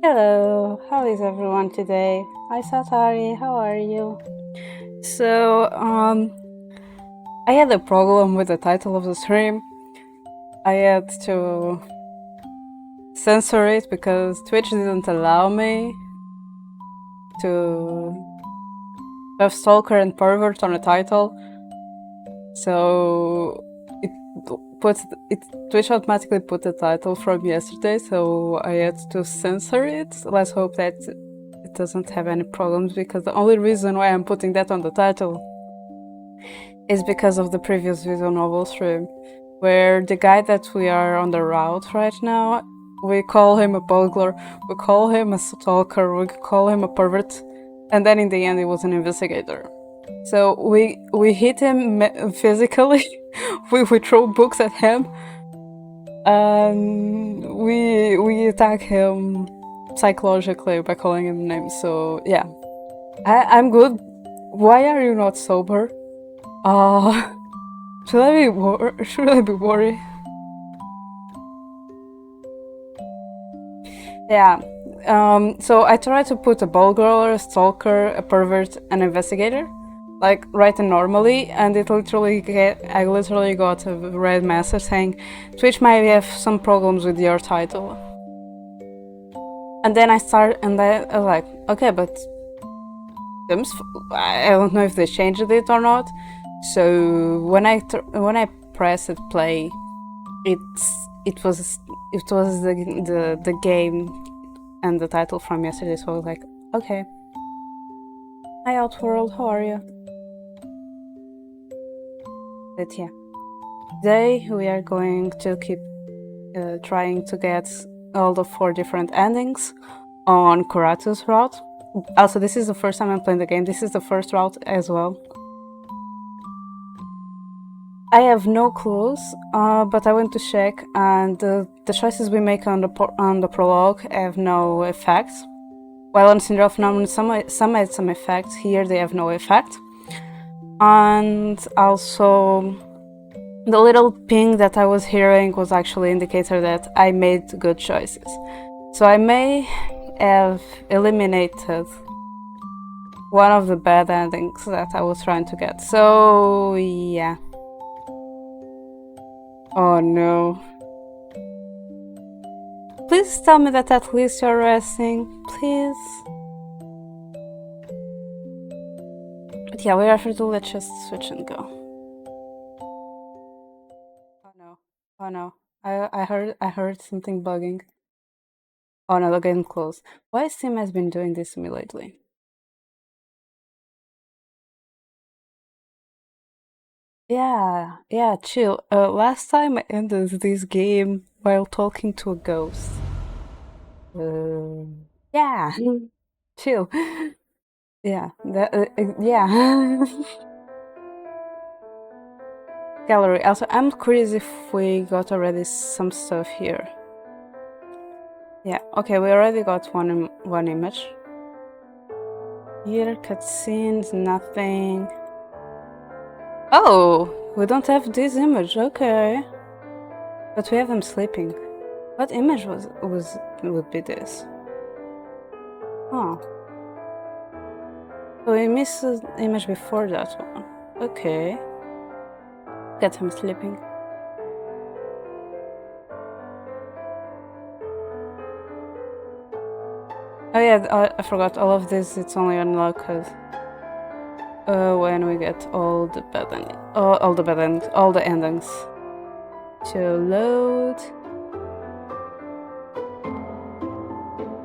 Hello, how is everyone today? Hi Satari, how are you? So, I had a problem with the title of the stream. I had to censor it because Twitch didn't allow me to have stalker and pervert on a title. So it puts it Twitch automatically put the title from yesterday, so I had to censor it. Let's hope that it doesn't have any problems, because the only reason why I'm putting that on the title is because of the previous visual novel stream, where the guy that we are on the route right now, we call him a burglar, we call him a stalker, we call him a pervert, and then in the end he was an investigator. So we hit him physically, we throw books at him, and we attack him psychologically by calling him names. So yeah, I'm good. Why are you not sober? Should I be worried? Yeah. So I tried to put a burglar, a stalker, a pervert, an investigator, like written normally, and I literally got a red message saying Twitch might have some problems with your title. And then I was like, okay, but I don't know if they changed it or not. So when I pressed play, it was the game and the title from yesterday. So I was like, okay. Hi Outworld, how are you? But yeah, today we are going to keep trying to get all the 4 different endings on Kurato's route. Also, this is the first time I'm playing the game. This is the first route as well. I have no clues, but I went to check, and the choices we make on the prologue have no effect. While on Syndrome of Phenomenon, some had some effect. Here they have no effect. And also, the little ping that I was hearing was actually an indicator that I made good choices. So I may have eliminated one of the bad endings that I was trying to get. So yeah. Oh no. Please tell me that at least you're resting, please. But yeah, without further ado, let's just switch and go. Oh no. Oh no. I heard something bugging. Oh no, the game closed. Why Steam has been doing this to me lately? Yeah, chill. Last time I ended this game while talking to a ghost. Yeah, chill. Yeah, yeah. Gallery. Also, I'm curious if we got already some stuff here. Yeah, okay, we already got one image. Here, cutscenes, nothing. Oh, we don't have this image, okay. But we have them sleeping. What image would be this? Oh. So we missed the image before that one. Okay. Get him sleeping. Oh yeah, I forgot, all of this, it's only unlocked when we get all the endings. To load.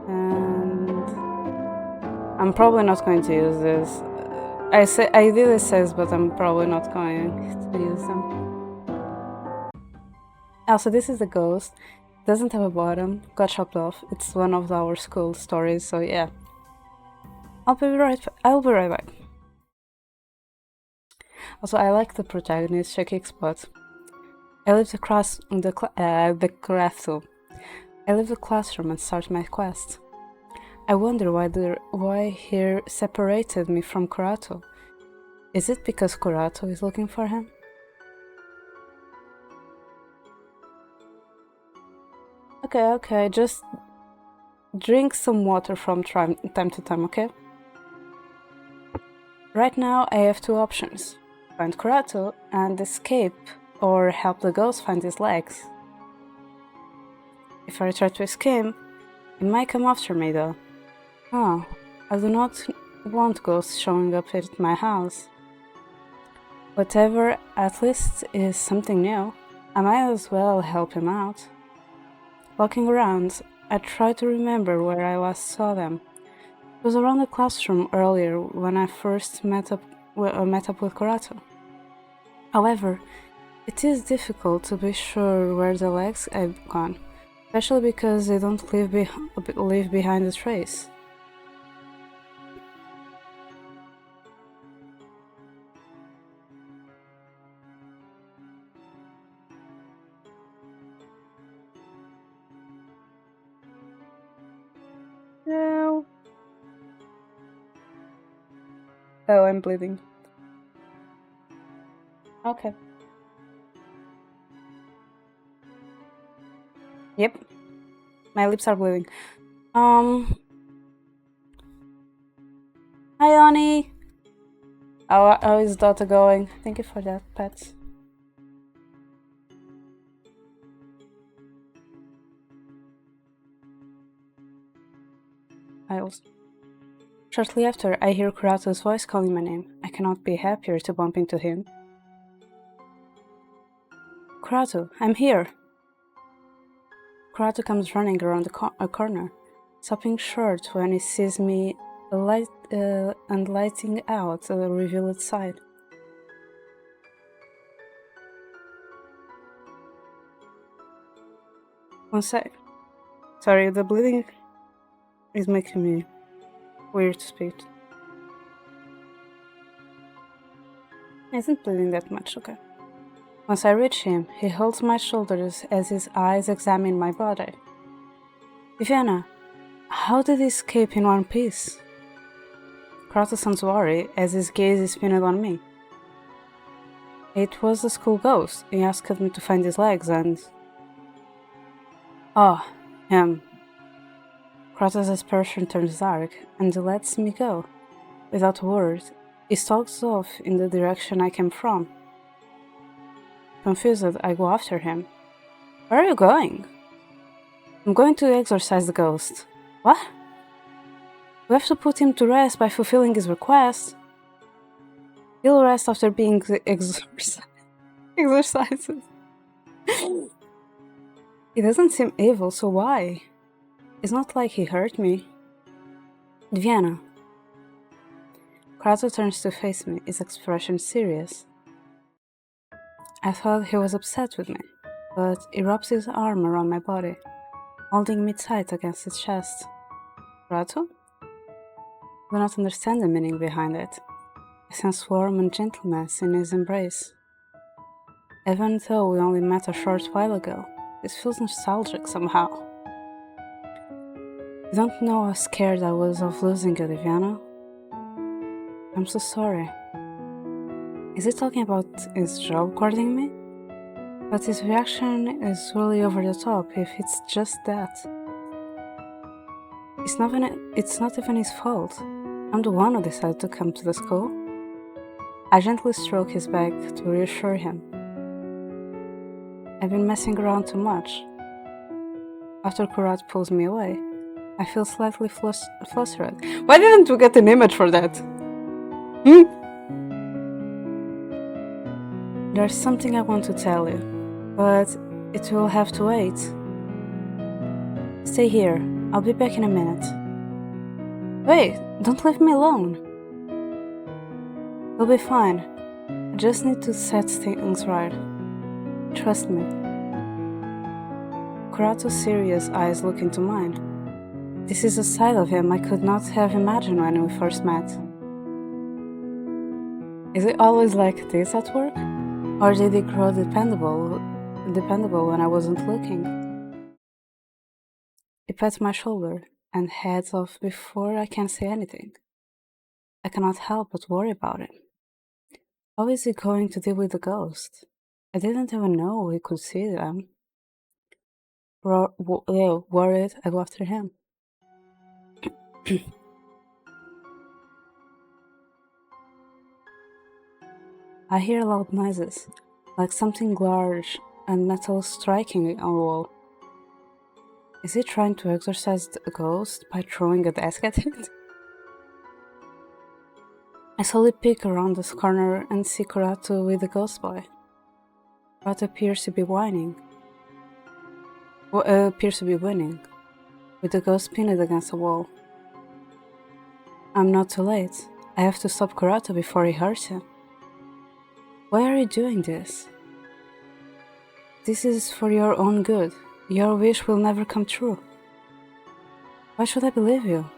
And I'm probably not going to use this. I did it says, but I'm probably not going to use them. Also, this is the ghost. Doesn't have a bottom. Got chopped off. It's one of our school stories, so yeah. I'll be right back. Also, I like the protagonist, she kicks butt. I leave the classroom and start my quest. I wonder why he separated me from Kurato. Is it because Kurato is looking for him? Okay, just drink some water from time to time, okay? Right now I have two options. Find Kurato and escape, or help the ghost find his legs. If I try to escape, it might come after me though. Oh, I do not want ghosts showing up at my house. Whatever, at least is something new. I might as well help him out. Walking around, I try to remember where I last saw them. It was around the classroom earlier when I first met up with Kurato. However, it is difficult to be sure where the legs have gone, especially because they don't leave behind a trace. No. Oh, I'm bleeding. Okay. Yep. My lips are bleeding. Hi, Oni. How is Dota going? Thank you for that, pets. Shortly after, I hear Kurato's voice calling my name. I cannot be happier to bump into him. Kurato, I'm here! Kurato comes running around a corner, stopping short when he sees me and lighting out the revealed side. One sec. Sorry, the bleeding is making me weird to speak. It isn't bleeding that much, okay. Once I reach him, he holds my shoulders as his eyes examine my body. Viviana, how did he escape in one piece? Kurato sounds worried as his gaze is pinned on me. It was the school ghost. He asked me to find his legs and... Oh, him. Kurato's expression turns dark and he lets me go. Without a word, he stalks off in the direction I came from. Confused, I go after him. Where are you going? I'm going to exorcise the ghost. What? We have to put him to rest by fulfilling his request. He'll rest after being exorcised. He doesn't seem evil, so why? It's not like he hurt me. Diana. Kurato turns to face me, his expression serious. I thought he was upset with me, but he wraps his arm around my body, holding me tight against his chest. Kurato? I do not understand the meaning behind it. I sense warmth and gentleness in his embrace. Even though we only met a short while ago, this feels nostalgic somehow. You don't know how scared I was of losing you, Diana. I'm so sorry. Is he talking about his job guarding me? But his reaction is really over the top if it's just that. It's not even his fault. I'm the one who decided to come to the school. I gently stroke his back to reassure him. I've been messing around too much. After Kurat pulls me away, I feel slightly flustered. Why didn't we get an image for that? There's something I want to tell you, but it will have to wait. Stay here. I'll be back in a minute. Wait, don't leave me alone. It'll be fine. I just need to set things right. Trust me. Kurato's serious eyes look into mine. This is a side of him I could not have imagined when we first met. Is it always like this at work? Or did he grow dependable when I wasn't looking? He pats my shoulder and heads off before I can say anything. I cannot help but worry about it. How is he going to deal with the ghost? I didn't even know he could see them. Worried, I go after him. I hear loud noises, like something large and metal striking on the wall. Is he trying to exorcise the ghost by throwing a desk at it? I slowly peek around this corner and see Kuratu with the ghost boy. Kuratu appears to be winning, with the ghost pinned against the wall. I'm not too late. I have to stop Kuratu before he hurts him. Why are you doing this? This is for your own good. Your wish will never come true. Why should I believe you?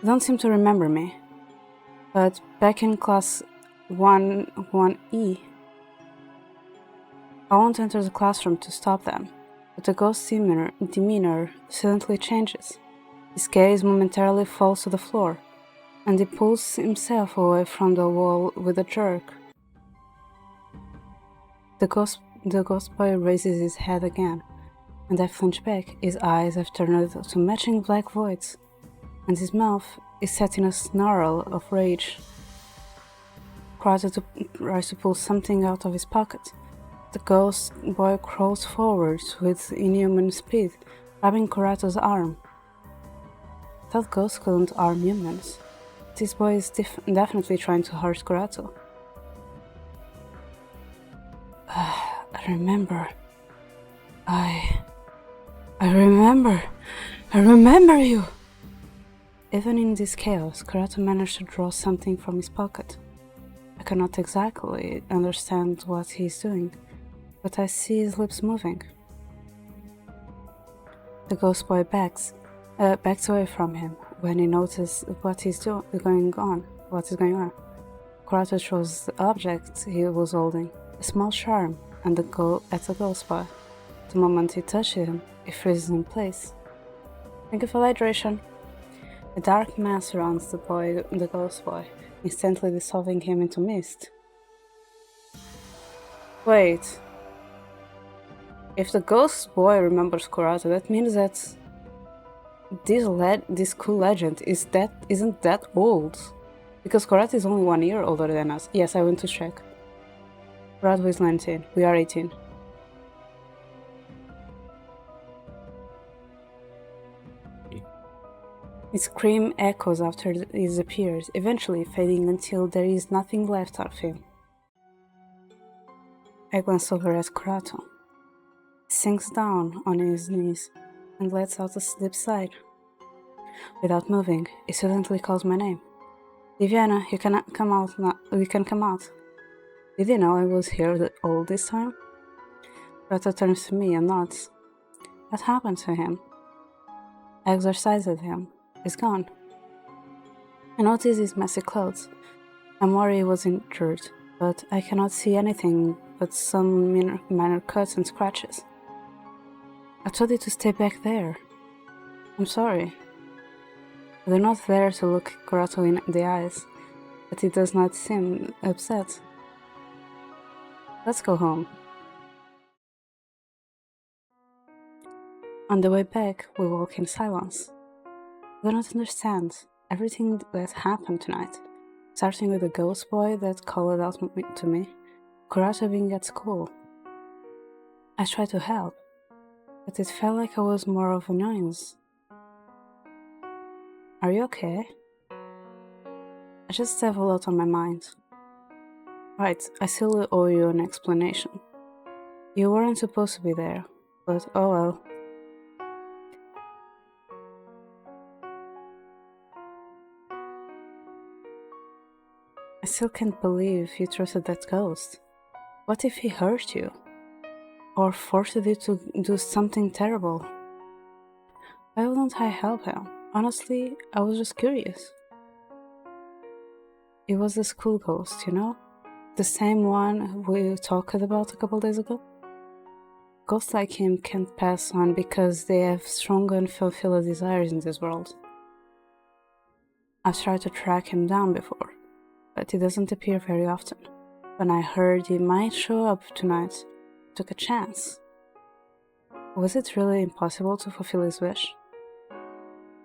You don't seem to remember me, but back in class 1E, I want to enter the classroom to stop them, but the ghost's demeanor suddenly changes. His gaze momentarily falls to the floor, and he pulls himself away from the wall with a jerk. The ghost boy raises his head again, and I flinch back. His eyes have turned to matching black voids, and his mouth is set in a snarl of rage. Kuratu tries to pull something out of his pocket. The ghost boy crawls forwards with inhuman speed, grabbing Kuratu's arm. I thought ghosts couldn't harm humans. This boy is definitely trying to hurt Kuratu. I remember. I remember you! Even in this chaos, Kuratu managed to draw something from his pocket. I cannot exactly understand what he's doing, but I see his lips moving. The ghost boy backs away from him when he notices what is going on. Kuratu throws the object he was holding, a small charm, at the ghost boy. The moment he touches him, it freezes in place. Thank you for hydration. A dark mass surrounds the ghost boy, instantly dissolving him into mist. Wait. If the ghost boy remembers Kuratu, that means that this cool legend isn't that old. Because Kuratu is only 1 year older than us. Yes, I went to check. Kuratu is 19. We are 18. His scream echoes after it disappears, eventually fading until there is nothing left of him. I glance over at Kuratu. He sinks down on his knees and lets out a deep sigh. Without moving, he suddenly calls my name. Viviana, you can come out now. We can come out. Did you know I was here all this time? Kuratu turns to me and nods. What happened to him? I exorcised him. He's gone. I notice his messy clothes. I'm worried he was injured, but I cannot see anything but some minor cuts and scratches. I told you to stay back there. I'm sorry. I do not dare to look Kuratu in the eyes, but he does not seem upset. Let's go home. On the way back, we walk in silence. I do not understand everything that happened tonight, starting with the ghost boy that called out to me, Kuratu being at school. I tried to help, but it felt like I was more of an annoyance. Are you okay? I just have a lot on my mind. Right, I still owe you an explanation. You weren't supposed to be there, but oh well. I still can't believe you trusted that ghost. What if he hurt you? Or forced you to do something terrible? Why wouldn't I help him? Honestly, I was just curious. It was the school ghost, you know? The same one we talked about a couple days ago? Ghosts like him can't pass on because they have strong and unfulfilled desires in this world. I've tried to track him down before, but he doesn't appear very often. When I heard he might show up tonight, I took a chance. Was it really impossible to fulfill his wish?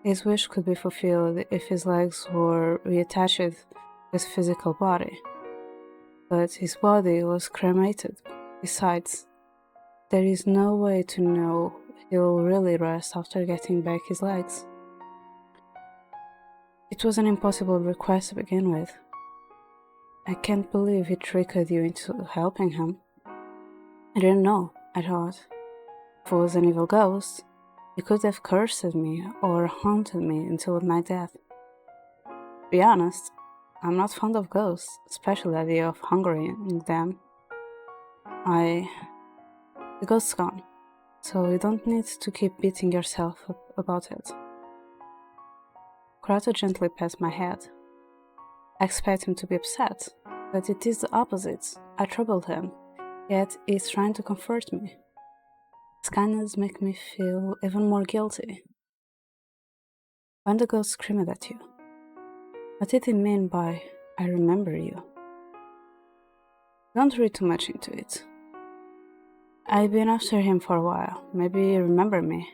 His wish could be fulfilled if his legs were reattached to his physical body. But his body was cremated. Besides, there is no way to know he'll really rest after getting back his legs. It was an impossible request to begin with. I can't believe he tricked you into helping him. I didn't know, I thought. If it was an evil ghost, he could have cursed me or haunted me until my death. To be honest, I'm not fond of ghosts, especially the idea of hungering them. The ghost's gone, so you don't need to keep beating yourself up about it. Kurato gently pats my head. I expect him to be upset, but it is the opposite. I troubled him, yet he's trying to comfort me. His kindness makes me feel even more guilty. When the ghost screamed at you, what did he mean by, "I remember you"? Don't read too much into it. I've been after him for a while. Maybe you remember me.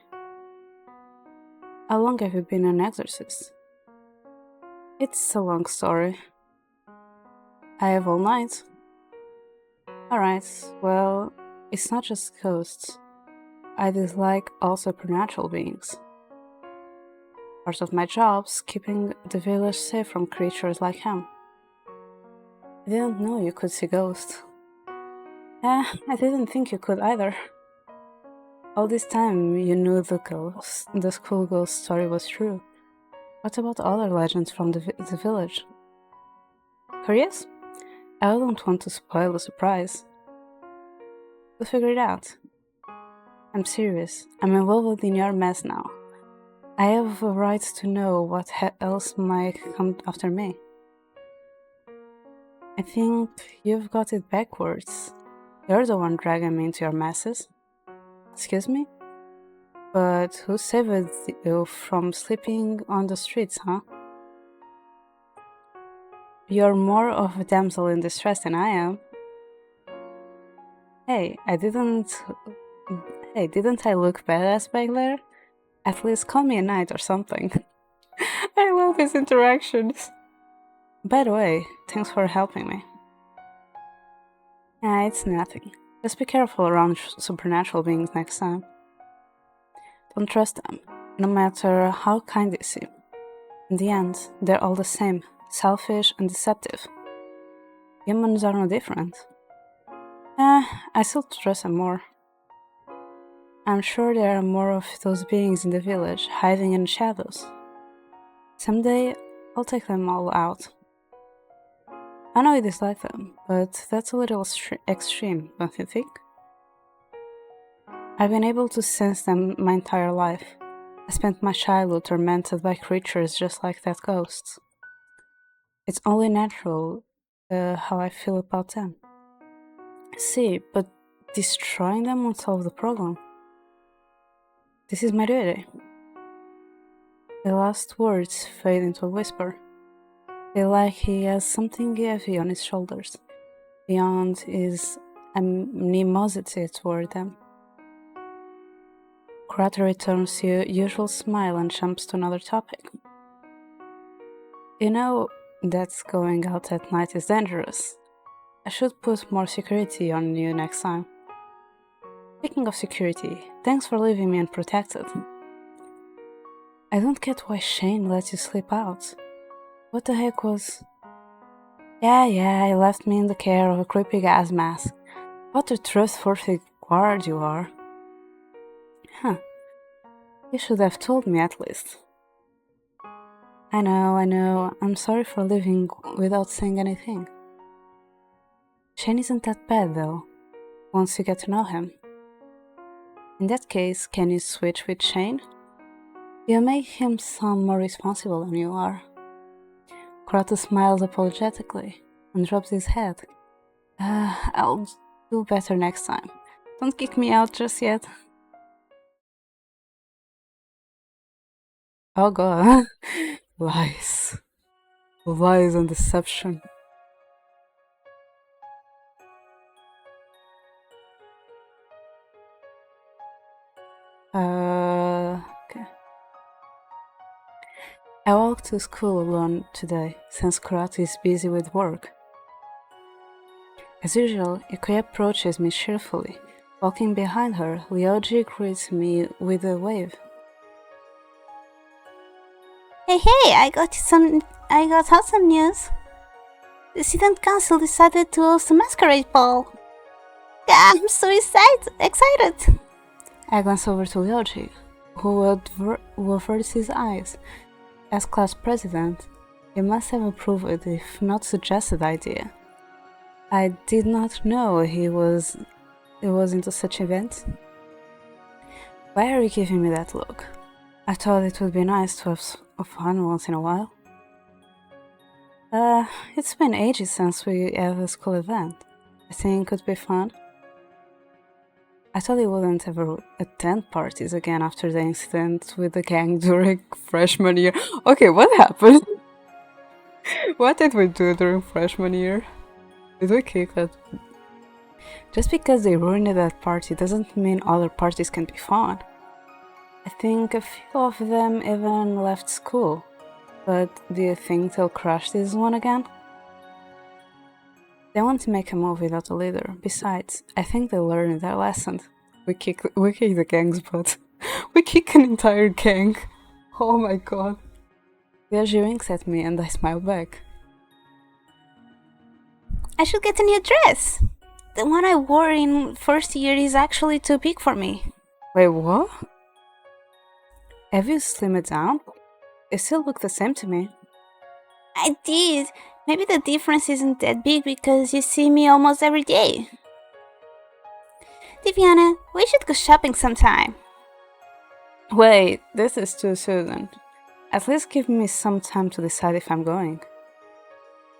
How long have you been an exorcist? It's a long story. I have all night. Alright, well, it's not just ghosts. I dislike all supernatural beings. Part of my job's keeping the village safe from creatures like him. I didn't know you could see ghosts. I didn't think you could either. All this time you knew the school ghost story was true. What about other legends from the village? Curious? I don't want to spoil the surprise. We'll figure it out. I'm serious. I'm involved in your mess now. I have a right to know what else might come after me. I think you've got it backwards. You're the one dragging me into your messes. Excuse me? But who saved you from sleeping on the streets, huh? You're more of a damsel in distress than I am. Hey, didn't I look badass back there? At least call me a knight or something. I love these interactions. By the way, thanks for helping me. It's nothing. Just be careful around supernatural beings next time. Don't trust them, no matter how kind they seem. In the end, they're all the same, selfish and deceptive. Humans are no different. I still trust them more. I'm sure there are more of those beings in the village, hiding in the shadows. Someday, I'll take them all out. I know you dislike them, but that's a little extreme, don't you think? I've been able to sense them my entire life. I spent my childhood tormented by creatures just like that ghost. It's only natural how I feel about them. See, but destroying them won't solve the problem. This is my duty. The last words fade into a whisper. Feel like he has something heavy on his shoulders, beyond his animosity toward them. Kurato returns to your usual smile and jumps to another topic. You know that going out at night is dangerous. I should put more security on you next time. Speaking of security, thanks for leaving me unprotected. I don't get why Shane let you sleep out. What the heck was... Yeah, he left me in the care of a creepy gas mask. What a trustworthy guard you are. Huh. You should have told me at least. I know. I'm sorry for leaving without saying anything. Shane isn't that bad though, once you get to know him. In that case, can you switch with Shane? You make him sound more responsible than you are. Kurato smiles apologetically and rubs his head. I'll do better next time. Don't kick me out just yet. Oh god. Lies. Lies and deception. Okay. I walked to school alone today, since Kurata is busy with work. As usual, Ikuya approaches me cheerfully. Walking behind her, Ryoji greets me with a wave. Hey, I got awesome news. The student council decided to host a masquerade ball. I'm so excited. I glance over to Ryoji, who averts his eyes. As class president, he must have approved, if not suggested, the idea. I did not know he was into such events. Why are you giving me that look? I thought it would be nice to have fun once in a while. It's been ages since we had a school event. I think it could be fun. I thought he wouldn't ever attend parties again after the incident with the gang during freshman year. Okay, what happened? What did we do during freshman year? Did we kick that? Just because they ruined that party doesn't mean other parties can be fun. I think a few of them even left school. But do you think they'll crush this one again? They want to make a movie without a leader. Besides, I think they learned their lesson. We kick the gang's butt. We kick an entire gang. Oh my god. Ryoji winks at me and I smile back. I should get a new dress. The one I wore in first year is actually too big for me. Wait, what? Have you slimmed it down? You still look the same to me. I did. Maybe the difference isn't that big because you see me almost every day. Diviana, we should go shopping sometime. Wait, this is too soon. At least give me some time to decide if I'm going.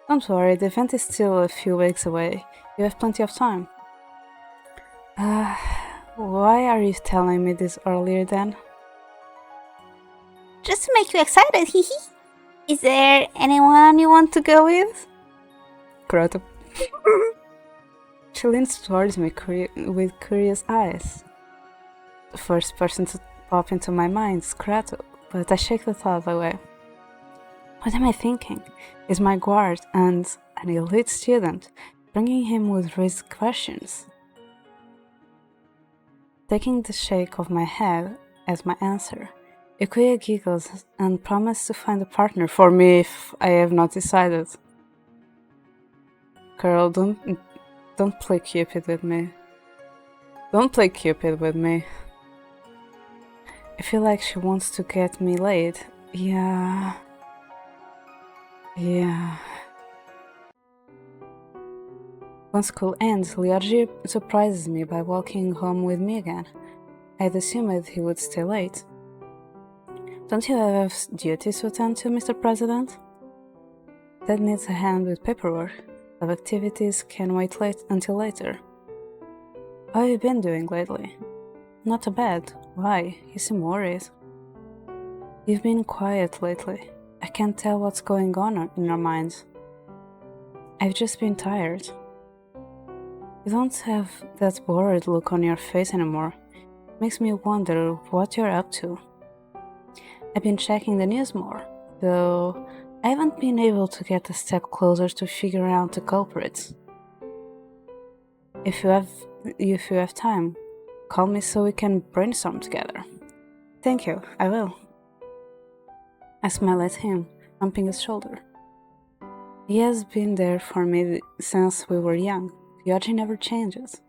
Don't worry, the event is still a few weeks away. You have plenty of time. Why are you telling me this earlier then? Just to make you excited, hehe. Is there anyone you want to go with? Kurata. She leans towards me with curious eyes. The first person to pop into my mind is Kurata, but I shake the thought away. What am I thinking? Is my guard and an elite student, bringing him with raised questions? Taking the shake of my head as my answer, Ikuya giggles and promises to find a partner for me if I have not decided. Girl, don't play Cupid with me. Don't play Cupid with me. I feel like she wants to get me laid. Yeah. When school ends, Ryoji surprises me by walking home with me again. I'd assumed he would stay late. Don't you have duties to attend to, Mr. President? Dad needs a hand with paperwork. Of activities can wait until later. How have you been doing lately? Not too bad. Why? You seem worried. You've been quiet lately. I can't tell what's going on in your mind. I've just been tired. You don't have that bored look on your face anymore. It makes me wonder what you're up to. I've been checking the news more, though I haven't been able to get a step closer to figure out the culprits. If you have time, call me so we can brainstorm together. Thank you, I will. I smile at him, bumping his shoulder. He has been there for me since we were young. Ryoji never changes.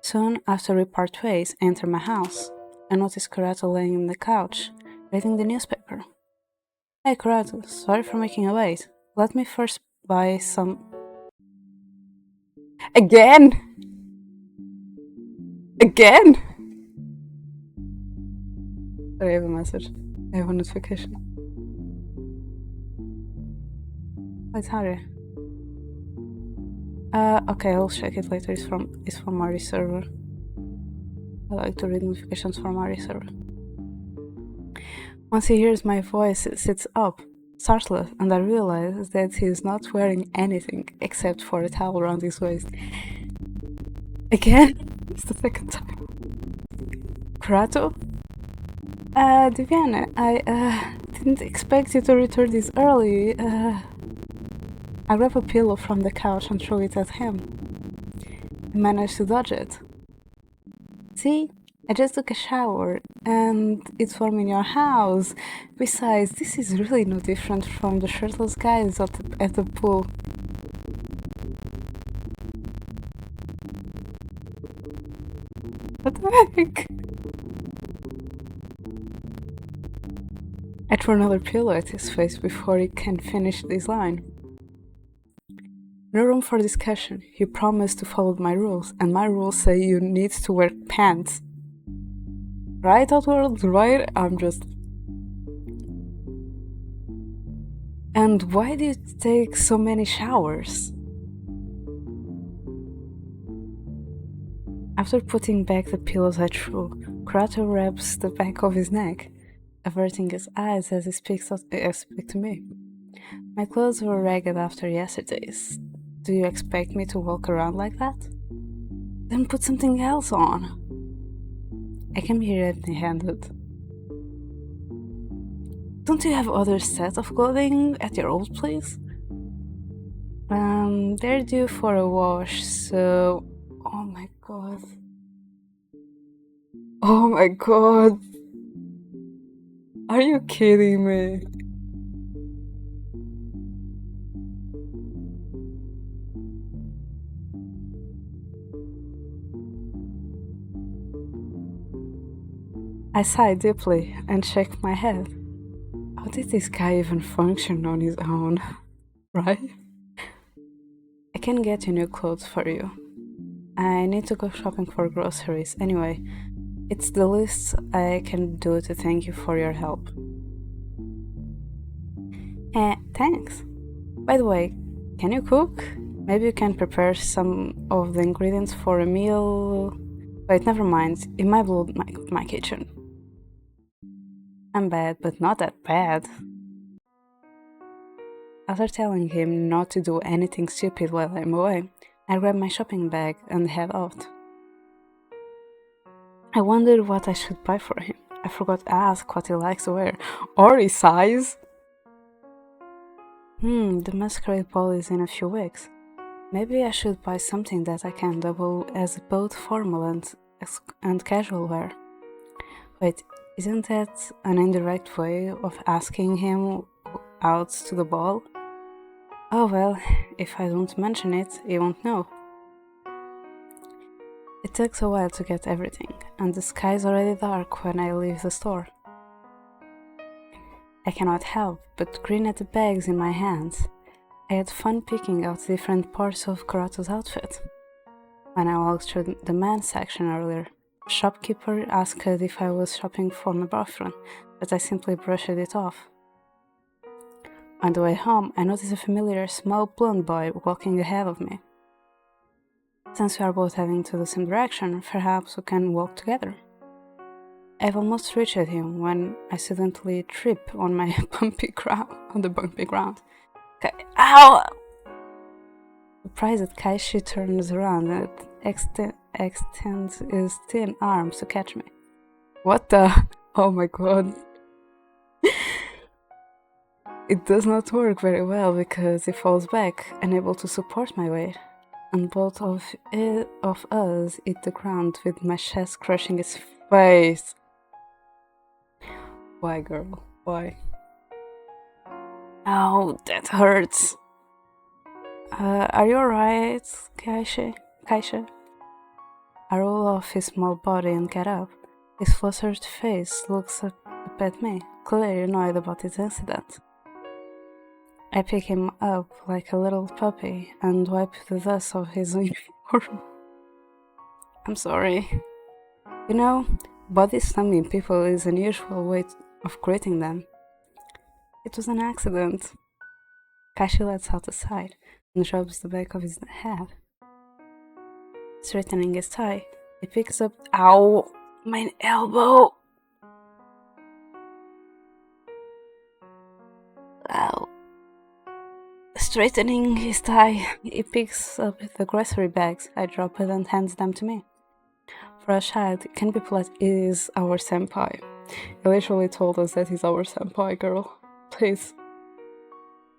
Soon after we part ways, I enter my house. I notice Kurata laying on the couch, reading the newspaper. Hey Kurata, sorry for making you late. Let me first buy some... Again? Sorry, I have a message. I have a notification. Wait, Harry. Okay, I'll check it later. It's from Mari's server. I like to read notifications from Mari's server. Once he hears my voice, he sits up, startled, and I realize that he is not wearing anything except for a towel around his waist. Again? It's the second time. Kurato? Diviana, didn't expect you to return this early. I grab a pillow from the couch and throw it at him. He managed to dodge it. See? I just took a shower, and it's warm in your house. Besides, this is really no different from the shirtless guys at the pool. What the heck? I throw another pillow at his face before he can finish this line. No room for discussion. You promised to follow my rules, and my rules say you need to wear pants. Right, Outworld? Right? I'm just... And why do you take so many showers? After putting back the pillows I threw, Kurato rubs the back of his neck, averting his eyes as he speaks to me. My clothes were ragged after yesterday's. Do you expect me to walk around like that? Then put something else on. I came here empty-handed. Don't you have other sets of clothing at your old place? They're due for a wash, so... Oh my god. Oh my god. Are you kidding me? I sigh deeply and shake my head. How did this guy even function on his own? Right? I can get you new clothes for you. I need to go shopping for groceries. Anyway, it's the least I can do to thank you for your help. Thanks. By the way, can you cook? Maybe you can prepare some of the ingredients for a meal... Wait, never mind. It might blow my kitchen. I'm bad, but not that bad. After telling him not to do anything stupid while I'm away, I grab my shopping bag and head out. I wondered what I should buy for him. I forgot to ask what he likes to wear, or his size. The masquerade ball is in a few weeks. Maybe I should buy something that I can double as both formal and casual wear. Wait, isn't that an indirect way of asking him out to the ball? Oh well, if I don't mention it, he won't know. It takes a while to get everything, and the sky's already dark when I leave the store. I cannot help but grin at the bags in my hands. I had fun picking out different parts of Kurato's outfit. When I walked through the men's section earlier, the shopkeeper asked if I was shopping for my boyfriend, but I simply brushed it off. On the way home, I noticed a familiar small blonde boy walking ahead of me. Since we are both heading to the same direction, perhaps we can walk together. I've almost reached him when I suddenly trip on my bumpy ground. Ow! Surprised, Kaishi turns around and extends his thin arms to catch me. What the? Oh my god. It does not work very well because he falls back, unable to support my weight, and both of us hit the ground with my chest crushing his face. Why, girl? Why? Ow, that hurts. Are you alright, Kaisha? I roll off his small body and get up. His flustered face looks up at me, clearly annoyed about this incident. I pick him up like a little puppy and wipe the dust off his uniform. I'm sorry. You know, body slamming people is an usual way of greeting them. It was an accident. Kashi lets out a sigh and rubs the back of his head. Straightening his tie, he picks up... Ow! My elbow! Ow. Straightening his tie, he picks up the grocery bags. I drop it and hands them to me. For a child, it can be polite, is our senpai. He literally told us that he's our senpai, girl. Please.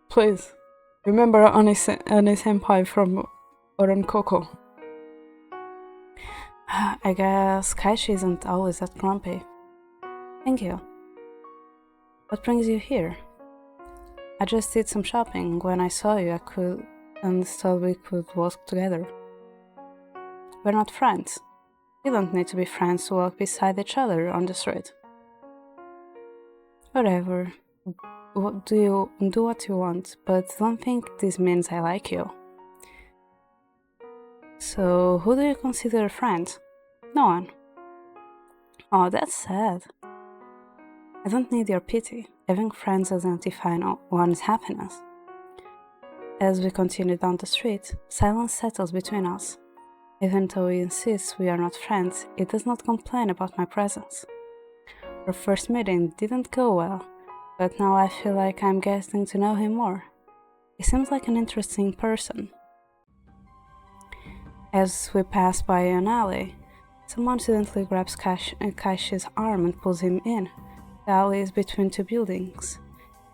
Please. Remember Ani senpai from Oran Koko. I guess Kaishi isn't always that grumpy. Thank you. What brings you here? I just did some shopping. When I saw you, I could and thought we could walk together. We're not friends. You don't need to be friends to walk beside each other on the street. Whatever. Do what you want, but don't think this means I like you. So, who do you consider a friend? No one. Oh, that's sad. I don't need your pity. Having friends doesn't define one's happiness. As we continue down the street, silence settles between us. Even though he insists we are not friends, he does not complain about my presence. Our first meeting didn't go well, but now I feel like I'm getting to know him more. He seems like an interesting person. As we pass by an alley, someone accidentally grabs Kaishi's arm and pulls him in. The alley is between two buildings,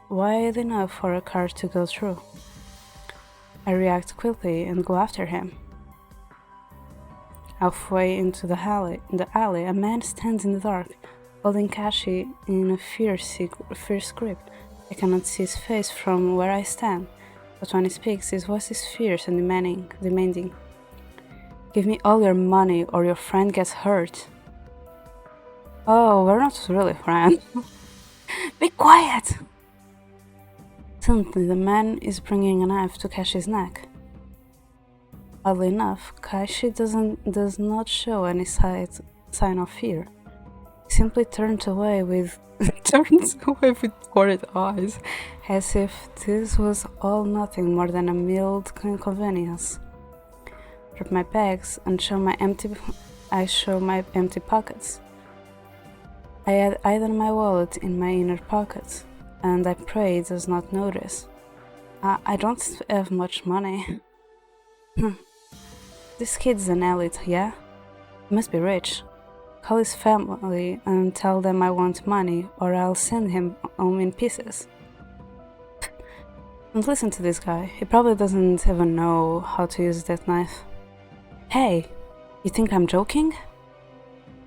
wide enough for a car to go through. I react quickly and go after him. Halfway into the alley, a man stands in the dark, holding Kashi in a fierce grip. I cannot see his face from where I stand, but when he speaks, his voice is fierce and demanding. Give me all your money or your friend gets hurt. Oh, we're not really friends. Be quiet! Suddenly, the man is bringing a knife to Kashi's neck. Oddly enough, Kashi does not show any sign of fear. He simply turns away with worried eyes, as if this was all nothing more than a mild inconvenience. Drop my bags and show my empty pockets. I had either my wallet in my inner pocket, and I pray he does not notice. I don't have much money. This kid's an elite, yeah? He must be rich. Call his family and tell them I want money, or I'll send him home in pieces. Don't listen to this guy. He probably doesn't even know how to use that knife. Hey, you think I'm joking?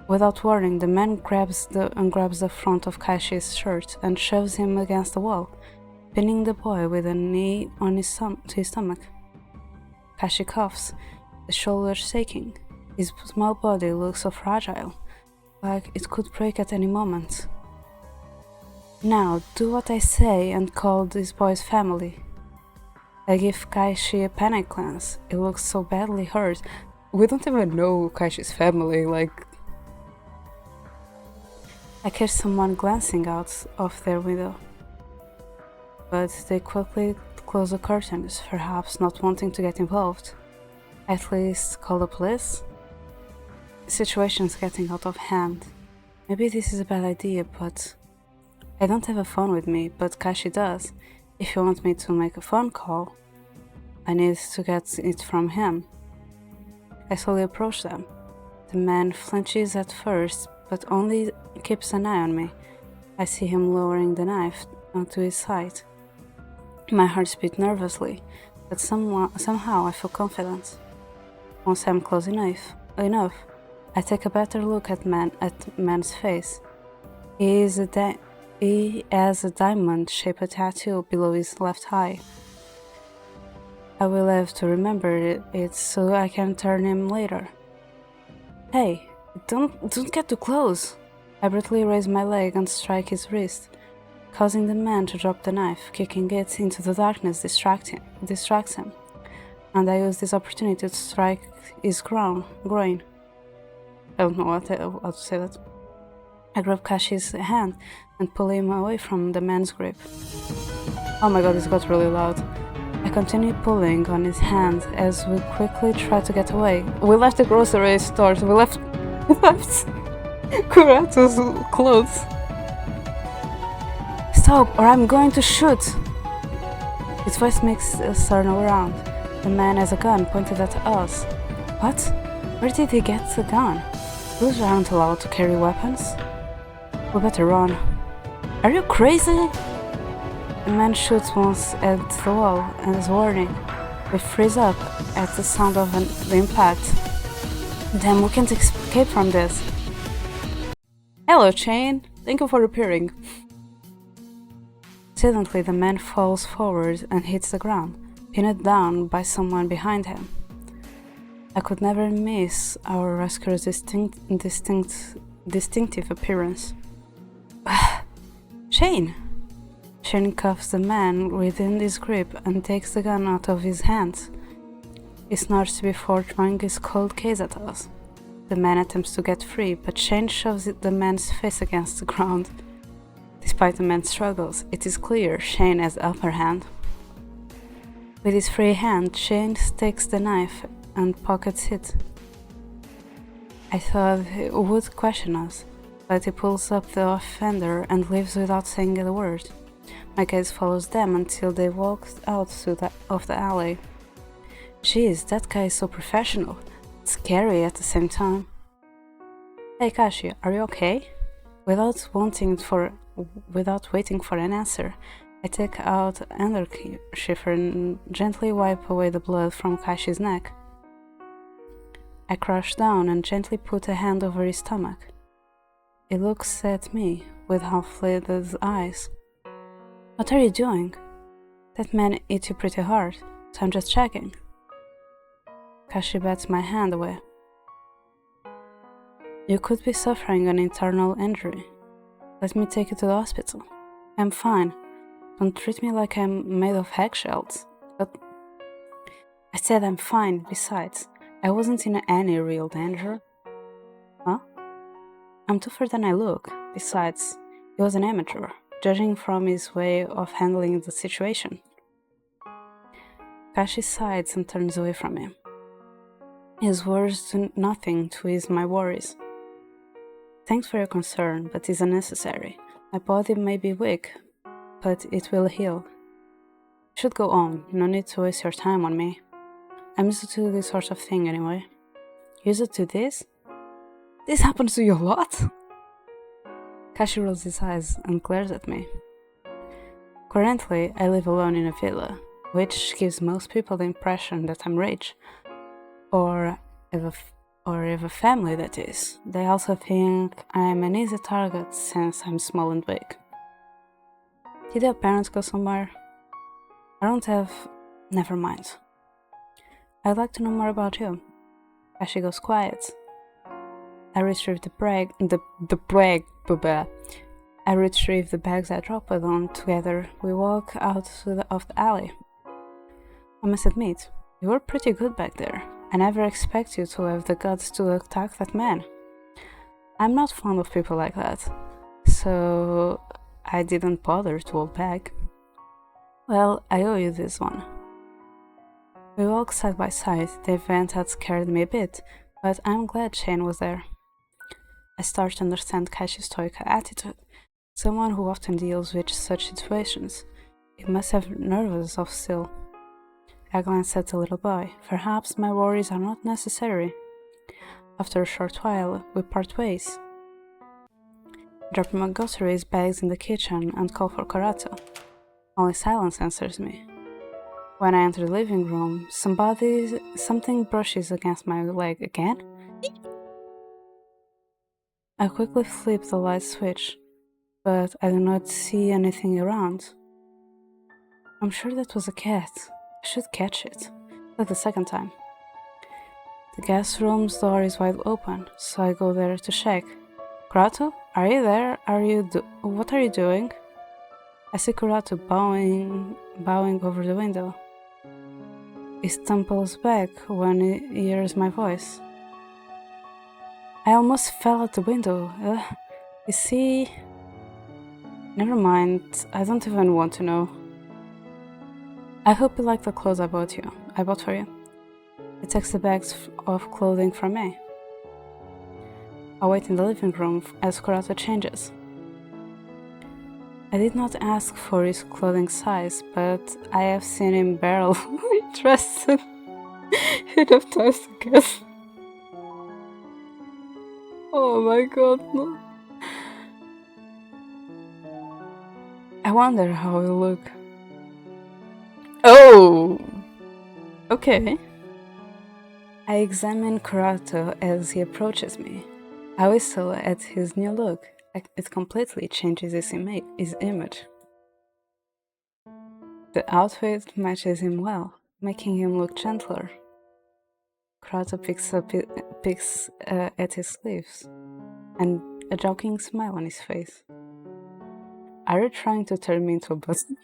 Without warning, the man grabs the front of Kaishi's shirt and shoves him against the wall, pinning the boy with a knee on his stomach. Kashi coughs, his shoulders shaking. His small body looks so fragile, like it could break at any moment. Now, do what I say and call this boy's family. I give Kaishi a panic glance. He looks so badly hurt. We don't even know Kaishi's family, I catch someone glancing out of their window, but they quickly close the curtains, perhaps not wanting to get involved. At least call the police? The situation's getting out of hand. Maybe this is a bad idea, but I don't have a phone with me, but Kashi does. If you want me to make a phone call, I need to get it from him. I slowly approach them. The man flinches at first, but only keeps an eye on me. I see him lowering the knife onto his side. My heart beats nervously, but somehow I feel confident. Once I'm close enough, I take a better look at man's face. He has a diamond-shaped tattoo below his left eye. I will have to remember it so I can turn him later. Hey, don't get too close! I brutally raise my leg and strike his wrist, causing the man to drop the knife. Kicking it into the darkness distracts him, and I use this opportunity to strike his groin. I don't know how to say that. I grab Kashi's hand and pull him away from the man's grip. Oh my god, this got really loud. I continue pulling on his hand as we quickly try to get away. We left the grocery store, we left Kurato's clothes. Stop, or I'm going to shoot! His voice makes us turn around. The man has a gun pointed at us. What? Where did he get the gun? Those aren't allowed to carry weapons. We better run. Are you crazy? The man shoots once at the wall and is warning. We freeze up at the sound of the impact. Damn, we can't escape from this. Hello, Chain. Thank you for repairing. Suddenly, the man falls forward and hits the ground, pinned down by someone behind him. I could never miss our rescuer's distinctive appearance. Shane! Shane cuffs the man within his grip and takes the gun out of his hands. He snorts before throwing his cold case at us. The man attempts to get free, but Shane shoves the man's face against the ground. Despite the man's struggles, it is clear Shane has the upper hand. With his free hand, Shane takes the knife and pockets it. I thought he would question us, but he pulls up the offender and leaves without saying a word. My gaze follows them until they walk out of the alley. Jeez, that guy is so professional. Scary at the same time. Hey Kashi, are you okay? Without waiting for an answer, I take out a handkerchief and gently wipe away the blood from Kashi's neck. I crouch down and gently put a hand over his stomach. He looks at me with half-lit eyes. What are you doing? That man hit you pretty hard, so I'm just checking. Kashi bats my hand away. You could be suffering an internal injury. Let me take you to the hospital. I'm fine. Don't treat me like I'm made of eggshells. But I said I'm fine. Besides, I wasn't in any real danger. Huh? I'm tougher than I look. Besides, he was an amateur, judging from his way of handling the situation. Kashi sighs and turns away from me. His words do nothing to ease my worries. Thanks for your concern, but it's unnecessary. My body may be weak, but it will heal. You should go on. No need to waste your time on me. I'm used to this sort of thing anyway. Used to this? This happens to you a lot? Kashi rolls his eyes and glares at me. Currently, I live alone in a villa, which gives most people the impression that I'm rich. Or if a family, that is. They also think I'm an easy target since I'm small and weak. Did your parents go somewhere? I don't have... Never mind. I'd like to know more about you. Kashi goes quiet. I retrieve the bags I dropped on. Together, we walk out of the alley. I must admit, you were pretty good back there. I never expect you to have the guts to attack that man. I'm not fond of people like that, so I didn't bother to hold back. Well, I owe you this one. We walk side by side. The event had scared me a bit, but I'm glad Shane was there. I start to understand Kashi's stoic attitude. Someone who often deals with such situations. He must have nerves of steel. I glance at the little boy. Perhaps my worries are not necessary. After a short while, we part ways. Drop my groceries bags in the kitchen and call for Karato. Only silence answers me. When I enter the living room, something brushes against my leg again. I quickly flip the light switch, but I do not see anything around. I'm sure that was a cat. I should catch it, like the second time. The guest room's door is wide open, so I go there to check. Kurato, are you there? What are you doing? I see Kurato bowing over the window. He stumbles back when he hears my voice. I almost fell out the window. You see... Never mind, I don't even want to know. I hope you like the clothes I bought for you. He takes the bags of clothing from me. I wait in the living room as Kurato changes. I did not ask for his clothing size, but I have seen him barely dressed enough times to guess. Oh my god, no. I wonder how I look. Oh! Okay. I examine Kurato as he approaches me. I whistle at his new look. It completely changes his image. The outfit matches him well, making him look gentler. Kurato picks at his sleeves, and a joking smile on his face. Are you trying to turn me into a bustard?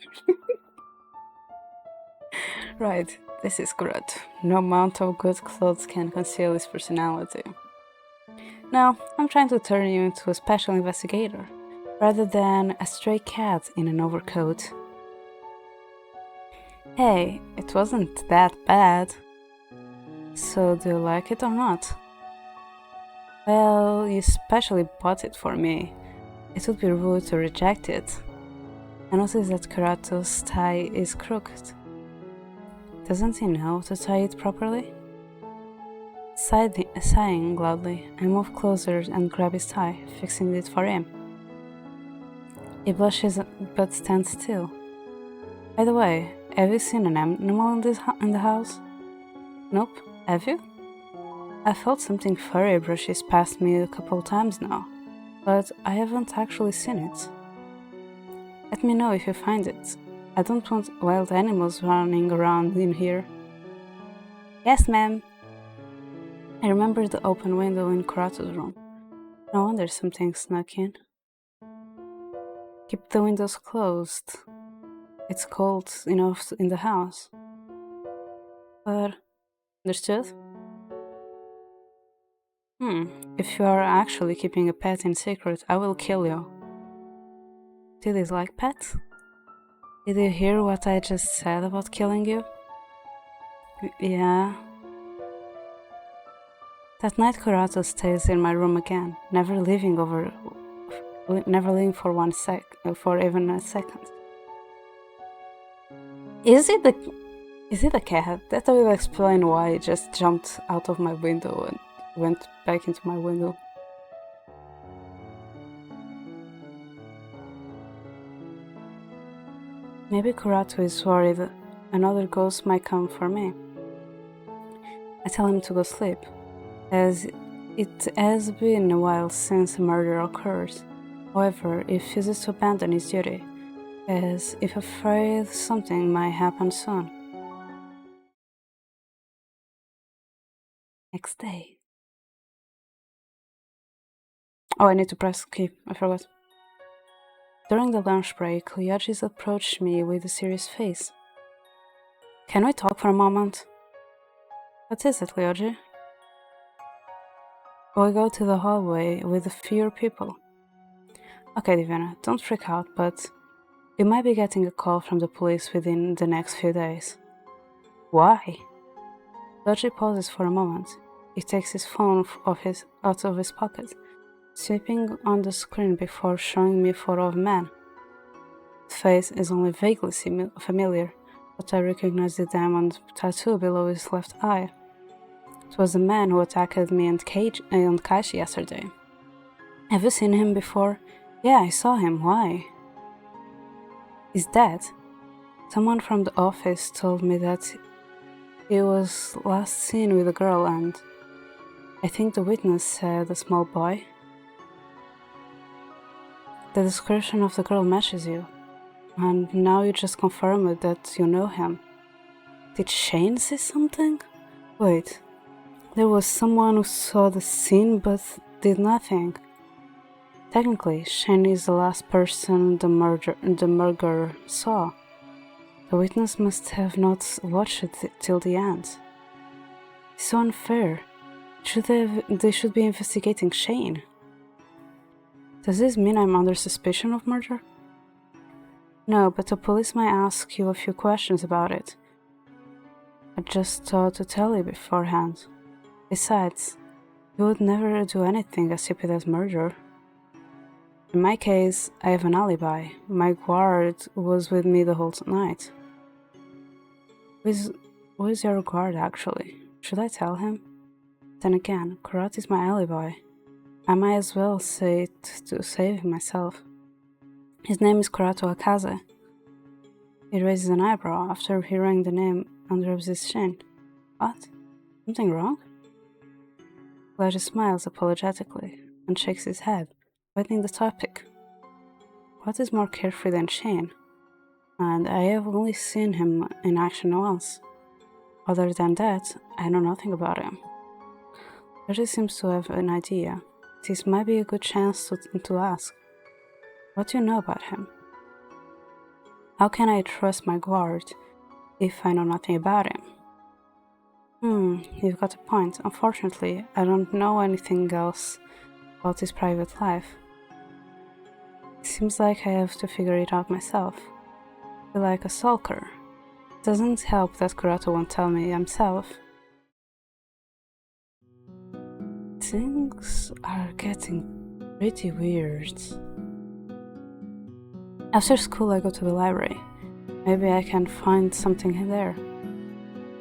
Right, this is Kurato. No amount of good clothes can conceal his personality. No, I'm trying to turn you into a special investigator, rather than a stray cat in an overcoat. Hey, it wasn't that bad. So do you like it or not? Well, you specially bought it for me. It would be rude to reject it. I notice that Kurato's tie is crooked. Doesn't he know to tie it properly? Sighing loudly, I move closer and grab his tie, fixing it for him. He blushes but stands still. By the way, have you seen an animal in the house? Nope, have you? I felt something furry brushes past me a couple times now, but I haven't actually seen it. Let me know if you find it. I don't want wild animals running around in here. Yes, ma'am. I remember the open window in Kurato's room. No wonder something snuck in. Keep the windows closed. It's cold enough in the house. But, understood? If you are actually keeping a pet in secret, I will kill you. Did you like pets? Did you hear what I just said about killing you? Yeah. That night Kurato stays in my room again, never leaving for for even a second. Is it the cat? That will explain why it just jumped out of my window and went back into my window. Maybe Kurato is worried that another ghost might come for me. I tell him to go sleep, as it has been a while since a murder occurs. However, he refuses to abandon his duty, as if afraid something might happen soon. Next day. Oh, I need to press key, I forgot. During the lunch break, Lyaji's approached me with a serious face. Can we talk for a moment? What is it, Lyaji? We go to the hallway with fewer people. Okay, Divina, don't freak out, but you might be getting a call from the police within the next few days. Why? Lyaji pauses for a moment. He takes his phone out of his pocket, swiping on the screen before showing me a photo of a man. His face is only vaguely familiar, but I recognize the diamond tattoo below his left eye. It was the man who attacked me and Kaishi yesterday. Have you seen him before? Yeah, I saw him. Why? He's dead. Someone from the office told me that he was last seen with a girl, and I think the witness said a small boy. The description of the girl matches you, and now you just confirmed that you know him. Did Shane say something? Wait, there was someone who saw the scene but did nothing. Technically, Shane is the last person the murderer saw. The witness must have not watched it till the end. It's so unfair. They should be investigating Shane. Does this mean I'm under suspicion of murder? No, but the police might ask you a few questions about it. I just thought to tell you beforehand. Besides, you would never do anything as stupid as murder. In my case, I have an alibi. My guard was with me the whole night. Who is your guard, actually? Should I tell him? Then again, Kurat is my alibi. I might as well say it to save myself. His name is Kurato Akaze. He raises an eyebrow after hearing the name and rubs his chin. What? Something wrong? Elijah smiles apologetically and shakes his head, avoiding the topic. What is more carefree than Shane? And I have only seen him in action once. Other than that, I know nothing about him. Elijah seems to have an idea. This might be a good chance to ask. What do you know about him? How can I trust my guard if I know nothing about him? You've got a point. Unfortunately, I don't know anything else about his private life. It seems like I have to figure it out myself. I feel like a stalker. It doesn't help that Kurato won't tell me himself. Things are getting pretty weird. After school, I go to the library. Maybe I can find something in there.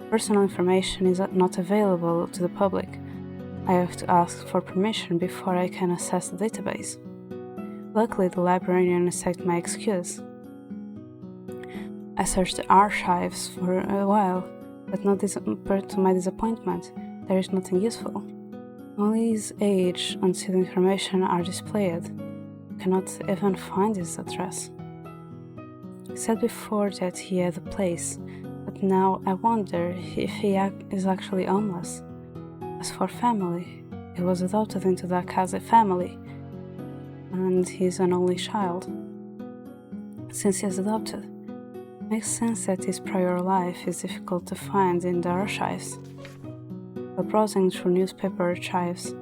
Personal information is not available to the public. I have to ask for permission before I can access the database. Luckily, the librarian accepted my excuse. I searched the archives for a while, but to my disappointment, there is nothing useful. Only his age and city information are displayed. I cannot even find his address. He said before that he had a place, but now I wonder if he is actually homeless. As for family, he was adopted into the Akaze family, and he's an only child. Since he is adopted, it makes sense that his prior life is difficult to find in the archives. While browsing through newspaper archives,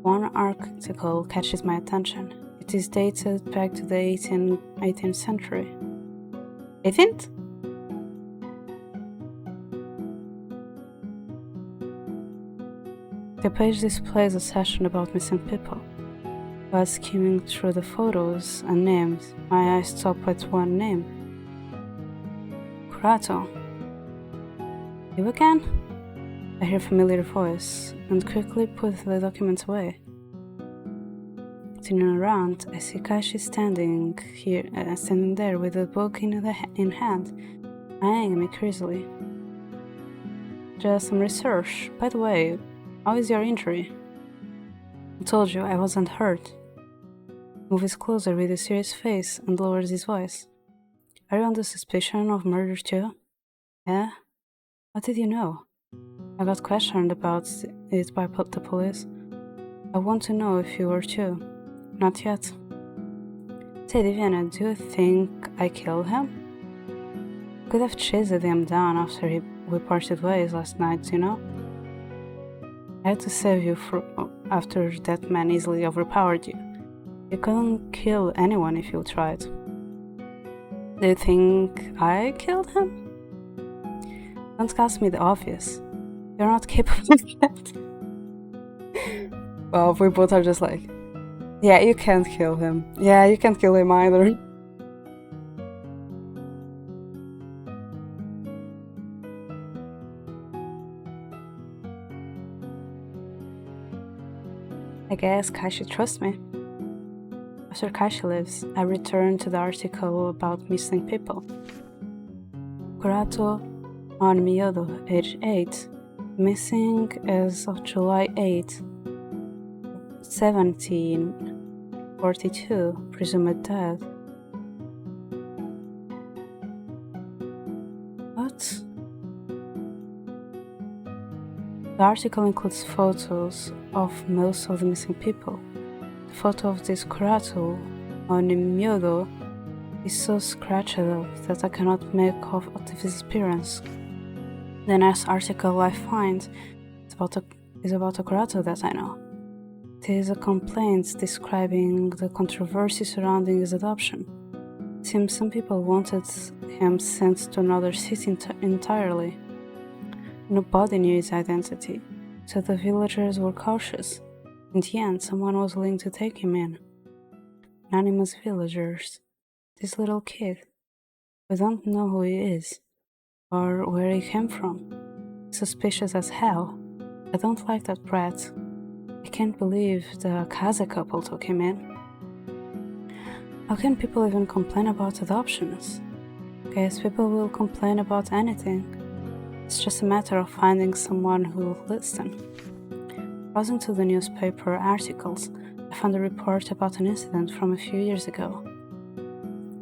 one article catches my attention. It is dated back to the 18th century. 18th? The page displays a section about missing people. While skimming through the photos and names, my eyes stop at one name. Kurato. You again? I hear a familiar voice and quickly put the documents away. Turning around, I see Kashi standing there with a book in hand, eyeing me curiously. Just some research. By the way, how is your injury? I told you I wasn't hurt. Moves closer with a serious face and lowers his voice. Are you under suspicion of murder too? Yeah? What did you know? I got questioned about it by the police. I want to know if you were too. Not yet. Say, Diviana, do you think I killed him? Could have chased him down after we parted ways last night, you know? I had to save you after that man easily overpowered you. You couldn't kill anyone if you tried. Do you think I killed him? Don't ask me the obvious. You're not capable of that. Well, we both are just like, yeah, you can't kill him. Yeah, you can't kill him either. I guess Kashi trusts me. After Kashi leaves, I return to the article about missing people. Kurato on Miyodo, age 8, missing as of July 8, 1742, presumed dead. What? The article includes photos of most of the missing people. The photo of this Kurato on Myodo is so scratched up that I cannot make out of his appearance. The next article I find is about a Kurato that I know. It is a complaint describing the controversy surrounding his adoption. It seems some people wanted him sent to another city entirely. Nobody knew his identity, so the villagers were cautious. In the end, someone was willing to take him in. Anonymous villagers. This little kid. We don't know who he is, or where he came from. Suspicious as hell. I don't like that brat. I can't believe the Kaze couple took him in. How can people even complain about adoptions? Guess people will complain about anything. It's just a matter of finding someone who will listen. Browsing through the newspaper articles, I found a report about an incident from a few years ago.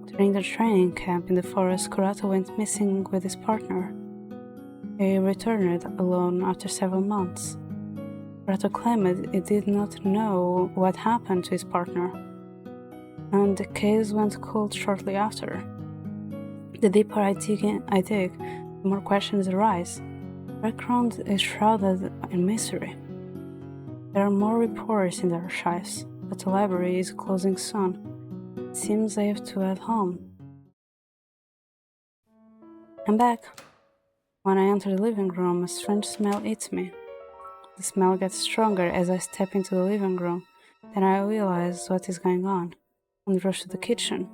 During the training camp in the forest, Kurata went missing with his partner. He returned alone after several months. Kurata claimed he did not know what happened to his partner, and the case went cold shortly after. The deeper I dig, the more questions arise. The background is shrouded in mystery. There are more reports in the archives, but the library is closing soon. It seems I have to head home. I'm back. When I enter the living room, a strange smell eats me. The smell gets stronger as I step into the living room. Then I realize what is going on and rush to the kitchen.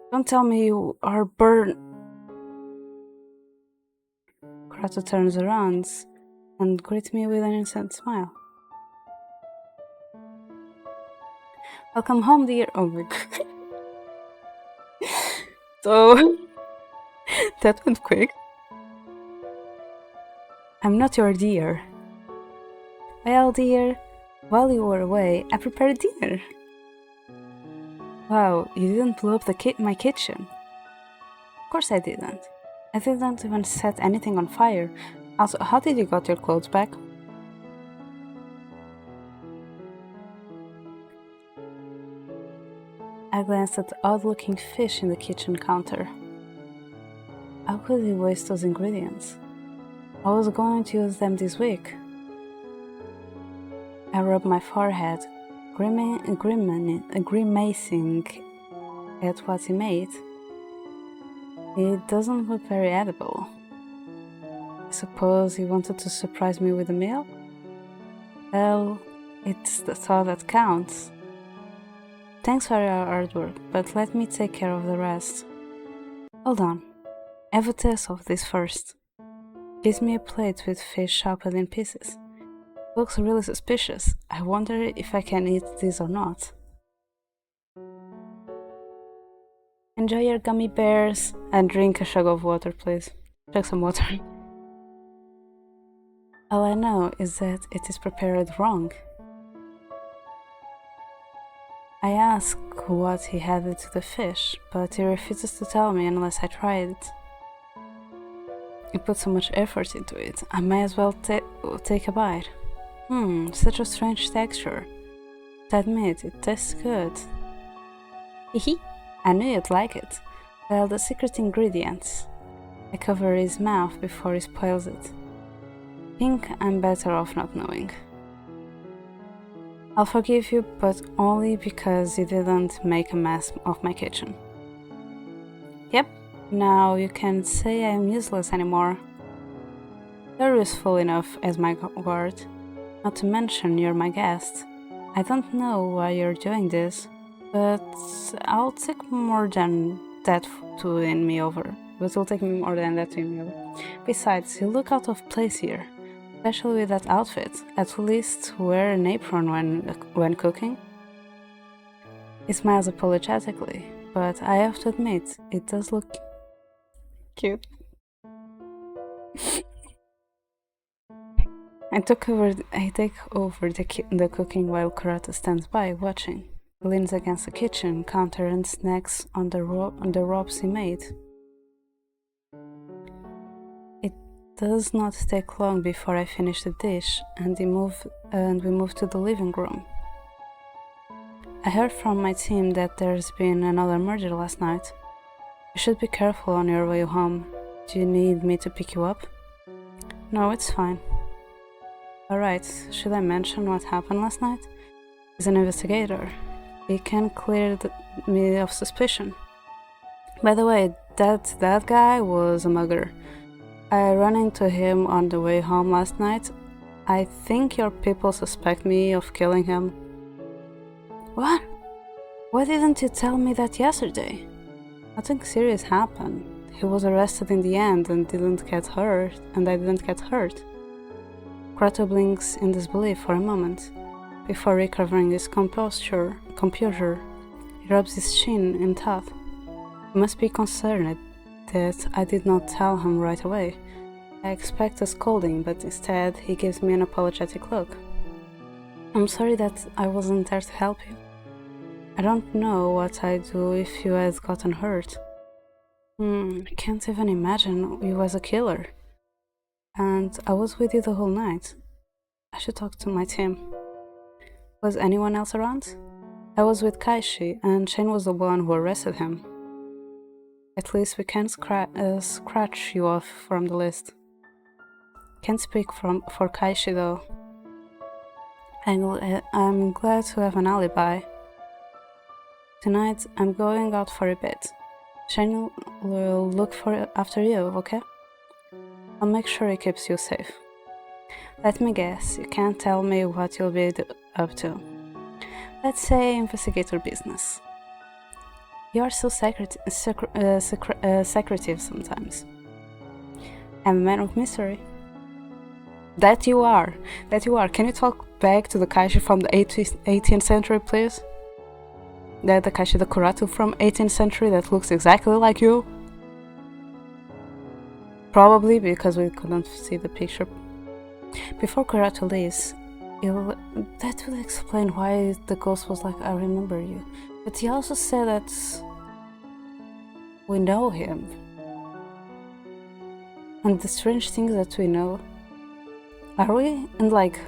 Don't tell me you are burned. Kurata turns around and greets me with an innocent smile. Welcome home, dear. Oh my god. So, that went quick. I'm not your dear. Well, dear, while you were away, I prepared dinner. Wow, you didn't blow up my kitchen. Of course I didn't. I didn't even set anything on fire. Also, how did you get your clothes back? I glanced at the odd-looking fish in the kitchen counter. How could he waste those ingredients? I was going to use them this week. I rubbed my forehead, grimacing at what he made. It doesn't look very edible. I suppose he wanted to surprise me with a meal? Well, it's the thought that counts. Thanks for your hard work, but let me take care of the rest. Hold on. I have a taste of this first. Gives me a plate with fish chopped in pieces. Looks really suspicious. I wonder if I can eat this or not. Enjoy your gummy bears and drink a jug of water, please. Chug some water. All I know is that it is prepared wrong. I ask what he added to the fish, but he refuses to tell me unless I try it. He put so much effort into it, I may as well take a bite. Such a strange texture. To admit, it tastes good. Hehe, I knew you'd like it. Well, the secret ingredients. I cover his mouth before he spoils it. Think I'm better off not knowing. I'll forgive you, but only because you didn't make a mess of my kitchen. Yep, now you can't say I'm useless anymore. You're useful enough as my guard. Not to mention you're my guest. I don't know why you're doing this, but I'll take more than that to win me over. Besides, you look out of place here, especially with that outfit. At least wear an apron when cooking. He smiles apologetically, but I have to admit, it does look cute. I take over the cooking while Kurata stands by, watching. He leans against the kitchen counter and snacks on the ropes he made. It does not take long before I finish the dish, and we move to the living room. I heard from my team that there's been another murder last night. You should be careful on your way home. Do you need me to pick you up? No, it's fine. Alright, should I mention what happened last night? He's an investigator. He can clear me of suspicion. By the way, that guy was a mugger. I ran into him on the way home last night. I think your people suspect me of killing him. What? Why didn't you tell me that yesterday? Nothing serious happened. He was arrested in the end and I didn't get hurt. Kurata blinks in disbelief for a moment. Before recovering his composure, he He rubs his chin in thought. He must be concerned that I did not tell him right away. I expect a scolding, but instead he gives me an apologetic look. I'm sorry that I wasn't there to help you. I don't know what I'd do if you had gotten hurt. I can't even imagine you as a killer. And I was with you the whole night. I should talk to my team. Was anyone else around? I was with Kaishi, and Shane was the one who arrested him. At least we can scratch you off from the list. Can't speak for Kaishi though. I'm glad to have an alibi. Tonight I'm going out for a bit. Shane will look after you, okay? I'll make sure he keeps you safe. Let me guess, you can't tell me what you'll be up to. Let's say investigator business. You are so secretive sometimes. I'm a man of mystery. That you are. Can you talk back to the Kaishi from the 18th century, please? The Kaishi the Kuratu from 18th century that looks exactly like you? Probably because we couldn't see the picture. Before Kuratu leaves, that will explain why the ghost was like, I remember you. But he also said that we know him. And the strange things that we know. Are we? And like,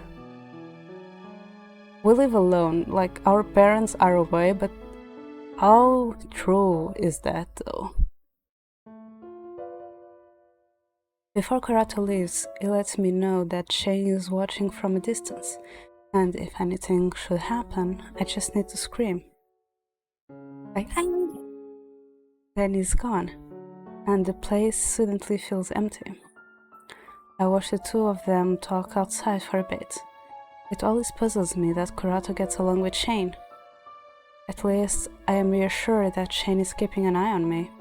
we live alone, like our parents are away, but how true is that though? Before Kuratu leaves, he lets me know that Shane is watching from a distance, and if anything should happen, I just need to scream. Like, then he's gone, and the place suddenly feels empty. I watch the two of them talk outside for a bit. It always puzzles me that Kuratu gets along with Shane. At least, I am reassured that Shane is keeping an eye on me.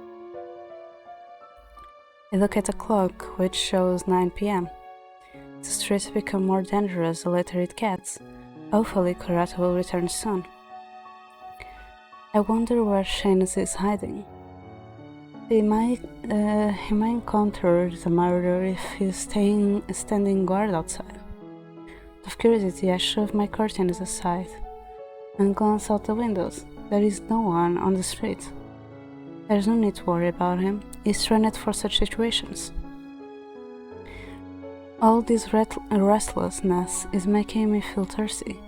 I look at the clock, which shows 9 p.m. The streets become more dangerous the later it gets. Hopefully, Kuratu will return soon. I wonder where Shane is hiding. He might encounter the murderer if he's standing guard outside. Out of curiosity, I shove my curtains aside and glance out the windows. There is no one on the street. There's no need to worry about him. He's trained for such situations. All this restlessness is making me feel thirsty,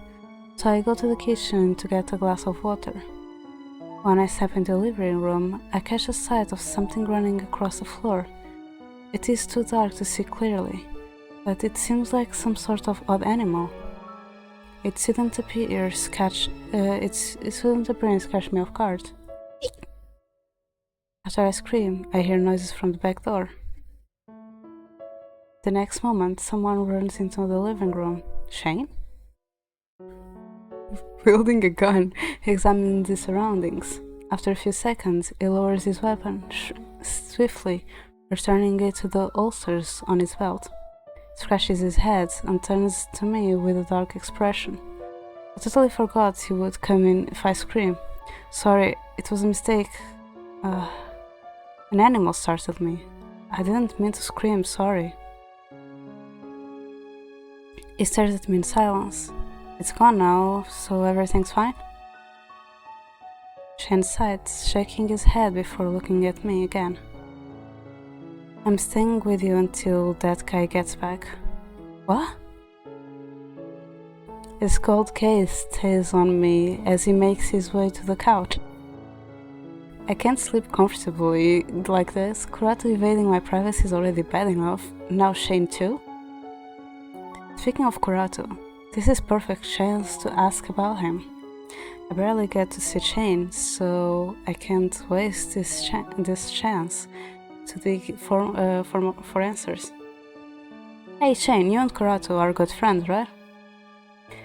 so I go to the kitchen to get a glass of water. When I step into the living room, I catch a sight of something running across the floor. It is too dark to see clearly, but it seems like some sort of odd animal. Its sudden appearance catch me off guard. After I scream, I hear noises from the back door. The next moment, someone runs into the living room. Shane? Wielding a gun, he examines the surroundings. After a few seconds, he lowers his weapon swiftly, returning it to the holsters on his belt. Scratches his head and turns to me with a dark expression. I totally forgot he would come in if I scream. Sorry, it was a mistake. An animal startled me. I didn't mean to scream, sorry. He stares at me in silence. It's gone now, so everything's fine? Shane sighs, shaking his head before looking at me again. I'm staying with you until that guy gets back. What? His cold gaze stays on me as he makes his way to the couch. I can't sleep comfortably like this. Kuratu evading my privacy is already bad enough. Now Shane too? Speaking of Kuratu, this is perfect chance to ask about him. I barely get to see Shane, so I can't waste this chance to dig for answers. Hey Shane, you and Kuratu are good friends, right?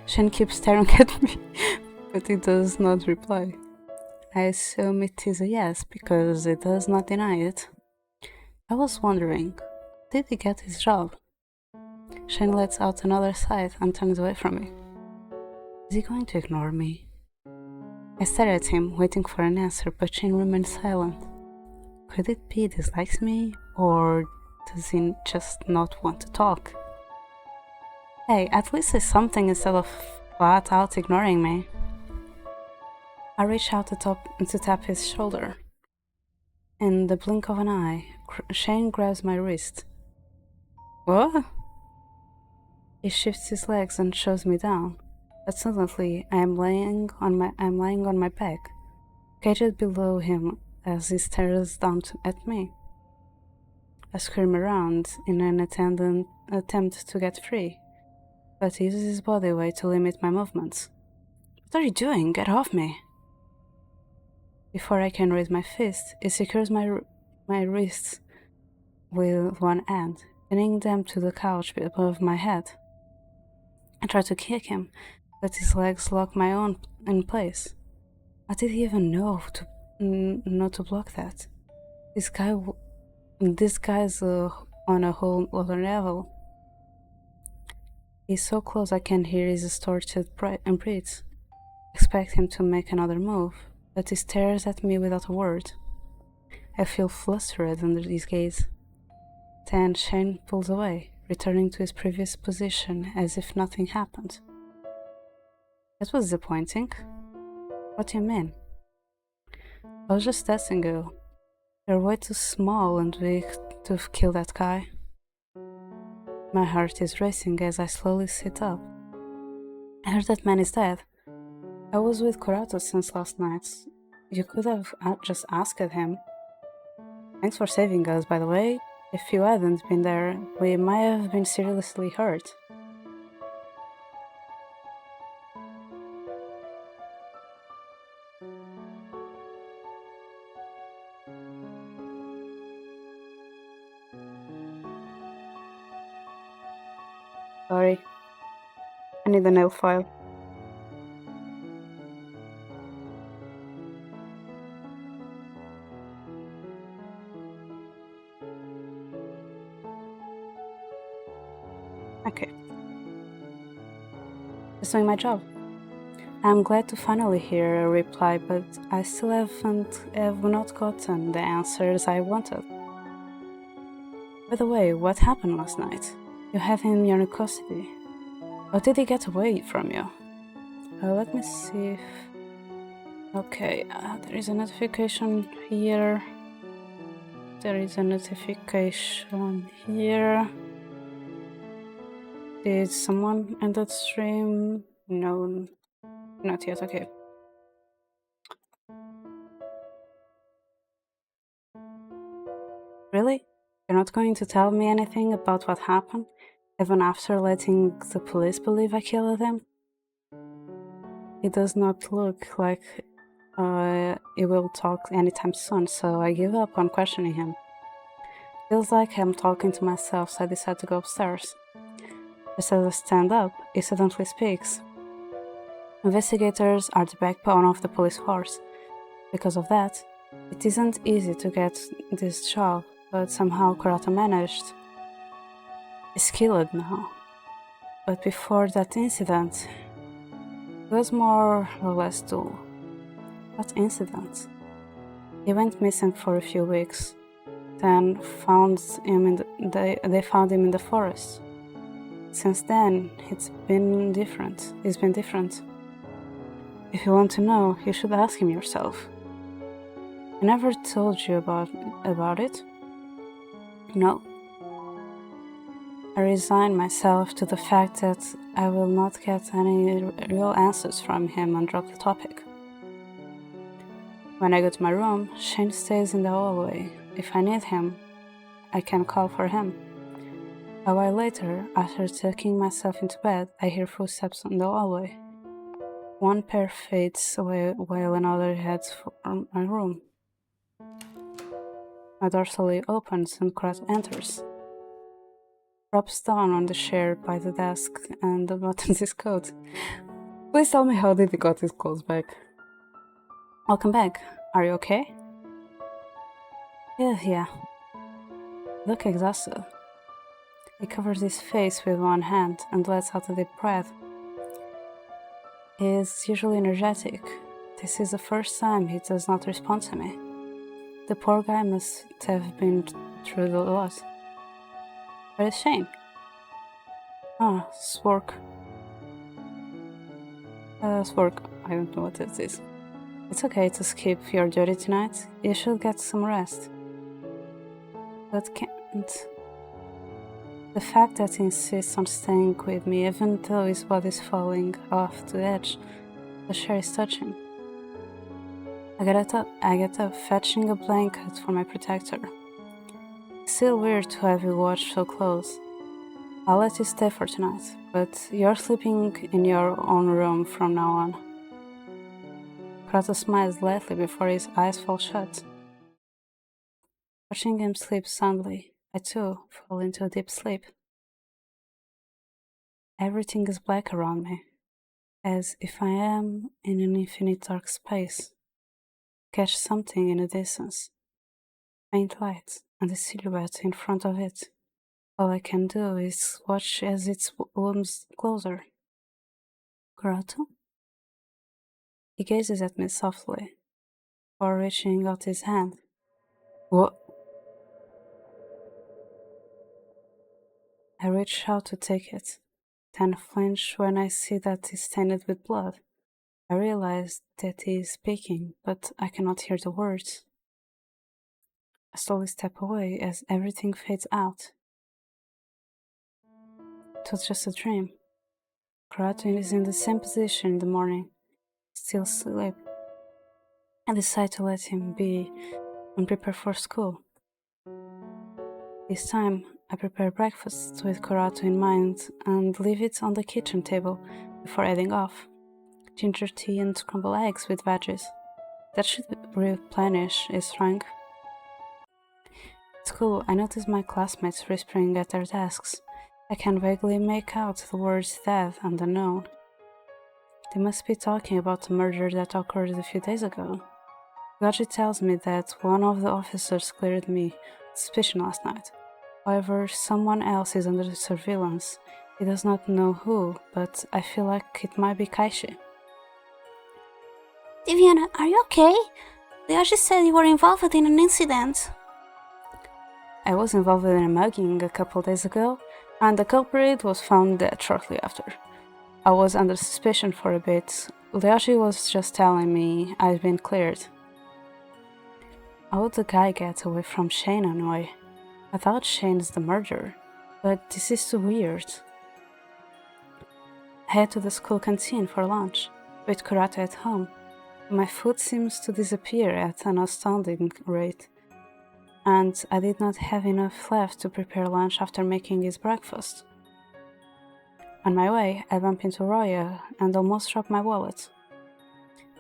Shane keeps staring at me, but he does not reply. I assume it is a yes, because he does not deny it. I was wondering, did he get his job? Shane lets out another sigh and turns away from me. Is he going to ignore me? I stared at him, waiting for an answer, but Shane remained silent. Could it be he dislikes me, or does he just not want to talk? Hey, at least say something instead of flat out ignoring me. I reached out to tap his shoulder. In the blink of an eye, Shane grabs my wrist. What? He shifts his legs and shoves me down, but suddenly I am lying on my back, caged below him as he stares down at me. I scream around in an attempt to get free, but he uses his body weight to limit my movements. What are you doing? Get off me! Before I can raise my fist, he secures my wrists with one hand, pinning them to the couch above my head. I try to kick him, but his legs lock my own in place. I didn't even know to block that. This guy's on a whole other level. He's so close I can hear his distorted breaths. Expect him to make another move, but he stares at me without a word. I feel flustered under his gaze. Then Shane pulls away, returning to his previous position as if nothing happened. That was disappointing. What do you mean? I was just testing you. You're way too small and weak to kill that guy. My heart is racing as I slowly sit up. I heard that man is dead. I was with Kurato since last night. You could have just asked him. Thanks for saving us, by the way. If you hadn't been there, we might have been seriously hurt. Sorry. I need a nail file. Okay. Just doing my job. I'm glad to finally hear a reply, but I still have not gotten the answers I wanted. By the way, what happened last night? You have him in custody. How did he get away from you? Let me see if... Okay, there is a notification here. There is a notification here. Did someone end that stream? No, not yet, okay. Really? You're not going to tell me anything about what happened, even after letting the police believe I killed him? It does not look like he will talk anytime soon, so I give up on questioning him. Feels like I'm talking to myself, so I decide to go upstairs. Just as I stand up, he suddenly speaks. Investigators are the backbone of the police force. Because of that, it isn't easy to get this job, but somehow Kurata managed. He's skilled now. But before that incident, it was more or less dull. What incident? He went missing for a few weeks, then they found him in the forest. Since then, he's been different. If you want to know, you should ask him yourself. I never told you about it? No. I resign myself to the fact that I will not get any real answers from him and drop the topic. When I go to my room, Shane stays in the hallway. If I need him, I can call for him. A while later, after tucking myself into bed, I hear footsteps in the hallway. One pair fades away while another heads for my room. My door slowly opens and Krat enters. Drops down on the chair by the desk and buttons his coat. Please tell me, how did he got his clothes back? Welcome back. Are you okay? Yeah. Look exhausted. He covers his face with one hand and lets out a deep breath. He is usually energetic, This is the first time he does not respond to me. The poor guy must have been through a lot. Where is Shane? Ah, Spork. Spork, I don't know what it is. It's okay to skip your duty tonight. You should get some rest. But can't. The fact that he insists on staying with me even though his body's falling off the edge, the chair is touching. I get up, fetching a blanket for my protector. It's still weird to have you watch so close. I'll let you stay for tonight, but you're sleeping in your own room from now on. Kratos smiles lightly before his eyes fall shut. Watching him sleep soundly, I too fall into a deep sleep. Everything is black around me, as if I am in an infinite dark space. Catch something in the distance. Faint light and the silhouette in front of it. All I can do is watch as it looms closer. Kurato? He gazes at me softly, before reaching out his hand. What? I reach out to take it, then flinch when I see that it's stained with blood. I realize that he is speaking, but I cannot hear the words. I slowly step away as everything fades out. It was just a dream. Kurato is in the same position in the morning, still asleep. I decide to let him be and prepare for school. This time, I prepare breakfast with Kurato in mind and leave it on the kitchen table before heading off. Ginger tea and scrambled eggs with veggies. That should replenish his strength. At school, I notice my classmates whispering at their desks. I can vaguely make out the words dead and unknown. They must be talking about the murder that occurred a few days ago. Gaji tells me that one of the officers cleared me suspicion last night. However, someone else is under surveillance. He does not know who, but I feel like it might be Kaishi. Diviana, are you okay? Ryoji said you were involved in an incident. I was involved in a mugging a couple days ago, and the culprit was found dead shortly after. I was under suspicion for a bit. Ryoji was just telling me I'd been cleared. How would the guy get away from Shane anyway? I thought Shane's the murderer, but this is too weird. I head to the school canteen for lunch, with Kurato at home. My food seems to disappear at an astounding rate, and I did not have enough left to prepare lunch after making his breakfast. On my way, I bump into Roya and almost drop my wallet.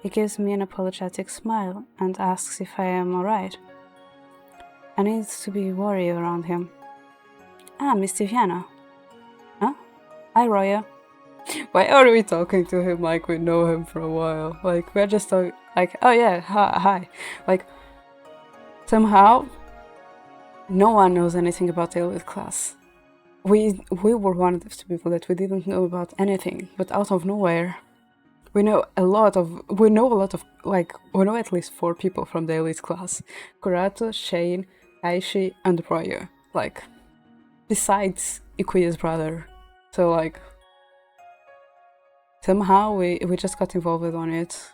He gives me an apologetic smile and asks if I am alright. I need to be worried around him. Ah, Miss Diviana. Huh? Hi, Roya. Why are we talking to him like we know him for a while? Like, we're just talking, like, oh yeah, hi. Like, somehow, no one knows anything about the elite class. We were one of the people that we didn't know about anything, but out of nowhere, we know at least 4 people from the elite class. Kurato, Shane, Aishi, and Roya. Like, besides Ikuya's brother. So, like, somehow we just got involved on it.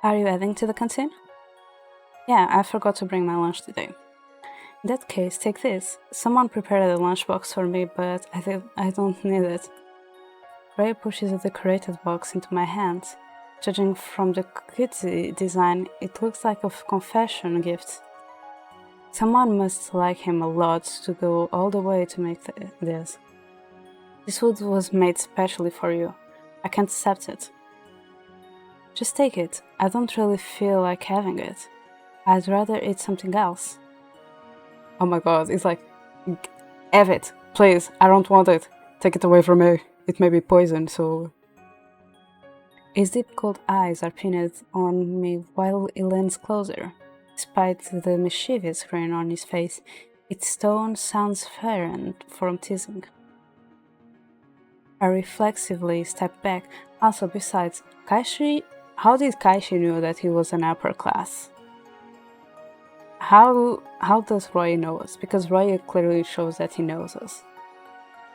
Are you heading to the canteen? Yeah, I forgot to bring my lunch today. In that case, take this. Someone prepared a lunchbox for me, but I don't need it. Ray pushes a decorated box into my hands. Judging from the kitty design, it looks like a confession gift. Someone must like him a lot to go all the way to make this. This food was made specially for you. I can't accept it. Just take it. I don't really feel like having it. I'd rather eat something else. Oh my god, it's like, have it, please, I don't want it. Take it away from me. It may be poison, so... His deep cold eyes are pinned on me while he leans closer. Despite the mischievous grin on his face, its tone sounds feigned from teasing. I reflexively stepped back. Also, besides, how did Kaishi know that he was an upper class? How does Roy know us? Because Roy clearly shows that he knows us.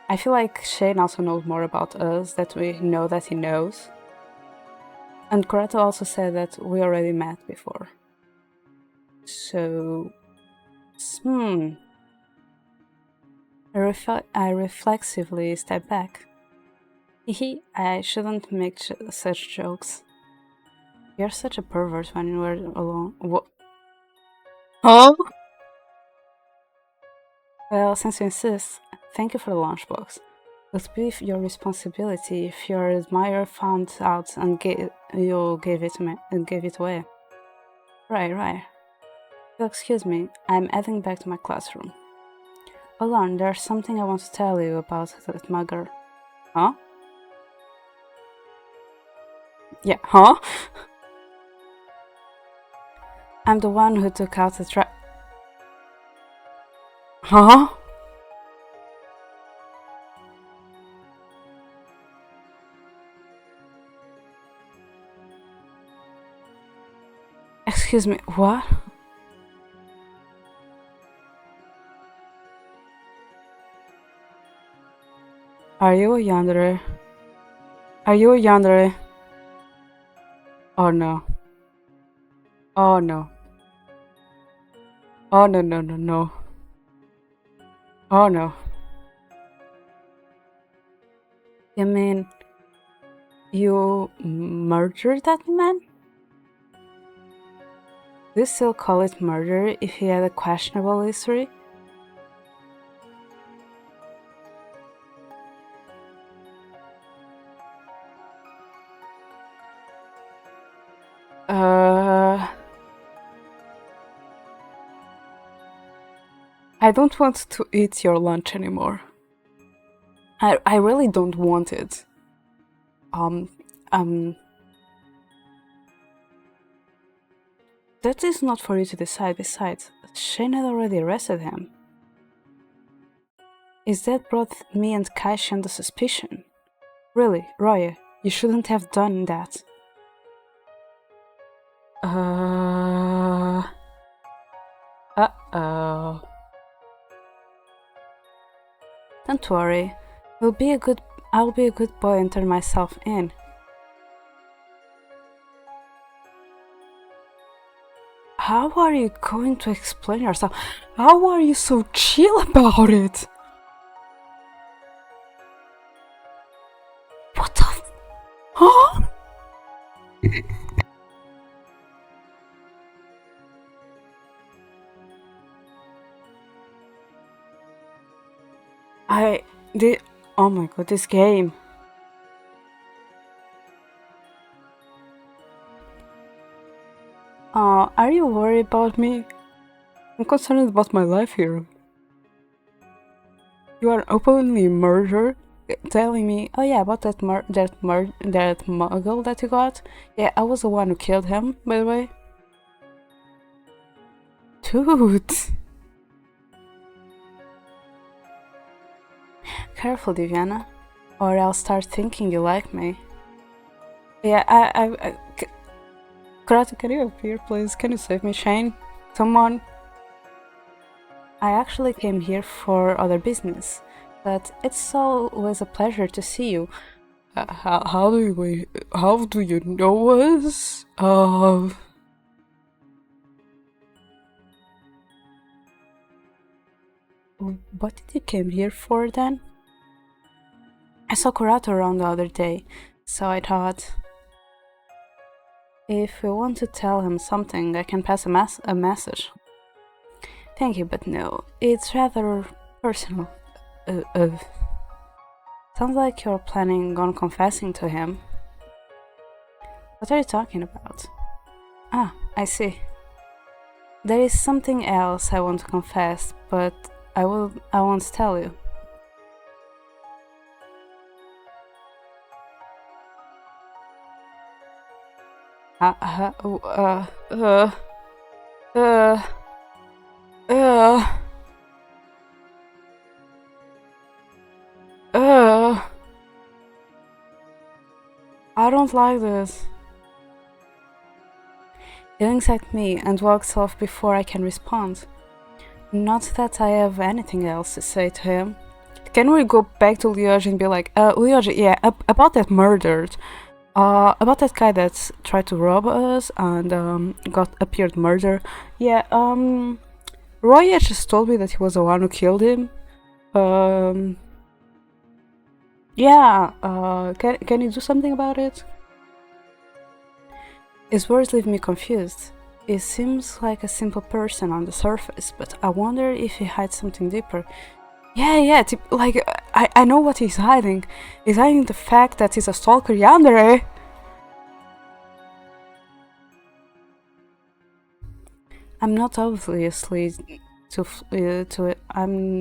I feel like Shane also knows more about us that we know that he knows. And Kurato also said that we already met before. So... I reflexively step back. Hehe, I shouldn't make such jokes. You're such a pervert when we're alone. What? Huh? Well, since you insist, thank you for the lunchbox. It would be your responsibility if your admirer found out and you gave it away. Right. Well, excuse me, I'm heading back to my classroom. Hold on, there's something I want to tell you about that mugger. Huh? Yeah, huh? I'm the one who took out the trap. Huh? Excuse me, what? Are you a yandere? Are you a yandere? Oh no. Oh no. Oh no. Oh no. You mean you murdered that man? Do you still call it murder if he had a questionable history? I don't want to eat your lunch anymore. I really don't want it. That is not for you to decide. Besides, Shane had already arrested him. Is that brought me and Kaishi under suspicion? Really, Roya, you shouldn't have done that. Uh-oh. Don't worry. I'll be a good boy and turn myself in. How are you going to explain yourself? How are you so chill about it? What the huh? Oh my god, this game. Are you worried about me? I'm concerned about my life here. You are openly murdered, telling me, oh yeah, about that muggle that you got? Yeah, I was the one who killed him, by the way. Dude. Careful, Diviana, or I'll start thinking you like me. Yeah, Karate, can you appear, please? Can you save me, Shane? Someone? I actually came here for other business, but it's always a pleasure to see you. How do you know us? What did you came here for then? I saw Kurato around the other day, so I thought, if you want to tell him something, I can pass a message. Thank you, but no, it's rather personal. Sounds like you're planning on confessing to him. What are you talking about? Ah, I see. There is something else I want to confess, but I won't tell you. Uh, uh, uh, I don't like this. He looks at me and walks off before I can respond. Not that I have anything else to say to him. Can we go back to Liege and be like, Liege, yeah, about that murder, about that guy that tried to rob us and appeared murder. Yeah, Roy just told me that he was the one who killed him. Yeah, can you do something about it? His words leave me confused. He seems like a simple person on the surface, but I wonder if he hides something deeper. Yeah, like, I know what he's hiding. He's hiding the fact that he's a stalker yandere. I'm not I'm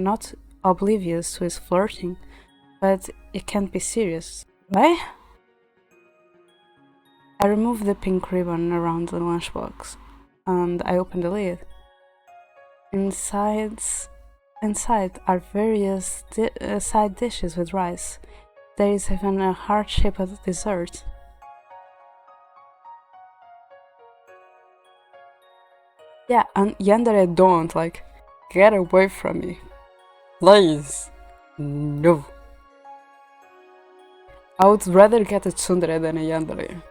not oblivious to his flirting, but it can't be serious, right? I remove the pink ribbon around the lunchbox, and I open the lid. Inside are various side dishes with rice. There is even a heart-shaped dessert. Yeah, and yandere don't, like, get away from me. Please. No. I would rather get a tsundere than a yandere.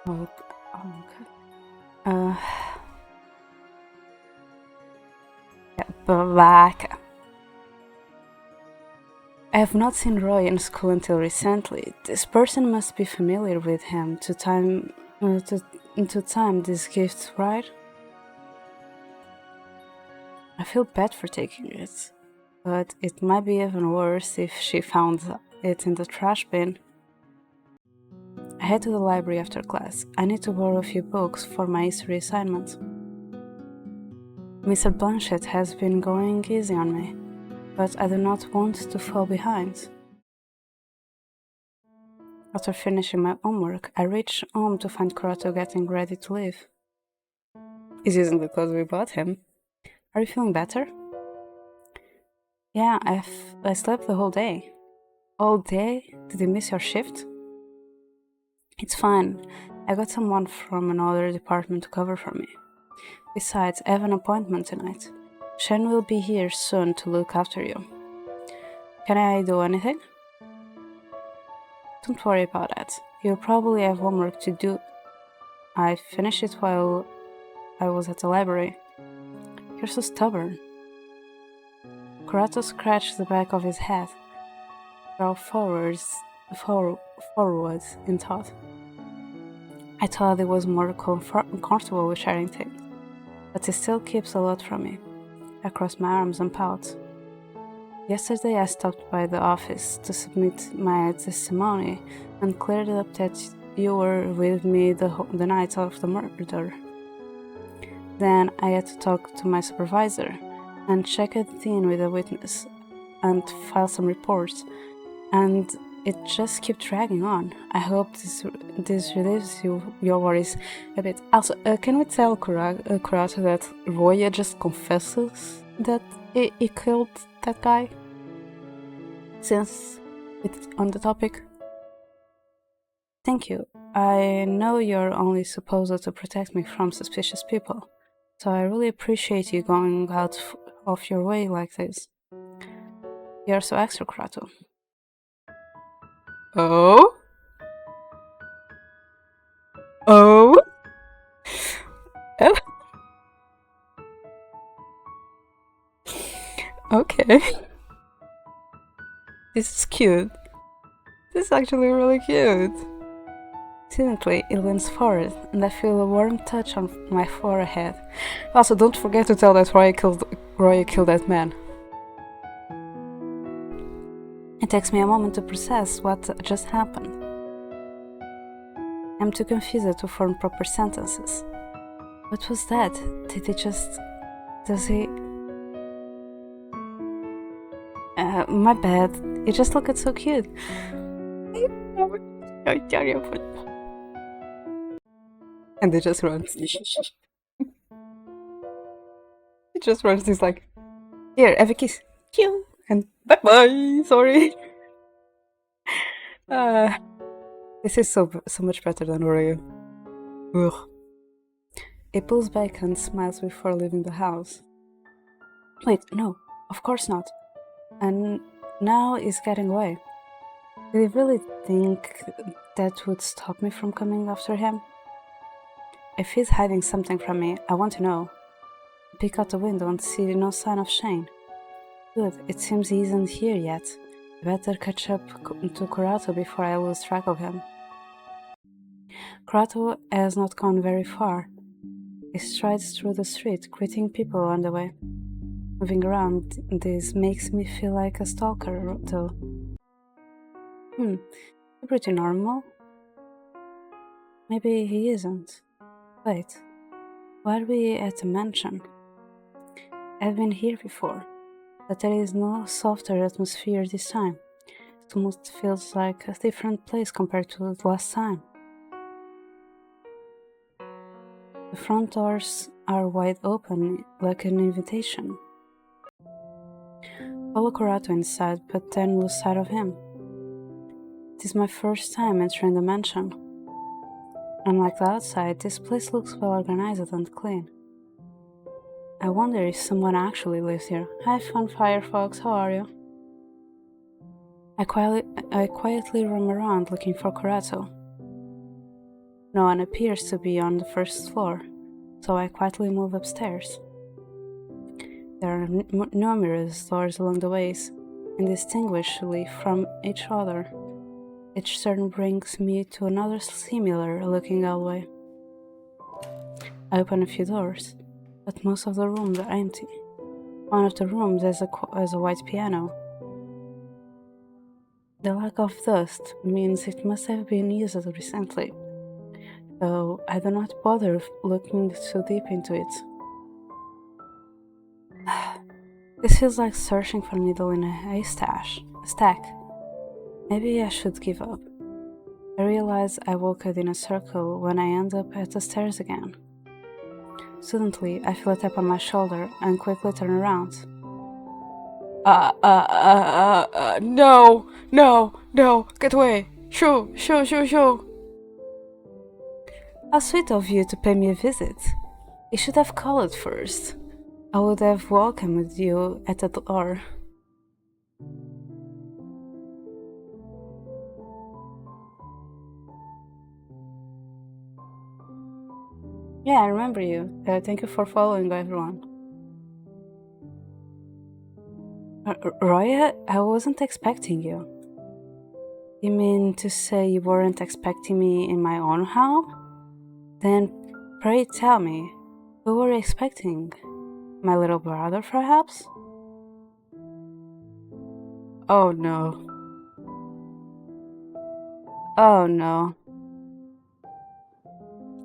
Oh, okay. Back. I have not seen Roy in school until recently. This person must be familiar with him to time these gifts, right? I feel bad for taking it, but it might be even worse if she found it in the trash bin. I head to the library after class. I need to borrow a few books for my history assignment. Mr. Blanchett has been going easy on me, but I do not want to fall behind. After finishing my homework, I reach home to find Kurato getting ready to leave. Is using the clothes we bought him. Are you feeling better? Yeah, I slept the whole day. All day? Did you miss your shift? It's fine. I got someone from another department to cover for me. Besides, I have an appointment tonight. Shen will be here soon to look after you. Can I do anything? Don't worry about that. You'll probably have homework to do. I finished it while I was at the library. You're so stubborn. Kurato scratched the back of his head, fell forwards in thought. I thought it was more comfortable with sharing things, but it still keeps a lot from me. I cross my arms and pout. Yesterday I stopped by the office to submit my testimony and cleared up that you were with me the night of the murder. Then I had to talk to my supervisor and check it in with a witness and file some reports, and it just kept dragging on. I hope this relieves your worries a bit. Also, can we tell Kurato that Roya just confesses that he killed that guy? Since it's on the topic. Thank you. I know you're only supposed to protect me from suspicious people, so I really appreciate you going out of your way like this. You're so extra, Kurato. Oh? Oh? Okay. This is cute. This is actually really cute. Suddenly, it leans forward, and I feel a warm touch on my forehead. Also, don't forget to tell that Roy killed that man. It takes me a moment to process what just happened. I'm too confused to form proper sentences. What was that? Did he just... Does he... My bad. You just looked so cute. And they just runs. He just runs. He's like, here, have a kiss. Phew. And bye bye. Sorry. This is so much better than Oreo. Ugh. He pulls back and smiles before leaving the house. Wait, no, of course not. And now he's getting away. Did he really think that would stop me from coming after him? If he's hiding something from me, I want to know. Peek out the window and see no sign of Shane. Good, it seems he isn't here yet. Better catch up to Kurato before I lose track of him. Kurato has not gone very far. He strides through the street, greeting people on the way. Moving around, this makes me feel like a stalker, though. Pretty normal. Maybe he isn't. Wait, why are we at the mansion? I've been here before, but there is no softer atmosphere this time. It almost feels like a different place compared to the last time. The front doors are wide open, like an invitation. Follow Kurato inside, but then lose sight of him. It is my first time entering the mansion. Unlike the outside, this place looks well organized and clean. I wonder if someone actually lives here. Hi, Fun Firefox, how are you? I quietly roam around looking for Kurato. No one appears to be on the first floor, so I quietly move upstairs. There are numerous doors along the ways, indistinguishably from each other. Each turn brings me to another similar-looking hallway. I open a few doors, but most of the rooms are empty. One of the rooms has a white piano. The lack of dust means it must have been used recently, though I do not bother looking too deep into it. This feels like searching for a needle in a stack. Maybe I should give up. I realize I walked in a circle when I end up at the stairs again. Suddenly, I feel a tap on my shoulder and quickly turn around. No, get away! Shoo! How sweet of you to pay me a visit. You should have called first. I would have welcomed you at the door. Yeah, I remember you. Thank you for following, everyone. Roya, I wasn't expecting you. You mean to say you weren't expecting me in my own house? Then, pray tell me, who were you expecting? My little brother, perhaps? Oh no.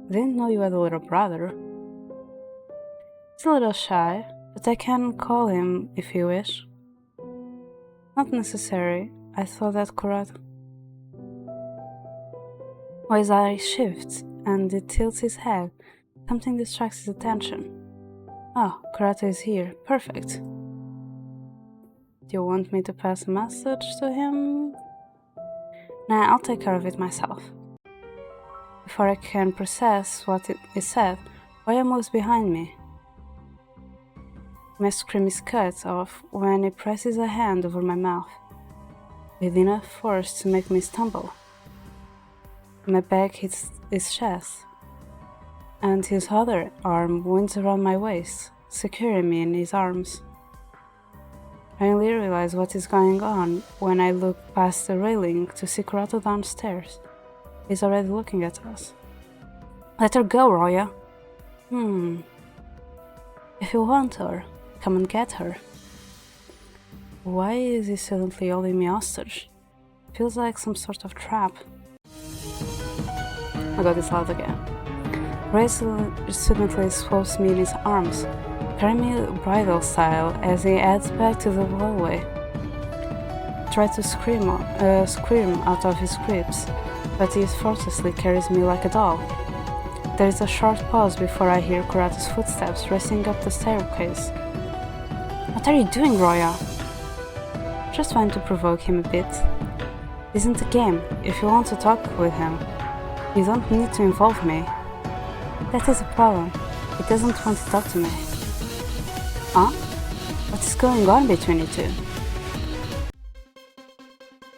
Didn't know you had a little brother. He's a little shy, but I can call him if you wish. Not necessary. I thought that Kurato. His eye shifts, and it tilts his head. Something distracts his attention. Oh, Kurato is here. Perfect. Do you want me to pass a message to him? Nah, I'll take care of it myself. Before I can process what is said, Roya moves behind me. My scream is cut off when he presses a hand over my mouth, with enough force to make me stumble. My back hits his chest, and his other arm winds around my waist, securing me in his arms. I only realize what is going on when I look past the railing to see Kurato downstairs. He's already looking at us. Let her go, Roya. If you want her, come and get her. Why is he suddenly holding me hostage? Feels like some sort of trap. I got this loud again. Roya suddenly swoops me in his arms, carrying me bridal style as he heads back to the hallway. try to scream out of his grips, but he effortlessly carries me like a doll. There is a short pause before I hear Kurato's footsteps racing up the staircase. What are you doing, Roya? Just trying to provoke him a bit. This isn't a game. If you want to talk with him, you don't need to involve me. That is a problem. He doesn't want to talk to me. Huh? What is going on between you two?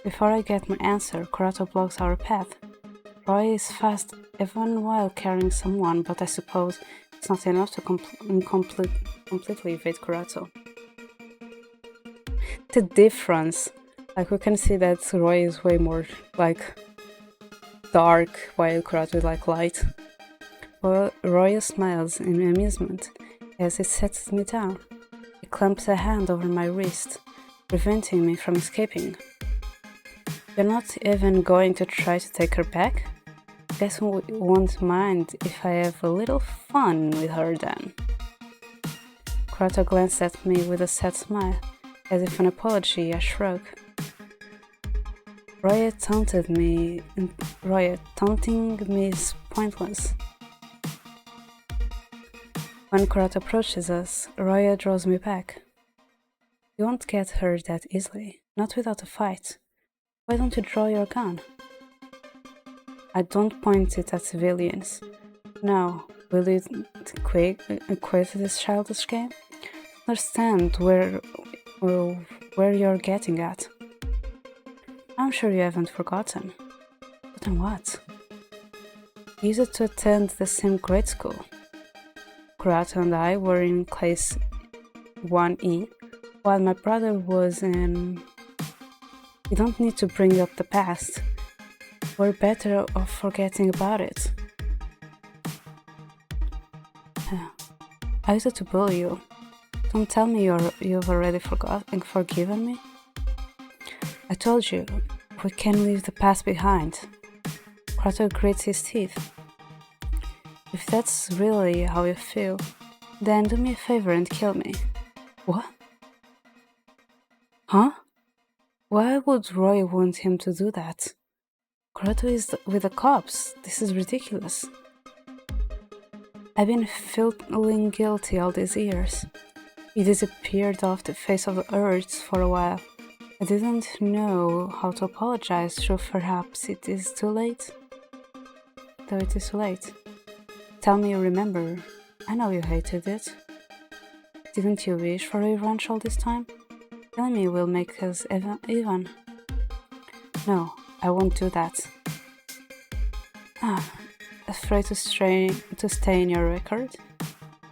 Before I get my answer, Kurato blocks our path. Roy is fast even while carrying someone, but I suppose it's not enough to completely evade Kurato. The difference, like we can see that Roy is way more like dark while Kurato is like light. Well, Roy smiles in amusement as he sets me down. He clamps a hand over my wrist, preventing me from escaping. You're not even going to try to take her back? Guess we won't mind if I have a little fun with her then. Kurato glanced at me with a sad smile. As if an apology, I shrug. Roya taunting me is pointless. When Kurato approaches us, Roya draws me back. You won't get her that easily, not without a fight. Why don't you draw your gun? I don't point it at civilians. Now, will you quit this childish game? Understand where you're getting at. I'm sure you haven't forgotten. But then what? We used to attend the same grade school. Kurato and I were in class 1E, while my brother was in... You don't need to bring up the past. We're better off forgetting about it. I used to bully you. Don't tell me you've already forgiven me. I told you, we can leave the past behind. Kurato grits his teeth. If that's really how you feel, then do me a favor and kill me. What? Huh? Why would Roy want him to do that? Kurato is with the cops. This is ridiculous. I've been feeling guilty all these years. He disappeared off the face of the earth for a while. I didn't know how to apologize, so perhaps it is too late? Though it is too late. Tell me you remember. I know you hated it. Didn't you wish for revenge all this time? Telling me will make us even. No, I won't do that. Afraid to stain your record?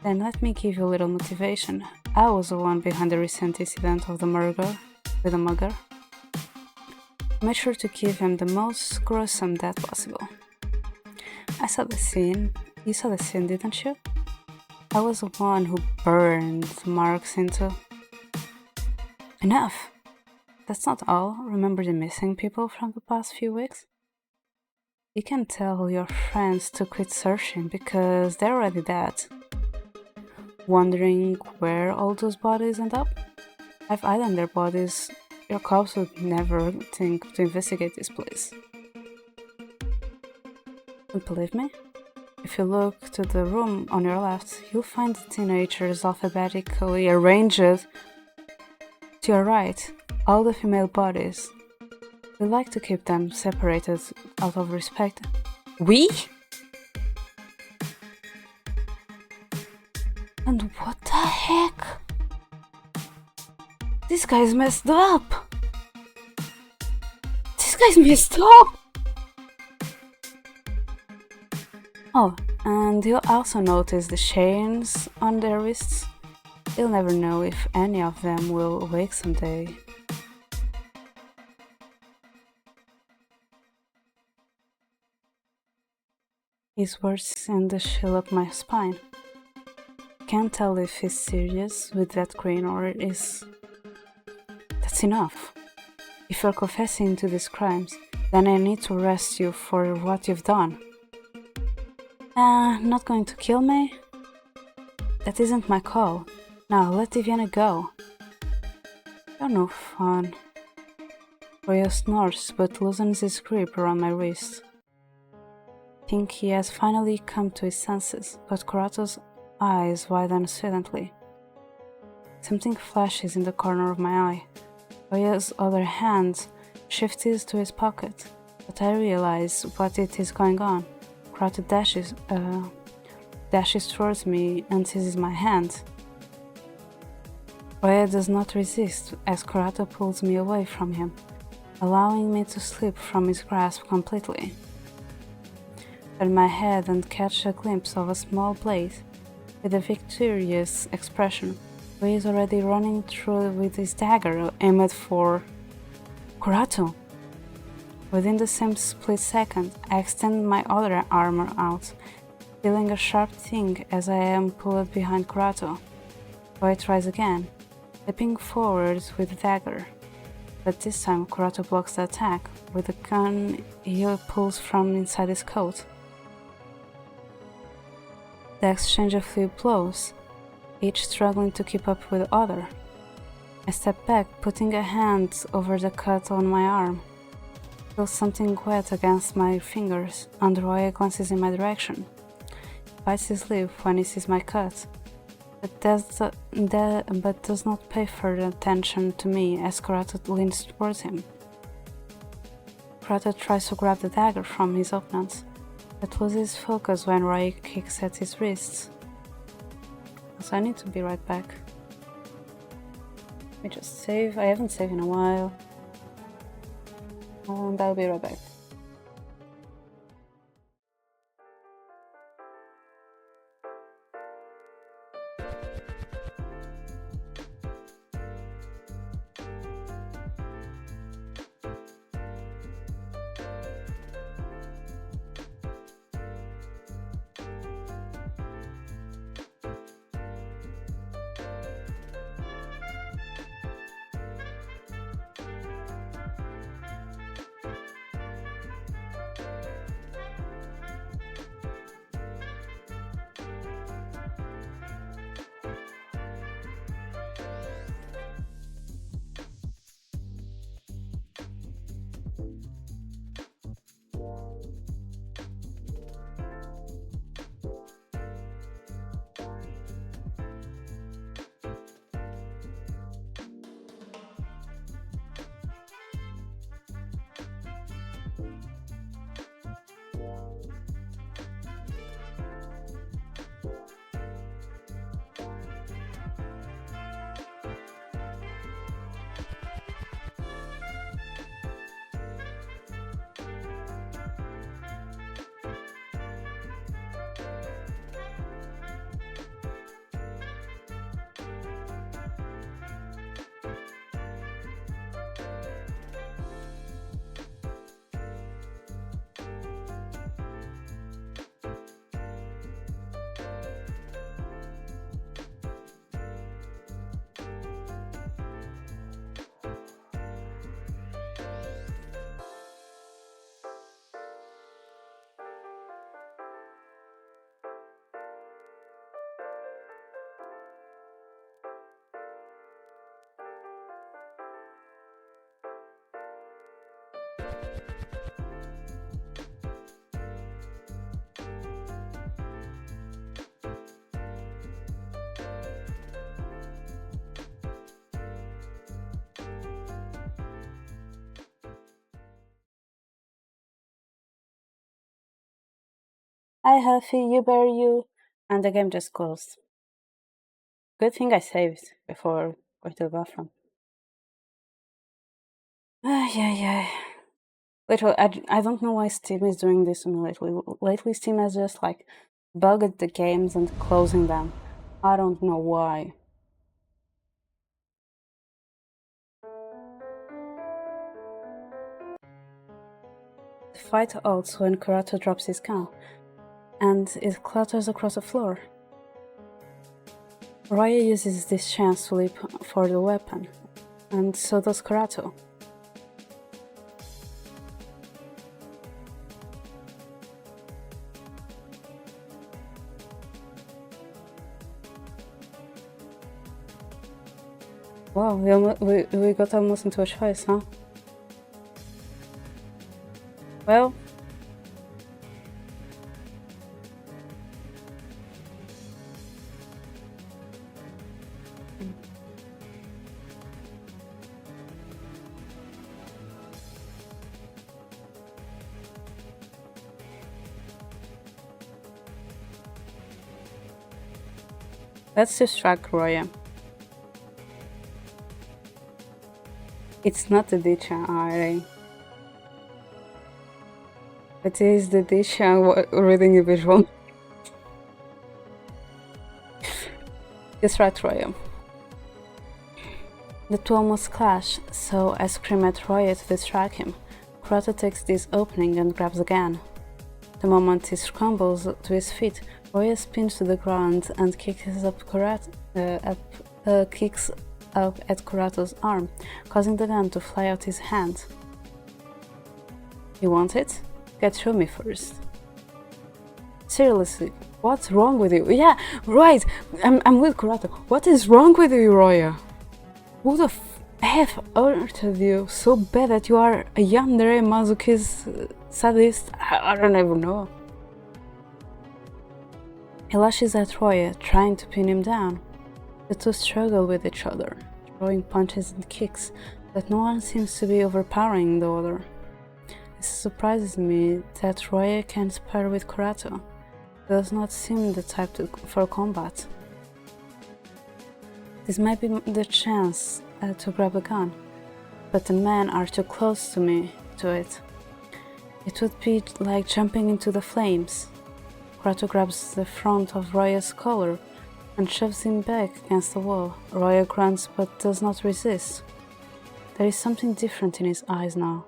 Then let me give you a little motivation. I was the one behind the recent incident of the murder with the mugger. Made sure to give him the most gruesome death possible. I saw the scene. You saw the scene, didn't you? I was the one who burned marks into... Enough! That's not all. Remember the missing people from the past few weeks? You can tell your friends to quit searching because they're already dead. Wondering where all those bodies end up? I've hidden their bodies. Your cops would never think to investigate this place. Don't believe me? If you look to the room on your left, you'll find the teenagers alphabetically arranged to your right, all the female bodies. We like to keep them separated out of respect. We? And what the heck? This guy's messed up! This guy's messed up! Oh, and you'll also notice the chains on their wrists. You'll never know if any of them will awake someday. His words send a chill up my spine. Can't tell if he's serious with that grin or is... That's enough. If you're confessing to these crimes, then I need to arrest you for what you've done. Not going to kill me? That isn't my call. Now let Viviana go. You're no fun. Roya snorts but loosens his grip around my wrist. I think he has finally come to his senses, but Kurato's eyes widen suddenly. Something flashes in the corner of my eye. Roya's other hand shifts to his pocket, but I realize what it is going on. Kurato dashes towards me and seizes my hand. Roya does not resist as Kurato pulls me away from him, allowing me to slip from his grasp completely. I turn my head and catch a glimpse of a small blade. With a victorious expression, Roya is already running through with his dagger aimed for Kurato. Within the same split second, I extend my other arm out, feeling a sharp sting as I am pulled behind Kurato. Roya tries again, leaping forward with the dagger. But this time Kurato blocks the attack with a gun he pulls from inside his coat. The exchange of few blows, each struggling to keep up with the other. I step back, putting a hand over the cut on my arm. I feel something wet against my fingers, and Roya glances in my direction. He bites his lip when he sees my cut, but does not pay further attention to me as Kurato leans towards him. Kurato tries to grab the dagger from his opponent, but loses focus when Roya kicks at his wrists. So I need to be right back. Let me just save. I haven't saved in a while. And I'll be right back. Hi Huffy, you bear you, and the game just closed. Good thing I saved before going to the bathroom. Yeah. Literally, I don't know why Steam is doing this to me lately. Lately, Steam has just like bugged the games and closing them. I don't know why. The fight halts when Kurato drops his gun, and it clatters across the floor. Roya uses this chance to leap for the weapon, and so does Kurato. Wow, we got almost into a choice, huh? Well, let's distract Roya. It's not the dictionary. It is the dictionary reading a visual. Distract Roya. The two almost clash, so I scream at Roya to distract him. Kurato takes this opening and grabs a gun. The moment he scrambles to his feet, Roya spins to the ground and kicks up at Kurato's arm, causing the gun to fly out his hand. You want it? Get through me first. Seriously, what's wrong with you? Yeah, right! I'm with Kurato. What is wrong with you, Roya? Who the f hurted you so bad that you are a yandere masochist sadist? I don't even know. He lashes at Roya, trying to pin him down. The two struggle with each other, throwing punches and kicks, but no one seems to be overpowering the other. It surprises me that Roya can spar with Kurato. He does not seem the type for combat. This might be the chance to grab a gun, but the men are too close to it. It would be like jumping into the flames. Kurato grabs the front of Roya's collar and shoves him back against the wall. Roya grunts but does not resist. There is something different in his eyes now.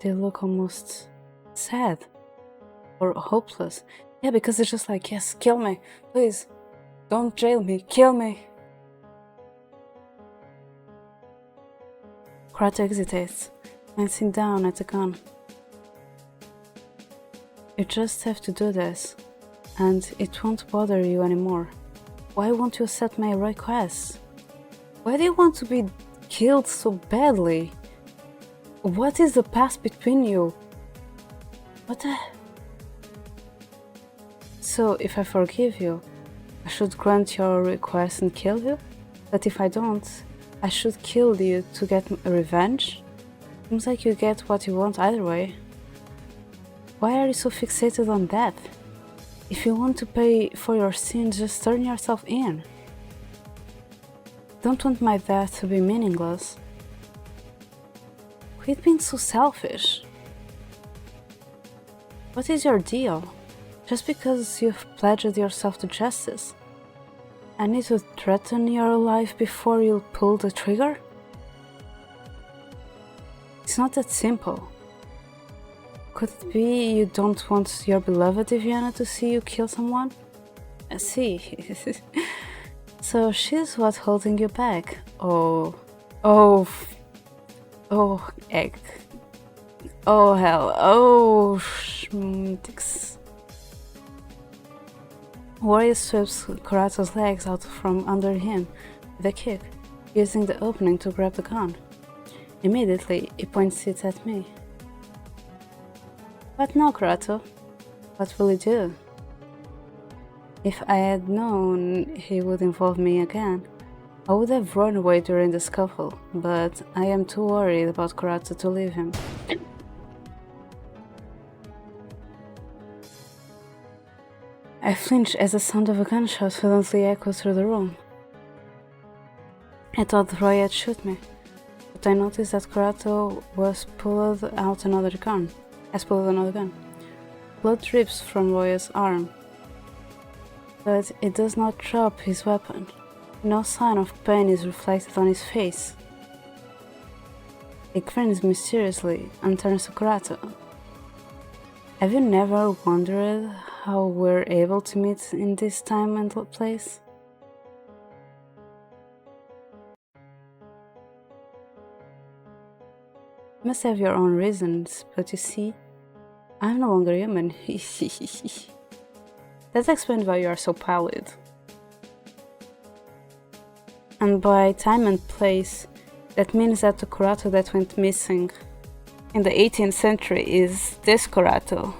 They look almost sad or hopeless. Yeah, because it's just like, yes, kill me, please. Don't jail me, kill me. Kurato hesitates, glancing down at the gun. You just have to do this, and it won't bother you anymore. Why won't you accept my request? Why do you want to be killed so badly? What is the past between you? What the... So, if I forgive you, I should grant your request and kill you? But if I don't, I should kill you to get revenge? Seems like you get what you want either way. Why are you so fixated on death? If you want to pay for your sins, just turn yourself in. Don't want my death to be meaningless. Quit being so selfish. What is your deal? Just because you've pledged yourself to justice, I need to threaten your life before you pull the trigger? It's not that simple. Could it be you don't want your beloved Viviana to see you kill someone? I see. So she's what's holding you back. Oh, egg. Oh, hell. Oh, schmdix. Warrior sweeps Kurato's legs out from under him with a kick, using the opening to grab the gun. Immediately, he points it at me. What now, Kurato? What will you do? If I had known he would involve me again, I would have run away during the scuffle, but I am too worried about Kurato to leave him. I flinch as the sound of a gunshot suddenly echoes through the room. I thought Roy had shot me, but I noticed that Kurato has pulled another gun. Blood drips from Roy's arm, but it does not drop his weapon. No sign of pain is reflected on his face. He grins mysteriously and turns to Kurato. Have you never wondered how we're able to meet in this time and place? You must have your own reasons, but you see, I'm no longer human. That explains why you are so pallid. And by time and place, that means that the Kurato that went missing in the 18th century is Descorato.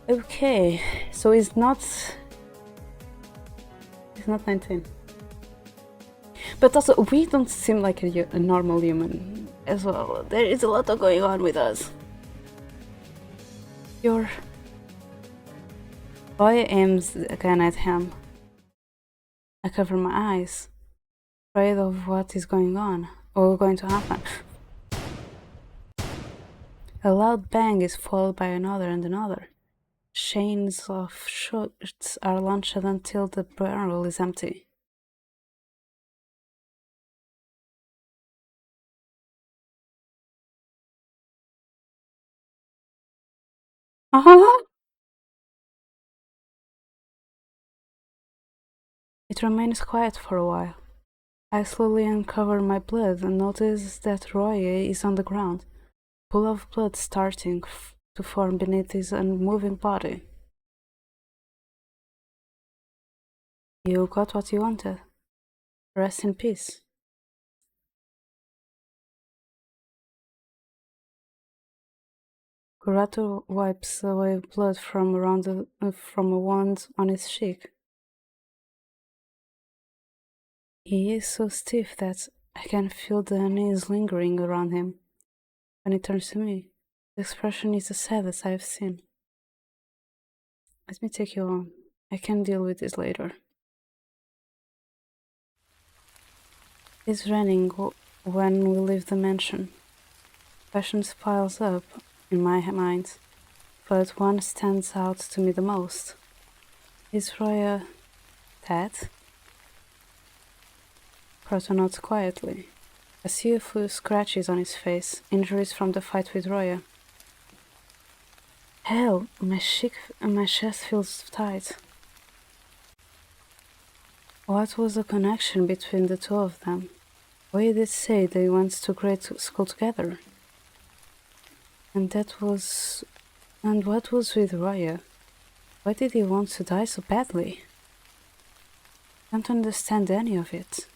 Okay, so he's not 19. But also, we don't seem like a normal human as well. There is a lot of going on with us. Your boy aims again at him. I cover my eyes, afraid of what is going on or going to happen. A loud bang is followed by another and another. Chains of shots are launched until the barrel is empty. It remains quiet for a while. I slowly uncover my blood and notice that Roy is on the ground, pool of blood starting to form beneath his unmoving body. You got what you wanted. Rest in peace. Curato wipes away blood from from a wound on his cheek. He is so stiff that I can feel the unease lingering around him. When he turns to me, the expression is the saddest I have seen. Let me take you on. I can deal with this later. It's raining when we leave the mansion. Questions piles up in my mind, but one stands out to me the most. Is Roya dead? Proto nods quietly. I see a few scratches on his face, injuries from the fight with Roya. Hell, my chest feels tight. What was the connection between the two of them? Roya did say they went to grade school together. And what was with Roya? Why did he want to die so badly? I don't understand any of it.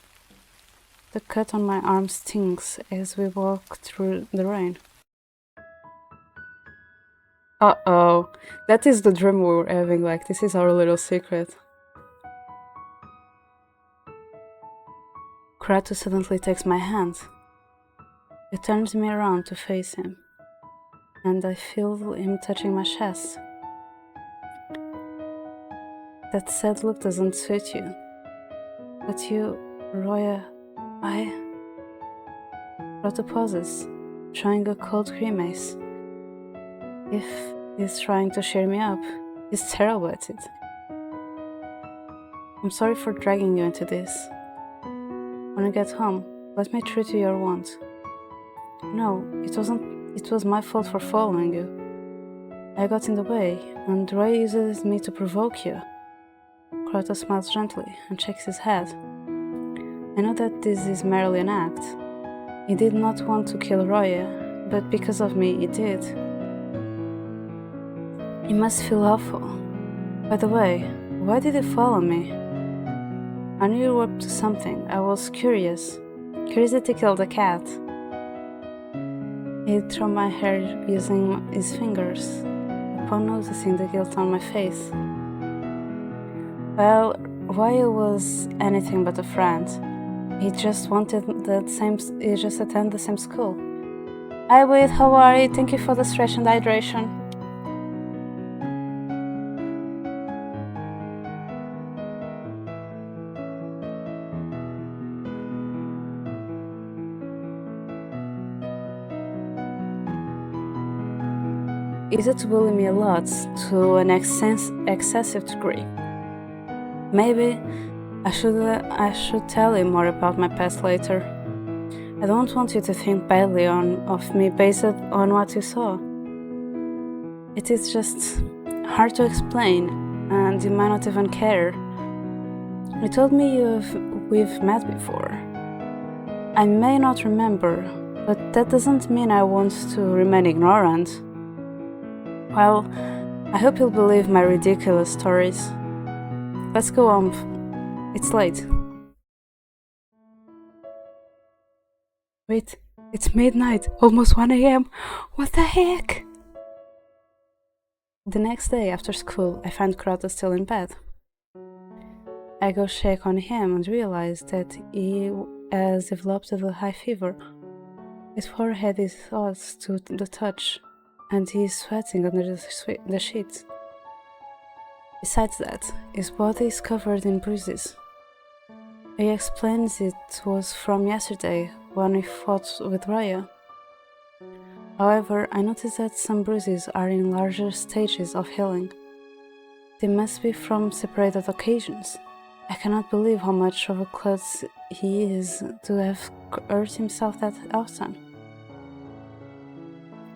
The cut on my arm stings as we walk through the rain. Uh-oh, that is the dream we were having, like, this is our little secret. Kratos suddenly takes my hand. He turns me around to face him, and I feel him touching my chest. That sad look doesn't suit you. But you, Roya, Proto pauses, showing a cold grimace. If he's trying to cheer me up, he's terrible at it. I'm sorry for dragging you into this. When I get home, let me treat you your want. No, it wasn't. It was my fault for following you. I got in the way, and Roy uses me to provoke you. Kratos smiles gently and shakes his head. I know that this is merely an act. He did not want to kill Roya, but because of me, he did. He must feel awful. By the way, why did he follow me? I knew you were up to something. I was curious. Curiosity killed the cat. He threw my hair using his fingers, upon noticing the guilt on my face. Well, Roya was anything but a friend. He just wanted he just attended the same school. Hi Wade, how are you? Thank you for the stretch and hydration. He used to bully me a lot, to an excessive degree. Maybe I should tell him more about my past later. I don't want you to think badly of me based on what you saw. It is just hard to explain, and you might not even care. You told me we've met before. I may not remember, but that doesn't mean I want to remain ignorant. Well, I hope you'll believe my ridiculous stories. Let's go on. It's late. Wait, It's midnight, almost 1 a.m. What the heck? The next day after school, I find Kurata still in bed. I go check on him and realize that he has developed a high fever. His forehead is hot to the touch, and he is sweating under the sheets. Besides that, his body is covered in bruises. He explains it was from yesterday when we fought with Raya. However, I notice that some bruises are in larger stages of healing. They must be from separated occasions. I cannot believe how much of a klutz he is to have hurt himself that often.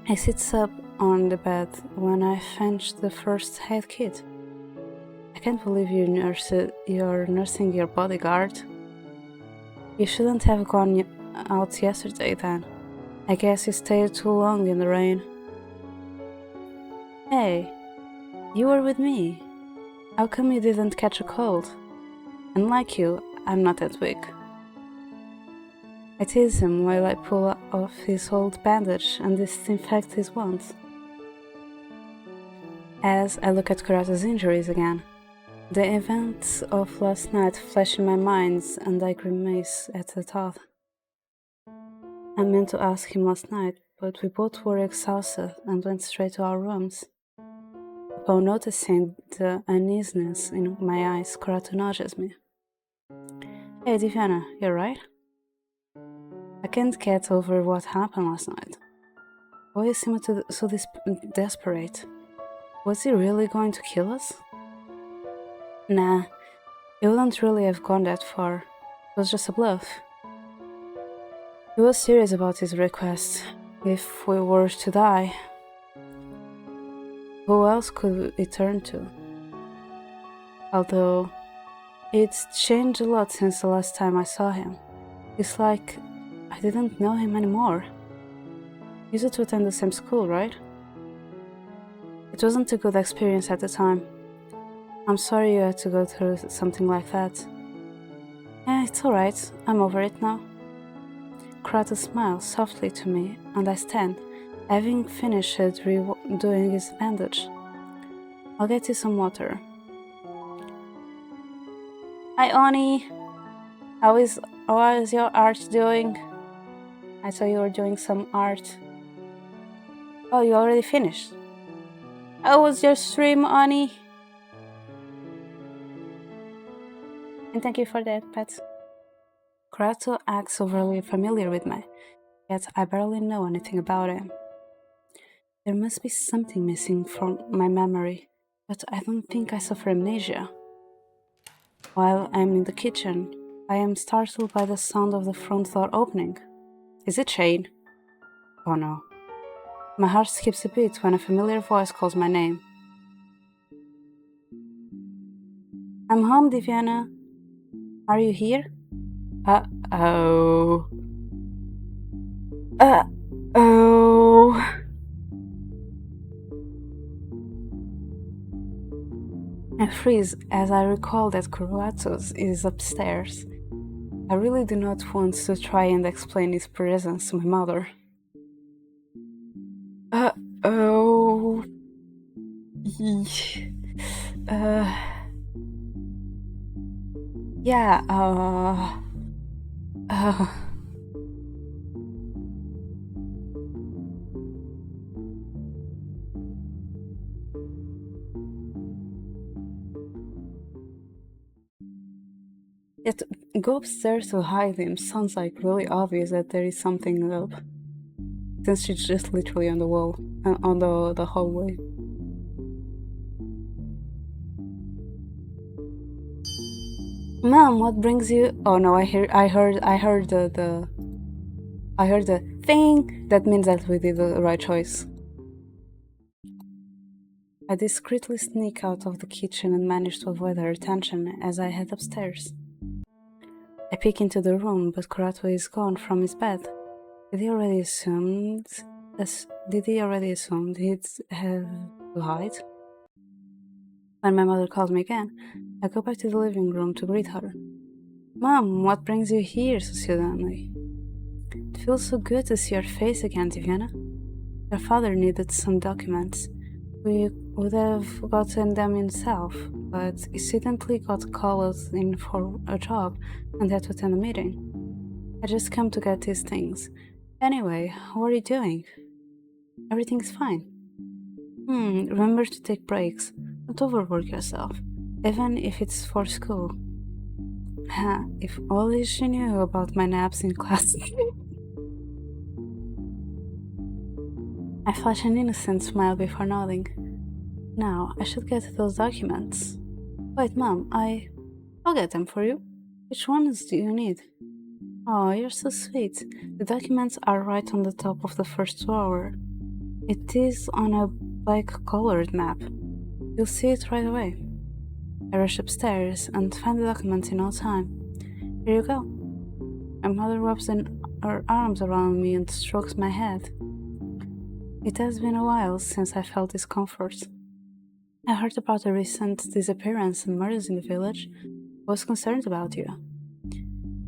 He sits up on the bed when I finish the first aid kit. I can't believe you're nursing your bodyguard. You shouldn't have gone out yesterday then. I guess you stayed too long in the rain. Hey, you were with me. How come you didn't catch a cold? Unlike you, I'm not that weak. I tease him while I pull off his old bandage and disinfect his wounds. As I look at Kurata's injuries again, the events of last night flash in my mind and I grimace at the thought. I meant to ask him last night, but we both were exhausted and went straight to our rooms. Upon noticing the uneasiness in my eyes, Kurata nudges me. Hey Divyana, you're right? I can't get over what happened last night. Why you seem so desperate? Was he really going to kill us? Nah, he wouldn't really have gone that far. It was just a bluff. He was serious about his request. If we were to die, who else could he turn to? Although, it's changed a lot since the last time I saw him. It's like I didn't know him anymore. You used to attend the same school, right? It wasn't a good experience at the time. I'm sorry you had to go through something like that. It's alright, I'm over it now. Kurata smiles softly to me, and I stand, having finished doing his bandage. I'll get you some water. Hi, Oni! How is your art doing? I saw you were doing some art. Oh, you already finished? How was your stream, Oni? And thank you for that, pet. Kurata acts overly familiar with me, yet I barely know anything about him. There must be something missing from my memory, but I don't think I suffer amnesia. While I'm in the kitchen, I am startled by the sound of the front door opening. Is it Shane? Oh no. My heart skips a beat when a familiar voice calls my name. I'm home, Divyana. Are you here? Uh-oh. Uh-oh. I freeze as I recall that Kurata is upstairs. I really do not want to try and explain his presence to my mother. Uh-oh. Yeah, Yet, go upstairs to hide him sounds like really obvious that there is something up. Since she's just literally on the wall, on the hallway. Mom, what brings you? Oh no, I heard the thing. That means that we did the right choice. I discreetly sneak out of the kitchen and manage to avoid her attention as I head upstairs. I peek into the room, but Kurata is gone from his bed. Did he already assume he'd have to hide? When my mother calls me again, I go back to the living room to greet her. Mom, what brings you here so suddenly? feels so good to see your face again, Divyana. Your father needed some documents. We would have gotten them himself, but he suddenly got called in for a job and had to attend a meeting. I just come to get these things. Anyway, how are you doing? Everything's fine. Remember to take breaks. Don't overwork yourself, even if it's for school. If only she knew about my naps in class. I flash an innocent smile before nodding. Now, I should get those documents. Wait, Mom, I'll get them for you. Which ones do you need? Oh, you're so sweet. The documents are right on the top of the first drawer. It is on a black-colored map. You'll see it right away. I rush upstairs and find the documents in no time. Here you go. My mother wraps her arms around me and strokes my head. It has been a while since I felt this comfort. I heard about the recent disappearance and murders in the village. I was concerned about you.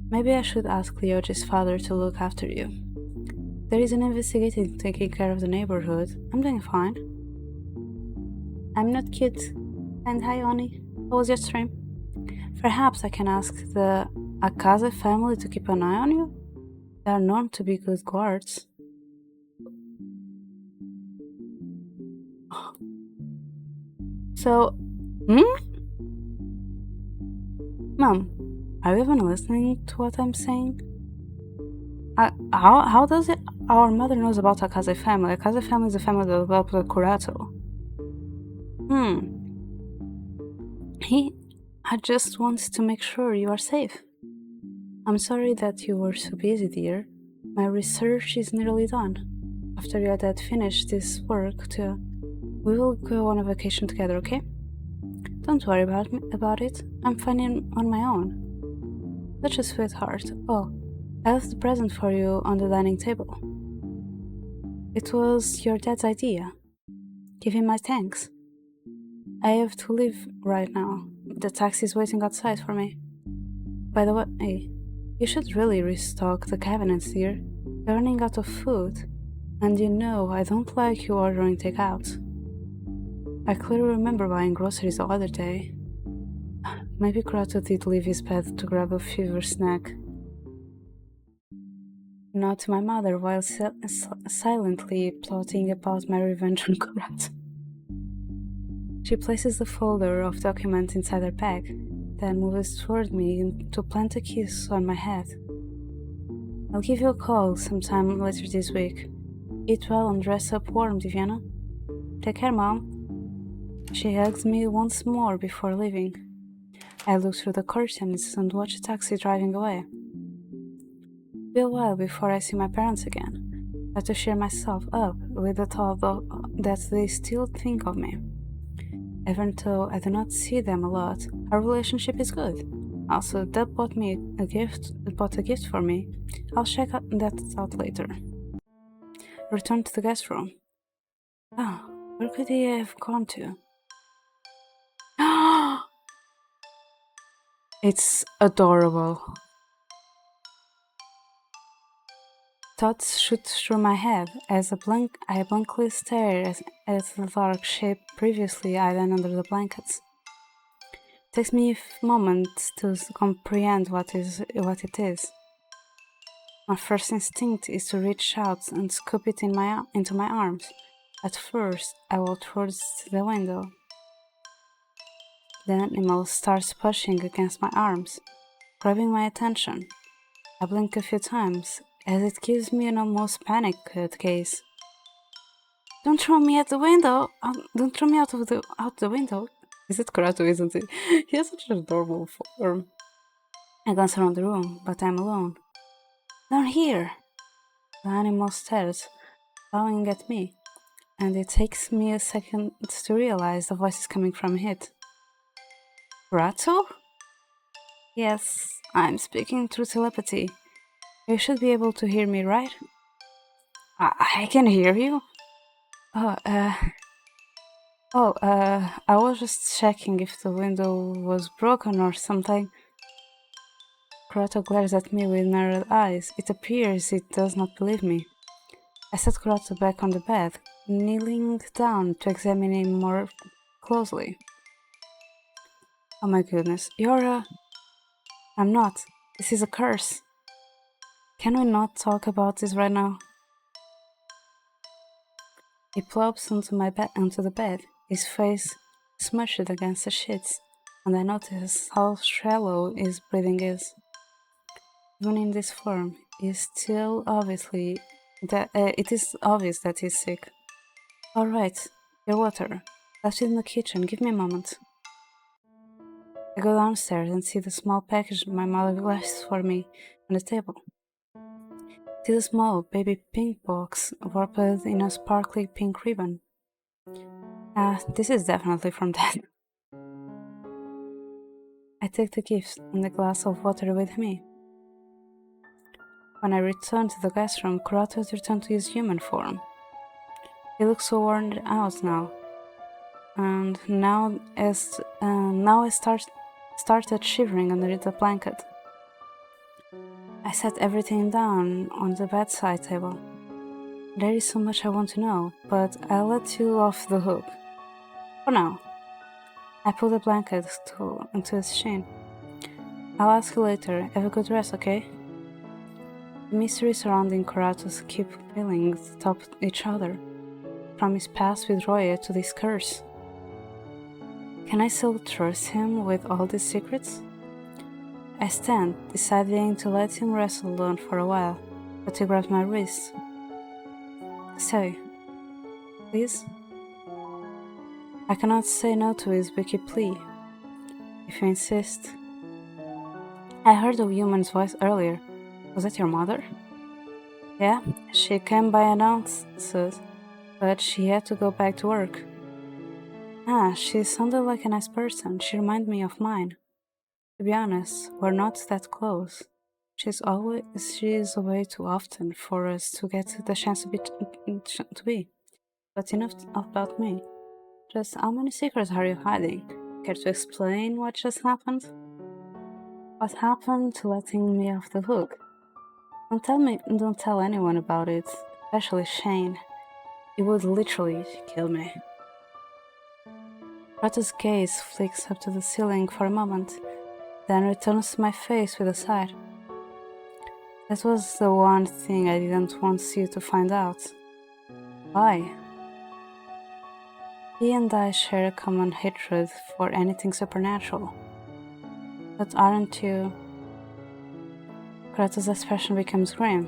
Maybe I should ask Lyoji's father to look after you. There is an investigator taking care of the neighborhood. I'm doing fine. I'm not cute. And hi, Oni. How was your stream? Perhaps I can ask the Akaze family to keep an eye on you? They are known to be good guards. So, Mom, are you even listening to what I'm saying? How does it? Our mother knows about Akaze family. Akaze family is the family that developed the Kurato. I just wanted to make sure you are safe. I'm sorry that you were so busy, dear. My research is nearly done. After your dad finished this work, too, we will go on a vacation together, okay? Don't worry about it. I'm fine on my own. Such a sweetheart. Oh, I left the present for you on the dining table. It was your dad's idea. Give him my thanks. I have to leave right now. The taxi is waiting outside for me. By the way, you should really restock the cabinets, dear. You're running out of food. And you know I don't like you ordering takeout. I clearly remember buying groceries the other day. Maybe Kurato did leave his bed to grab a fever snack. Not to my mother while silently plotting about my revenge on Kurato. She places the folder of documents inside her bag, then moves toward me to plant a kiss on my head. I'll give you a call sometime later this week. Eat well and dress up warm, Divyana. Take care, Mom. She hugs me once more before leaving. I look through the curtains and watch a taxi driving away. It'll be a while before I see my parents again. I have to cheer myself up with the thought that they still think of me. Even though I do not see them a lot, our relationship is good. Also, Dad bought a gift for me. I'll check that out later. Return to the guest room. Where could he have gone to? It's adorable. Thoughts shoot through my head as I blankly stare at the dark shape previously hidden under the blankets. It takes me a moment to comprehend what it is. My first instinct is to reach out and scoop it into my arms. At first, I walk towards the window. The animal starts pushing against my arms, grabbing my attention. I blink a few times, as it gives me an almost panicked gaze. Don't throw me out the window! Don't throw me out the window! Is it Kurato, isn't it? He has such an adorable form. I glance around the room, but I'm alone. Down here! The animal stares, glowing at me, and it takes me a second to realize the voice is coming from it. Kurato? Yes, I'm speaking through telepathy. You should be able to hear me, right? I can hear you? I was just checking if the window was broken or something. Kuroto glares at me with narrowed eyes. It appears it does not believe me. I set Kuroto back on the bed, kneeling down to examine him more closely. Oh my goodness, Yora! I'm not. This is a curse. Can we not talk about this right now? He plops onto the bed, his face smushed against the sheets, and I notice how shallow his breathing is. Even in this form, it is obvious that he's sick. All right, your water. Left it in the kitchen. Give me a moment. I go downstairs and see the small package my mother left for me on the table. It is a small baby pink box wrapped in a sparkly pink ribbon. This is definitely from Dad. I take the gift and the glass of water with me. When I return to the guest room, Kuroto has returned to his human form. He looks so worn out now, and now I started shivering under the blanket. I set everything down on the bedside table. There is so much I want to know, but I'll let you off the hook. For now. I pull the blanket into its chin. I'll ask you later. Have a good rest, okay? The mystery surrounding Kuroto's keep building atop each other, from his past with Roya to this curse. Can I still trust him with all these secrets? I stand, deciding to let him rest alone for a while, but he grabs my wrist. Stay. Please? I cannot say no to his wicked plea, if you insist. I heard a woman's voice earlier. Was that your mother? Yeah, she came by announced, but she had to go back to work. She sounded like a nice person. She reminded me of mine. To be honest, we're not that close. She's away too often for us to get the chance to be. But enough about me. Just how many secrets are you hiding? Care to explain what just happened? What happened to letting me off the hook? Don't tell anyone about it, especially Shane. He would literally kill me. Kuroto's gaze flicks up to the ceiling for a moment, then returns to my face with a sigh. That was the one thing I didn't want you to find out. Why? He and I share a common hatred for anything supernatural. But aren't you? Kuroto's expression becomes grim.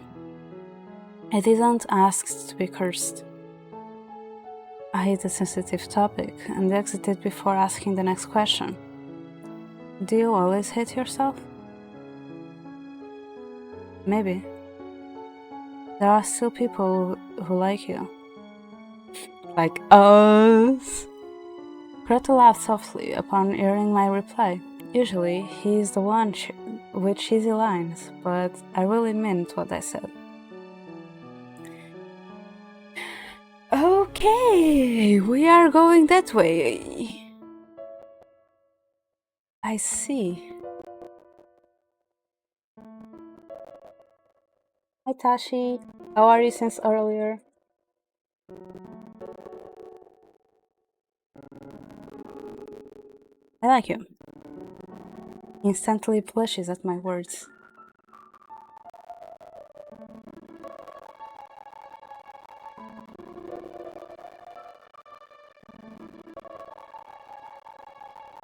I didn't ask to be cursed. I hit a sensitive topic and exited before asking the next question. Do you always hate yourself? Maybe. There are still people who like you. Like us. Kuroto laughed softly upon hearing my reply. Usually, he is the one with cheesy lines, but I really meant what I said. Okay, we are going that way. I see. Hi Tashi, how are you since earlier? I like you. Instantly blushes at my words.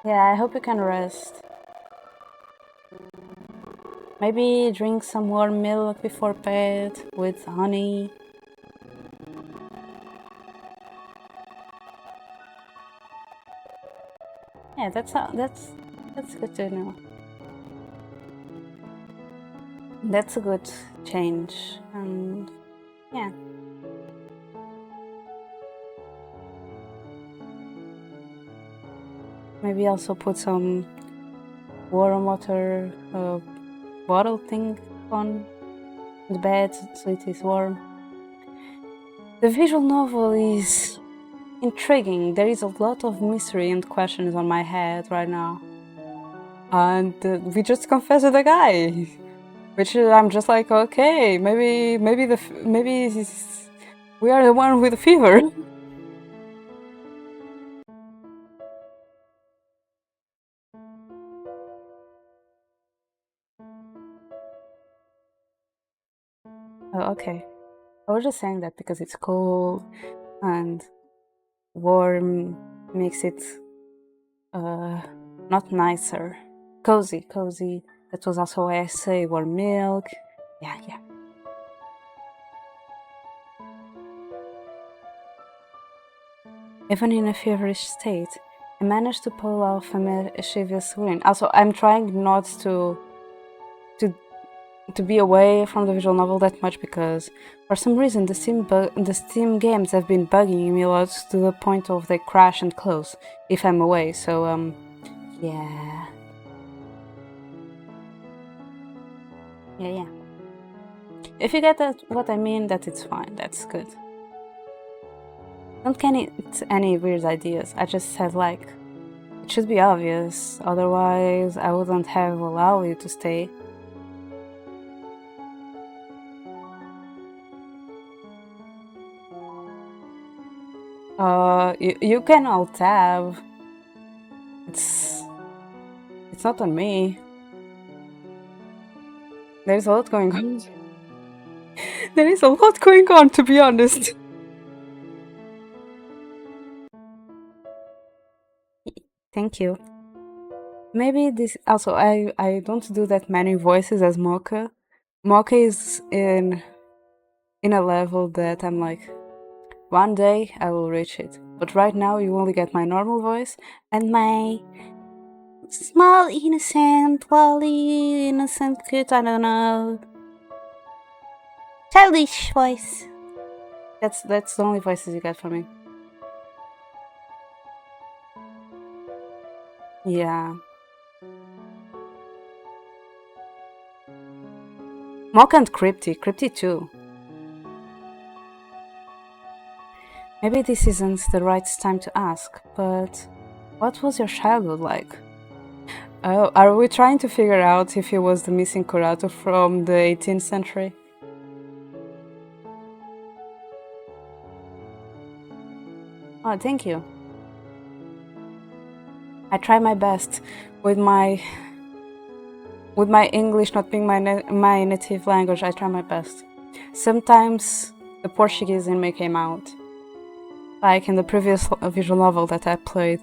Yeah, I hope you can rest. Maybe drink some warm milk before bed with honey. Yeah, that's good to know. That's a good change, and yeah. Maybe also put some warm water bottle thing on the bed so it is warm. The visual novel is intriguing. There is a lot of mystery and questions on my head right now. and we just confessed to the guy. Which I'm just like, okay, maybe we are the one with the fever. Oh, okay. I was just saying that because it's cold and warm makes it not nicer. Cozy. That was also why I say warm milk. Yeah. Even in a feverish state, I managed to pull off a mischievous grin. Also, I'm trying not to be away from the visual novel that much because for some reason the Steam games have been bugging me a lot to the point of they crash and close if I'm away. So yeah. If you get what I mean, that it's fine. That's good. Don't get any weird ideas. I just said like it should be obvious. Otherwise, I wouldn't have allowed you to stay. You can alt tab. It's not on me. There's a lot going on. There is a lot going on, to be honest. Thank you. Maybe this also I don't do that many voices as Mocha. Mocha is in a level that I'm like, one day I will reach it. But right now you only get my normal voice and my small, innocent, lolly, innocent, cute, I don't know, childish voice. That's the only voices you get from me. Yeah. Mocha and Crypty too. Maybe this isn't the right time to ask, but what was your childhood like? Are we trying to figure out if he was the missing curato from the 18th century? Oh, thank you. I try my best with my English not being my native language. I try my best. Sometimes the Portuguese in me came out. Like in the previous visual novel that I played,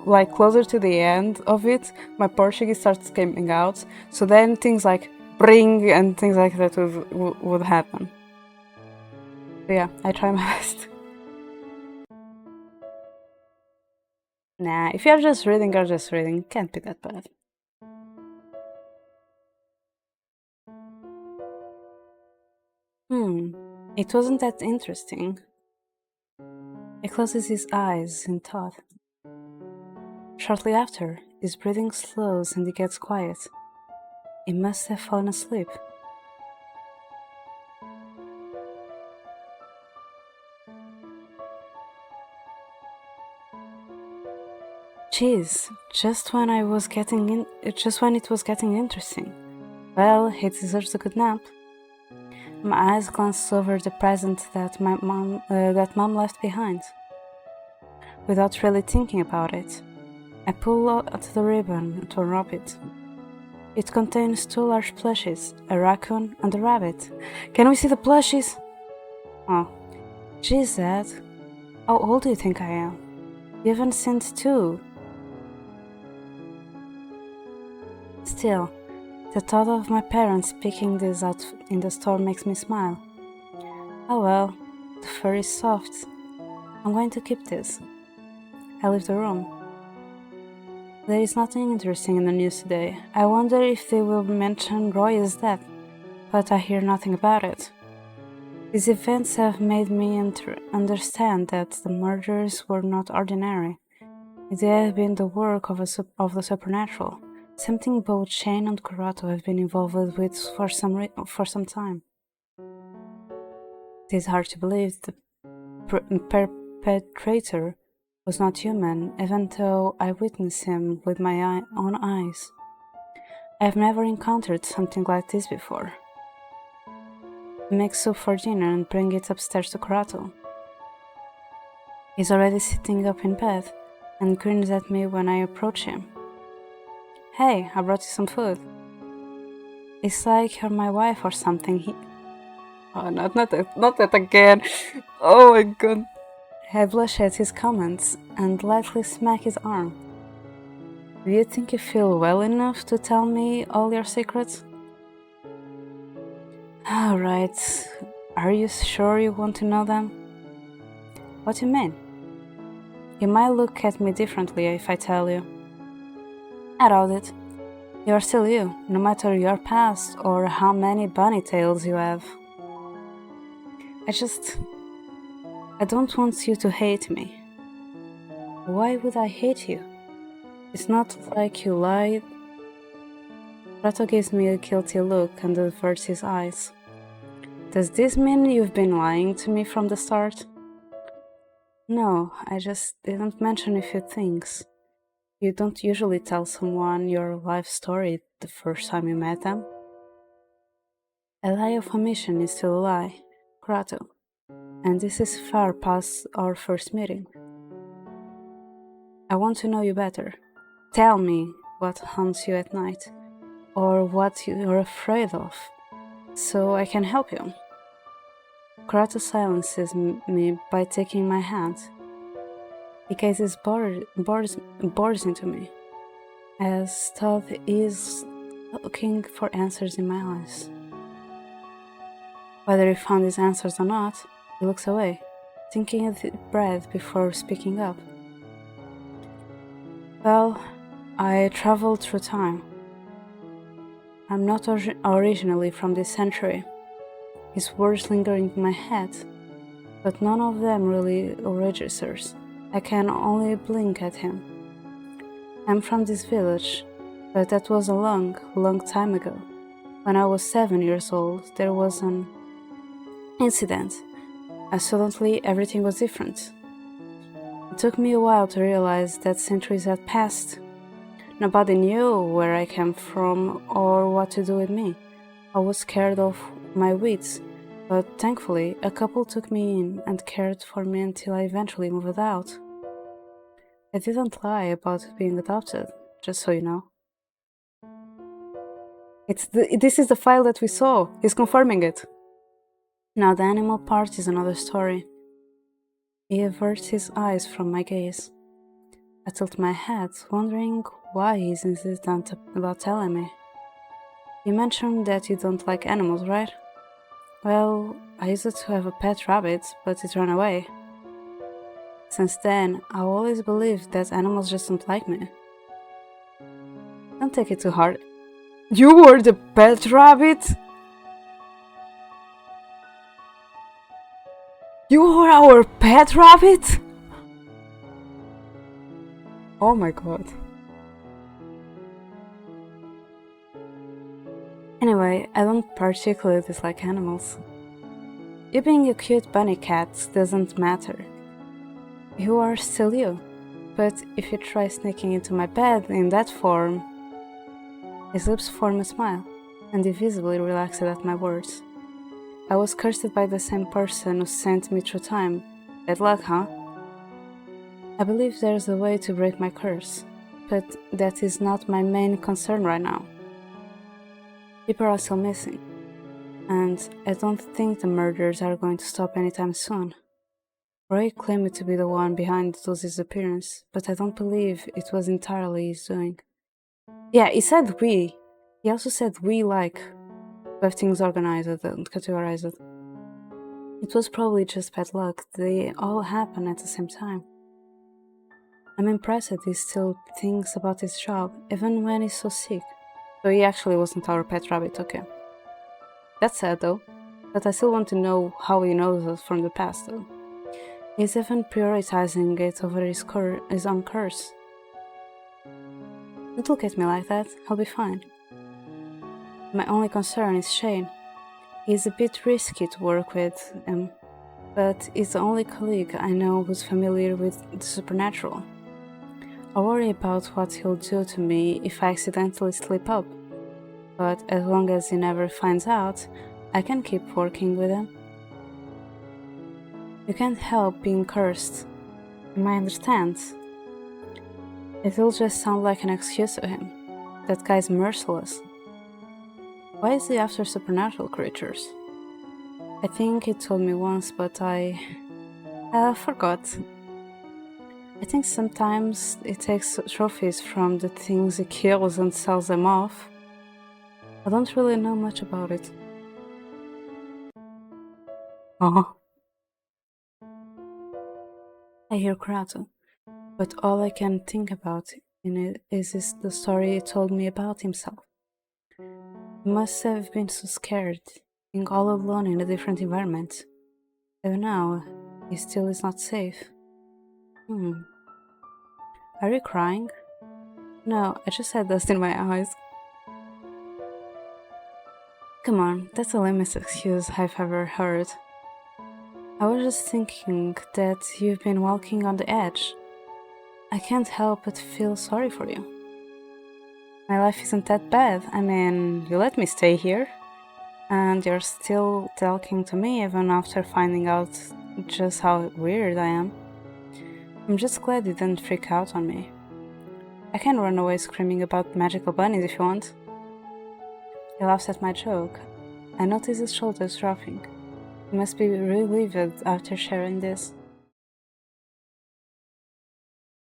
like closer to the end of it, my Portuguese starts coming out. So then things like bring and things like that would happen. But yeah, I try my best. Nah, if you're just reading, you're just reading. It can't be that bad. It wasn't that interesting. He closes his eyes in thought. Shortly after, his breathing slows and he gets quiet. He must have fallen asleep. Jeez, just when it was getting interesting. Well, he deserves a good nap. My eyes glance over the present that mom left behind. Without really thinking about it, I pull out the ribbon to unwrap it. It contains 2 large plushies, a raccoon and a rabbit. Can we see the plushies? Oh, geez, Dad. How old do you think I am? You haven't seen 2. Still, the thought of my parents picking this out in the store makes me smile. Oh well, the fur is soft. I'm going to keep this. I leave the room. There is nothing interesting in the news today. I wonder if they will mention Roy's death, but I hear nothing about it. These events have made me understand that the murders were not ordinary. They have been the work of the supernatural, something both Shane and Curato have been involved with for some time. It is hard to believe the perpetrator was not human, even though I witnessed him with my own eyes. I've never encountered something like this before. Make soup for dinner and bring it upstairs to Karato. He's already sitting up in bed and grins at me when I approach him. Hey, I brought you some food. It's like you're my wife or something. Oh, not that again. Oh my god. I blush at his comments and lightly smack his arm. Do you think you feel well enough to tell me all your secrets? Alright, are you sure you want to know them? What do you mean? You might look at me differently if I tell you. I doubt it. You are still you, no matter your past or how many bunny tails you have. I don't want you to hate me. Why would I hate you? It's not like you lied. Rato gives me a guilty look and averts his eyes. Does this mean you've been lying to me from the start? No, I just didn't mention a few things. You don't usually tell someone your life story the first time you met them. A lie of omission is still a lie, Krato, and this is far past our first meeting. I want to know you better. Tell me what haunts you at night, or what you're afraid of, so I can help you. Krato silences me by taking my hand. He gazes bores into me, as though he is looking for answers in my eyes. Whether he found his answers or not, he looks away, taking a deep breath before speaking up. Well, I traveled through time. I'm not originally from this century. His words linger in my head, but none of them really registers. I can only blink at him. I'm from this village, but that was a long, long time ago. When I was 7 years old, there was an incident, and suddenly everything was different. It took me a while to realize that centuries had passed. Nobody knew where I came from or what to do with me. I was scared of my wits, but thankfully a couple took me in and cared for me until I eventually moved out. I didn't lie about being adopted, just so you know. This is the file that we saw. He's confirming it. Now the animal part is another story. He averts his eyes from my gaze. I tilt my head, wondering why he's insistent about telling me. You mentioned that you don't like animals, right? Well, I used to have a pet rabbit, but it ran away. Since then, I always believed that animals just don't like me. Don't take it too hard. You were the pet rabbit? You were our pet rabbit? Oh my god. Anyway, I don't particularly dislike animals. You being a cute bunny cat doesn't matter. You are still you, but if you try sneaking into my bed in that form... His lips form a smile, and he visibly relaxed at my words. I was cursed by the same person who sent me through time. Bad luck, huh? I believe there's a way to break my curse, but that is not my main concern right now. People are still missing, and I don't think the murders are going to stop anytime soon. Roy claimed to be the one behind those disappearances, but I don't believe it was entirely his doing. Yeah, he said we. He also said we like to have things organized and categorized. It was probably just bad luck. They all happened at the same time. I'm impressed that he still thinks about his job, even when he's so sick. So he actually wasn't our pet rabbit, okay. That's sad though, but I still want to know how he knows us from the past though. He's even prioritizing it over his own curse. Don't look at me like that, I'll be fine. My only concern is Shane. He's a bit risky to work with him, but he's the only colleague I know who's familiar with the supernatural. I worry about what he'll do to me if I accidentally slip up. But as long as he never finds out, I can keep working with him. You can't help being cursed. You might understand. It will just sound like an excuse to him. That guy's merciless. Why is he after supernatural creatures? I think he told me once, but I forgot. I think sometimes he takes trophies from the things he kills and sells them off. I don't really know much about it. Oh. I hear Krato, but all I can think about in it is the story he told me about himself. He must have been so scared, being all alone in a different environment. Even now, he still is not safe. Are you crying? No, I just had dust in my eyes. Come on, that's the lamest excuse I've ever heard. I was just thinking that you've been walking on the edge. I can't help but feel sorry for you. My life isn't that bad. I mean, you let me stay here, and you're still talking to me even after finding out just how weird I am. I'm just glad you didn't freak out on me. I can run away screaming about magical bunnies if you want. He laughs at my joke. I notice his shoulders dropping. He must be relieved after sharing this.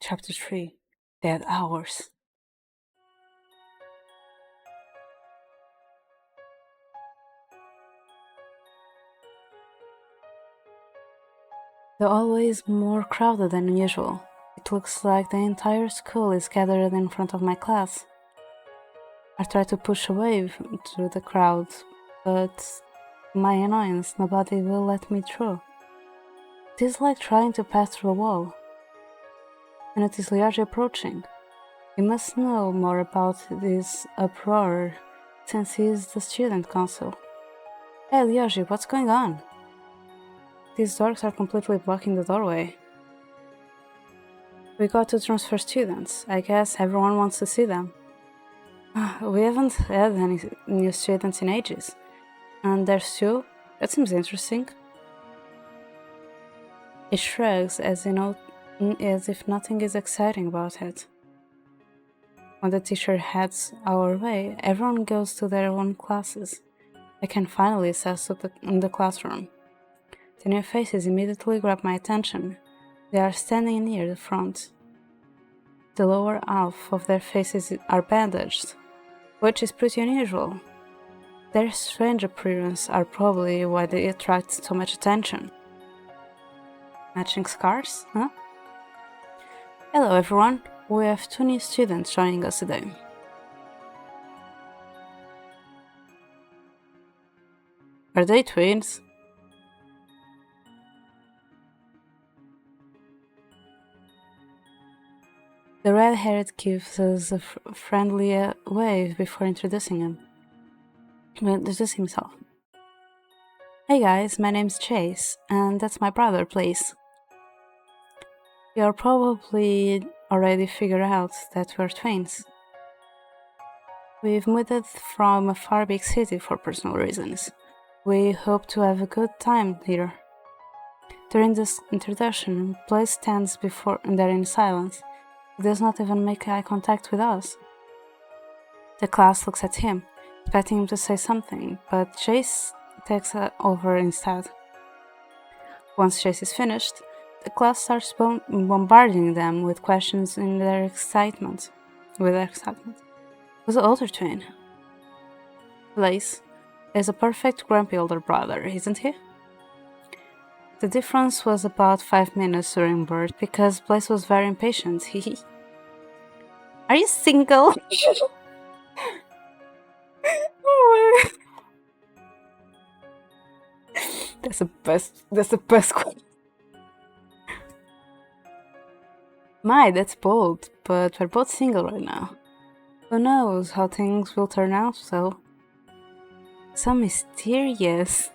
Chapter 3. Dead Hours. The hallway is more crowded than usual. It looks like the entire school is gathered in front of my class. I try to push away through the crowd, but to my annoyance, nobody will let me through. It is like trying to pass through a wall. And it is Liage approaching. He must know more about this uproar since he is the student council. Hey Liage, what's going on? These dorks are completely blocking the doorway. We got to transfer students. I guess everyone wants to see them. We haven't had any new students in ages. And there's two? That seems interesting. He shrugs as if nothing is exciting about it. When the teacher heads our way, everyone goes to their own classes. I can finally assess in the classroom. The new faces immediately grab my attention. They are standing near the front. The lower half of their faces are bandaged, which is pretty unusual. Their strange appearance are probably why they attract so much attention. Matching scars, huh? Hello everyone, we have 2 new students joining us today. Are they twins? The red-haired gives us a friendly wave before introducing himself. Hey guys, my name's Chase, and that's my brother, please. You're probably already figured out that we're twins. We've moved from a far big city for personal reasons. We hope to have a good time here. During this introduction, Blaze stands before there in silence. He does not even make eye contact with us. The class looks at him, expecting him to say something, but Chase takes over instead. Once Chase is finished, the class starts bombarding them with questions in their excitement. Who's the older twin? Blaze is a perfect grumpy older brother, isn't he? The difference was about 5 minutes during birth because Blaze was very impatient. Are you single? Oh that's the best question. That's bold, but we're both single right now. Who knows how things will turn out, so... So mysterious.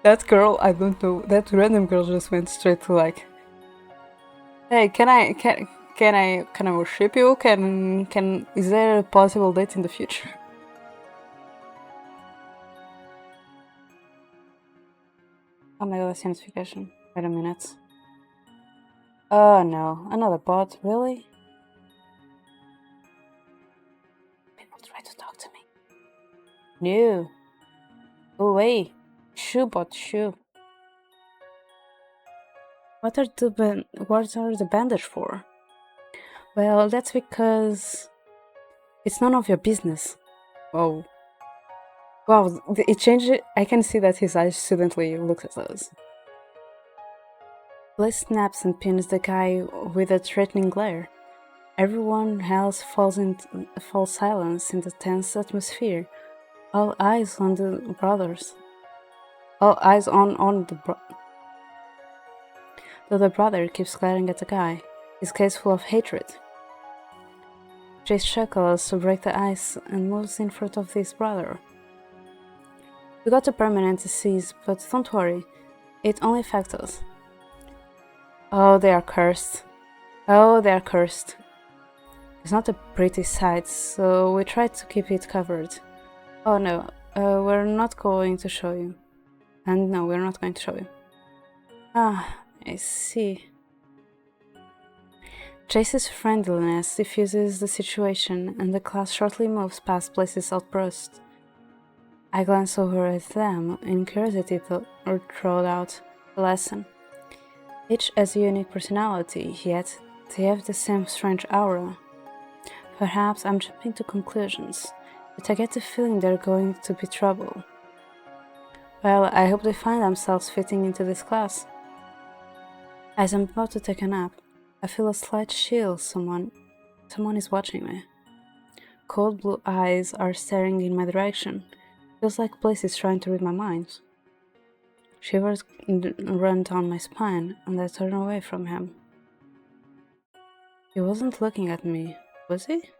That girl, I don't know, that random girl just went straight to like... Hey, can Can I worship you? Is there a possible date in the future? Oh my god, that's a notification. Wait a minute. Oh no, another bot, really? People try to talk to me. No. Go away. Shoo, bot, shoo. What are the bandage for? Well, that's because it's none of your business. Oh. Wow, it changed it. I can see that his eyes suddenly look at us. Blaze snaps and pins the guy with a threatening glare. Everyone else falls silence in the tense atmosphere. All eyes on the brothers. All eyes on the other brother keeps glaring at the guy, his gaze full of hatred. Chase chuckles to break the ice and moves in front of his brother. We got a permanent disease, but don't worry, it only affects us. Oh, they are cursed. Oh, they are cursed. It's not a pretty sight, so we tried to keep it covered. Oh no, we're not going to show you. And no, we're not going to show you. Ah, I see. Chase's friendliness diffuses the situation, and the class shortly moves past Blaze's outburst. I glance over at them in curiosity to throw out the lesson. Each has a unique personality, yet they have the same strange aura. Perhaps I'm jumping to conclusions, but I get the feeling they're going to be trouble. Well, I hope they find themselves fitting into this class. As I'm about to take a nap, I feel a slight chill. Someone is watching me. Cold blue eyes are staring in my direction. Feels like Blaze is trying to read my mind. Shivers run down my spine, and I turn away from him. He wasn't looking at me, was he?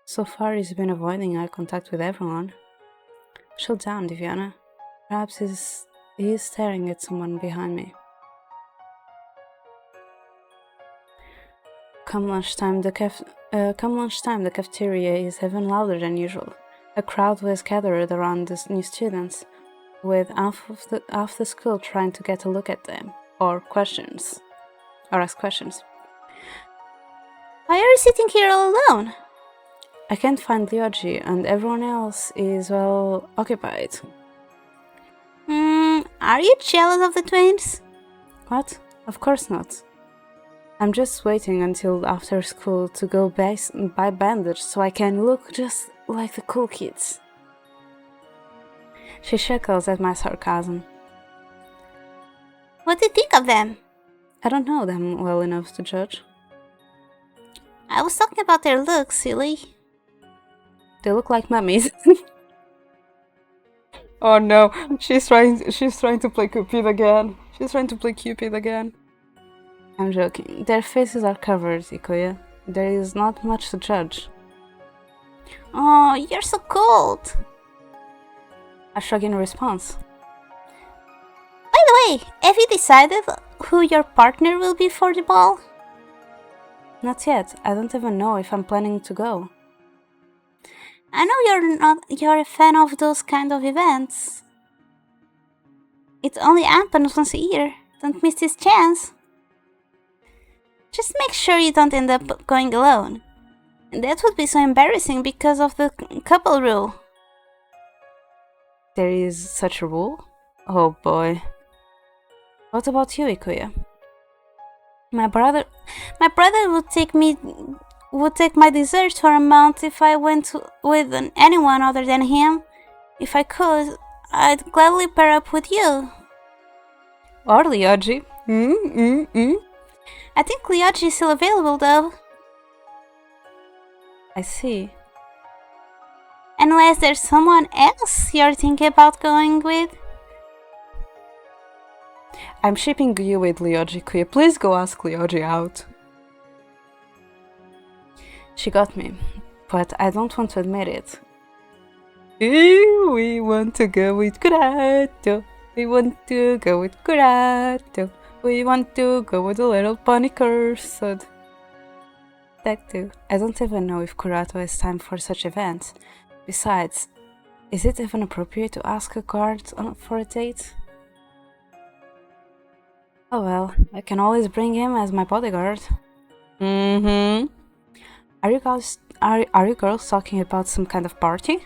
So far he's been avoiding eye contact with everyone. Chill down, Diviana. Perhaps he is staring at someone behind me. Come lunchtime, the cafeteria is even louder than usual. A crowd was gathered around the new students, with half the school trying to get a look at them, or ask questions. Why are you sitting here all alone? I can't find Ryoji, and everyone else is well occupied. Are you jealous of the twins? What? Of course not. I'm just waiting until after school to go buy bandage so I can look just like the cool kids. She chuckles at my sarcasm. What do you think of them? I don't know them well enough to judge. I was talking about their looks, silly. They look like mummies. Oh no, she's trying to play Cupid again. I'm joking. Their faces are covered, Ikoya. There is not much to judge. Oh, you're so cold. I shrug in response. By the way, have you decided who your partner will be for the ball? Not yet. I don't even know if I'm planning to go. I know you're a fan of those kind of events. It only happens once a year. Don't miss this chance. Just make sure you don't end up going alone. And that would be so embarrassing because of the couple rule. There is such a rule? Oh boy. What about you, Ikuya? My brother would take my dessert for a month if I went with anyone other than him. If I could, I'd gladly pair up with you. Or Ryoji. I think Ryoji is still available though. I see. Unless there's someone else you're thinking about going with. I'm shipping you with Ryoji, Kuya. Please go ask Ryoji out. She got me, but I don't want to admit it. Ooh, we want to go with Kurato. We want to go with Kurato. We want to go with the little pony cursed. detective. I don't even know if Kurato has time for such events. Besides, is it even appropriate to ask a guard for a date? Oh well, I can always bring him as my bodyguard. Mm-hmm. Are you girls talking about some kind of party?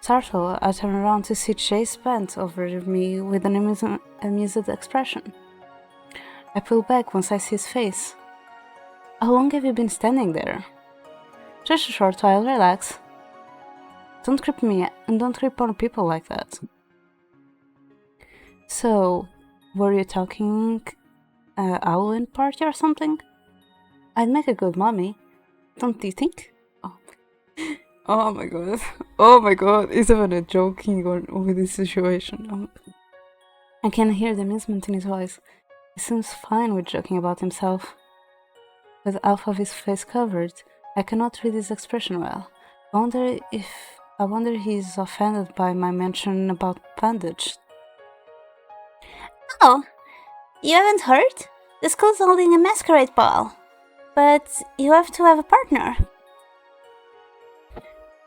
Startled, I turn around to see Chase bent over me with an amused expression. I pull back once I see his face. How long have you been standing there? Just a short while, relax. Don't creep me and don't creep on people like that. So, were you talking Halloween party or something? I'd make a good mommy, don't you think? Oh my god. Oh my god. Is even joking with this situation? I can hear the amusement in his voice. He seems fine with joking about himself. With half of his face covered, I cannot read his expression well. I wonder he's offended by my mention about bandage. Oh, you haven't heard? The school's holding a masquerade ball. But you have to have a partner.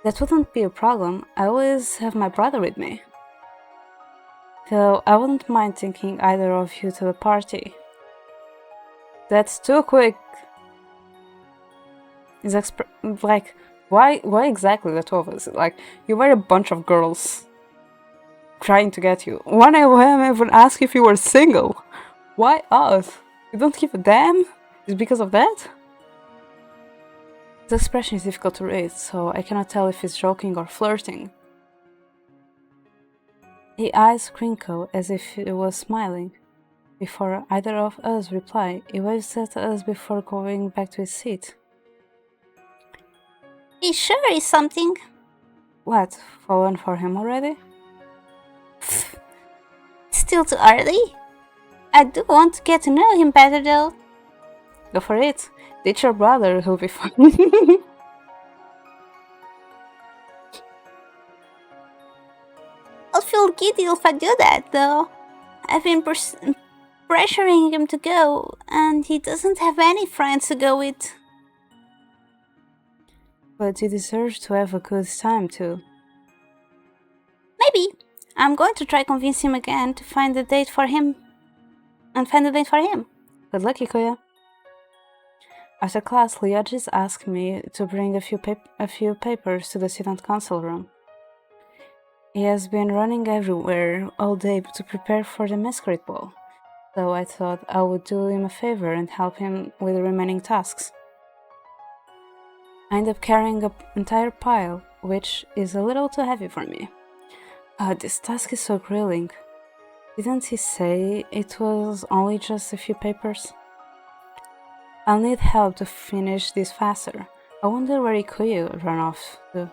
That wouldn't be a problem. I always have my brother with me. Though I wouldn't mind taking either of you to the party. That's too quick. Like, why exactly the two of us? Like, you were a bunch of girls trying to get you. One of them even asked if you were single. Why us? You don't give a damn? Is it because of that? His expression is difficult to read, so I cannot tell if he's joking or flirting. His eyes crinkle as if he was smiling. Before either of us reply, he waves at us before going back to his seat. He sure is something. What, fallen for him already? Still too early? I do want to get to know him better though. Go for it. Ditch your brother, he'll be fine. I'll feel giddy if I do that though. I've been pressuring him to go, and he doesn't have any friends to go with. But you deserve to have a good time too. Maybe. I'm going to try convince him again to find a date for him. Good luck, Ikoya. After class, Leogis asked me to bring a few papers to the student council room. He has been running everywhere all day to prepare for the masquerade ball, so I thought I would do him a favor and help him with the remaining tasks. I end up carrying an entire pile, which is a little too heavy for me. This task is so grueling. Didn't he say it was only just a few papers? I'll need help to finish this faster. I wonder where Ikuyu ran off to.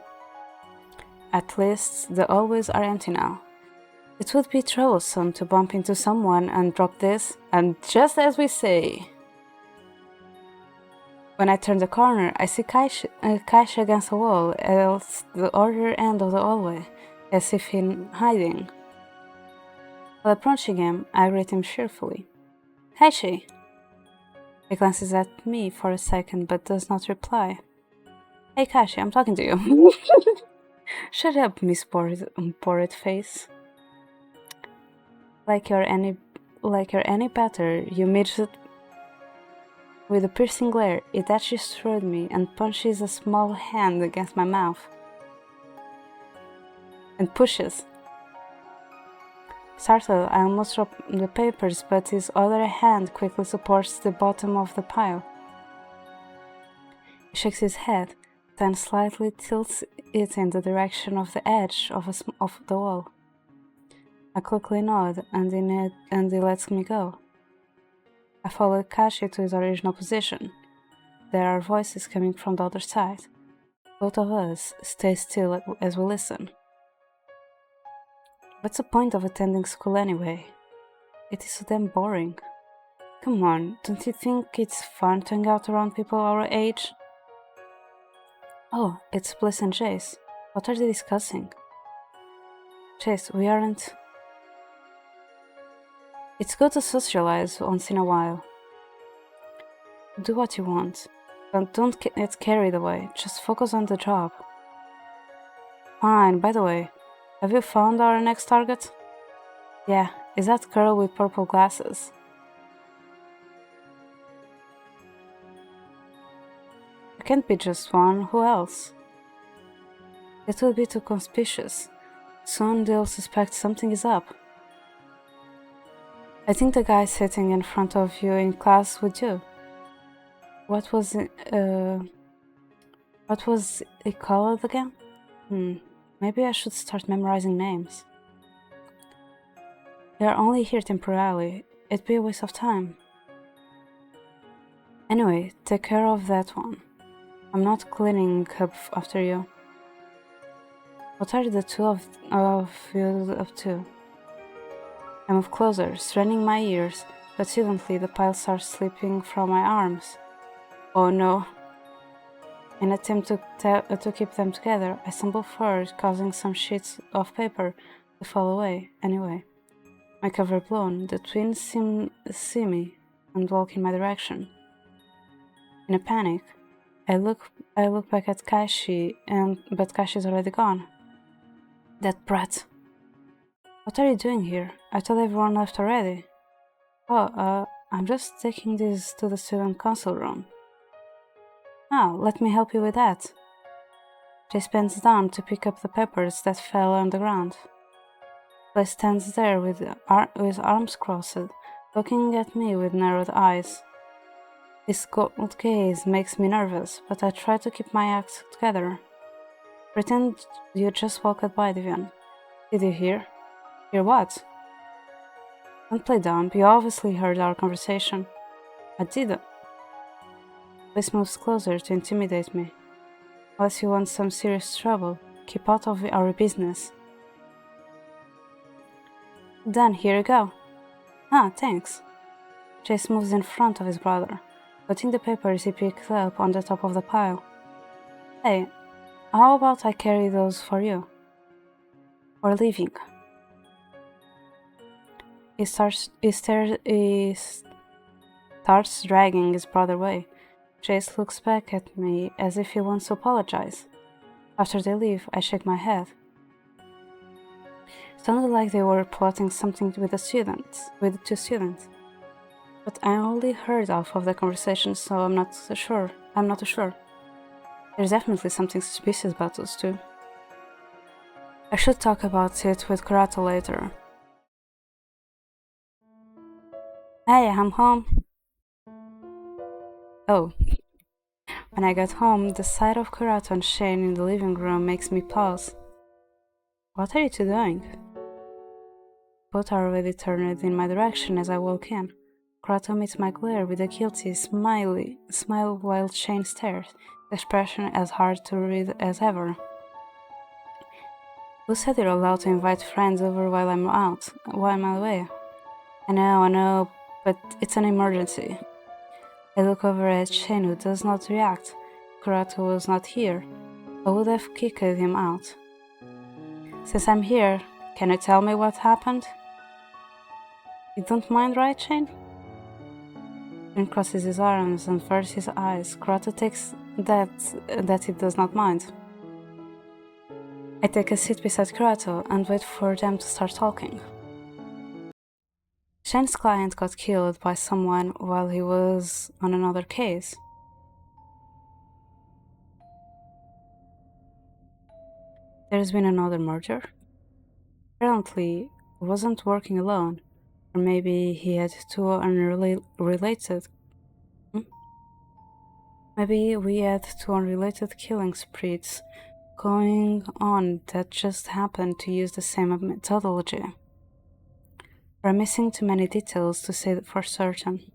At least the hallways are empty now. It would be troublesome to bump into someone and drop this, and just as we say. When I turn the corner, I see Kaisha against the wall at the other end of the hallway, as if in hiding. While approaching him, I greet him cheerfully. Kaishi! He glances at me for a second but does not reply. Hey Kaishi, I'm talking to you. Shut up, Miss Bored Face. Like you're any better, you midget. With a piercing glare, it dashes toward me and punches a small hand against my mouth. And pushes. Startled, I almost drop the papers, but his other hand quickly supports the bottom of the pile. He shakes his head, then slightly tilts it in the direction of the edge of the wall. I quickly nod, and he lets me go. I follow Kashi to his original position. There are voices coming from the other side. Both of us stay still as we listen. What's the point of attending school anyway? It is so damn boring. Come on, don't you think it's fun to hang out around people our age? Oh, it's Bliss and Jace. What are they discussing? Jace, we aren't... It's good to socialize once in a while. Do what you want, but don't get carried away. Just focus on the job. Fine, by the way, have you found our next target? Yeah, is that girl with purple glasses. It can't be just one, who else? It would be too conspicuous. Soon they'll suspect something is up. I think the guy sitting in front of you in class with you. What was it called again? Maybe I should start memorizing names. You're only here temporarily. It'd be a waste of time. Anyway, take care of that one. I'm not cleaning up after you. What are the two of you up to? I move closer, straining my ears, but suddenly the pile starts slipping from my arms. Oh no. In an attempt to keep them together, I stumble forward, causing some sheets of paper to fall away. Anyway, my cover blown, the twins see me and walk in my direction. In a panic, I look back at Kaishi, but Kaishi's already gone. That brat. What are you doing here? I thought everyone left already. Oh, I'm just taking this to the student council room. Oh, let me help you with that. Jay bends down to pick up the papers that fell on the ground. Jay stands there with arms crossed, looking at me with narrowed eyes. His cold gaze makes me nervous, but I try to keep my act together. Pretend you just walked by, Divian. Did you hear? Hear what? Don't play dumb, you obviously heard our conversation. I didn't. This moves closer to intimidate me. Unless you want some serious trouble, keep out of our business. Then here you go. Ah, thanks. Chase moves in front of his brother, putting the papers he picked up on the top of the pile. Hey, how about I carry those for you? We're leaving. He starts dragging his brother away. Chase looks back at me as if he wants to apologize. After they leave, I shake my head. It sounded like they were plotting something with the two students. But I only heard half of the conversation, so I'm not too sure. There's definitely something suspicious about those two. I should talk about it with Kurato later. Hey, I'm home. Oh. When I get home, the sight of Kurato and Shane in the living room makes me pause. What are you two doing? Both are already turned in my direction as I walk in. Kurato meets my glare with a guilty smile while Shane stares, the expression as hard to read as ever. Who said you're allowed to invite friends over while I'm away? I know, but it's an emergency. I look over at Shane, who does not react. Kurato was not here. I would have kicked him out. Since I'm here, can you tell me what happened? You don't mind, right, Shane? Shane crosses his arms and averts his eyes. Kurato takes that he does not mind. I take a seat beside Kurato and wait for them to start talking. Shane's client got killed by someone while he was on another case. There's been another murder? Apparently, he wasn't working alone, or maybe he had two unrelated. Maybe we had two unrelated killing sprees going on that just happened to use the same methodology. We're missing too many details to say for certain.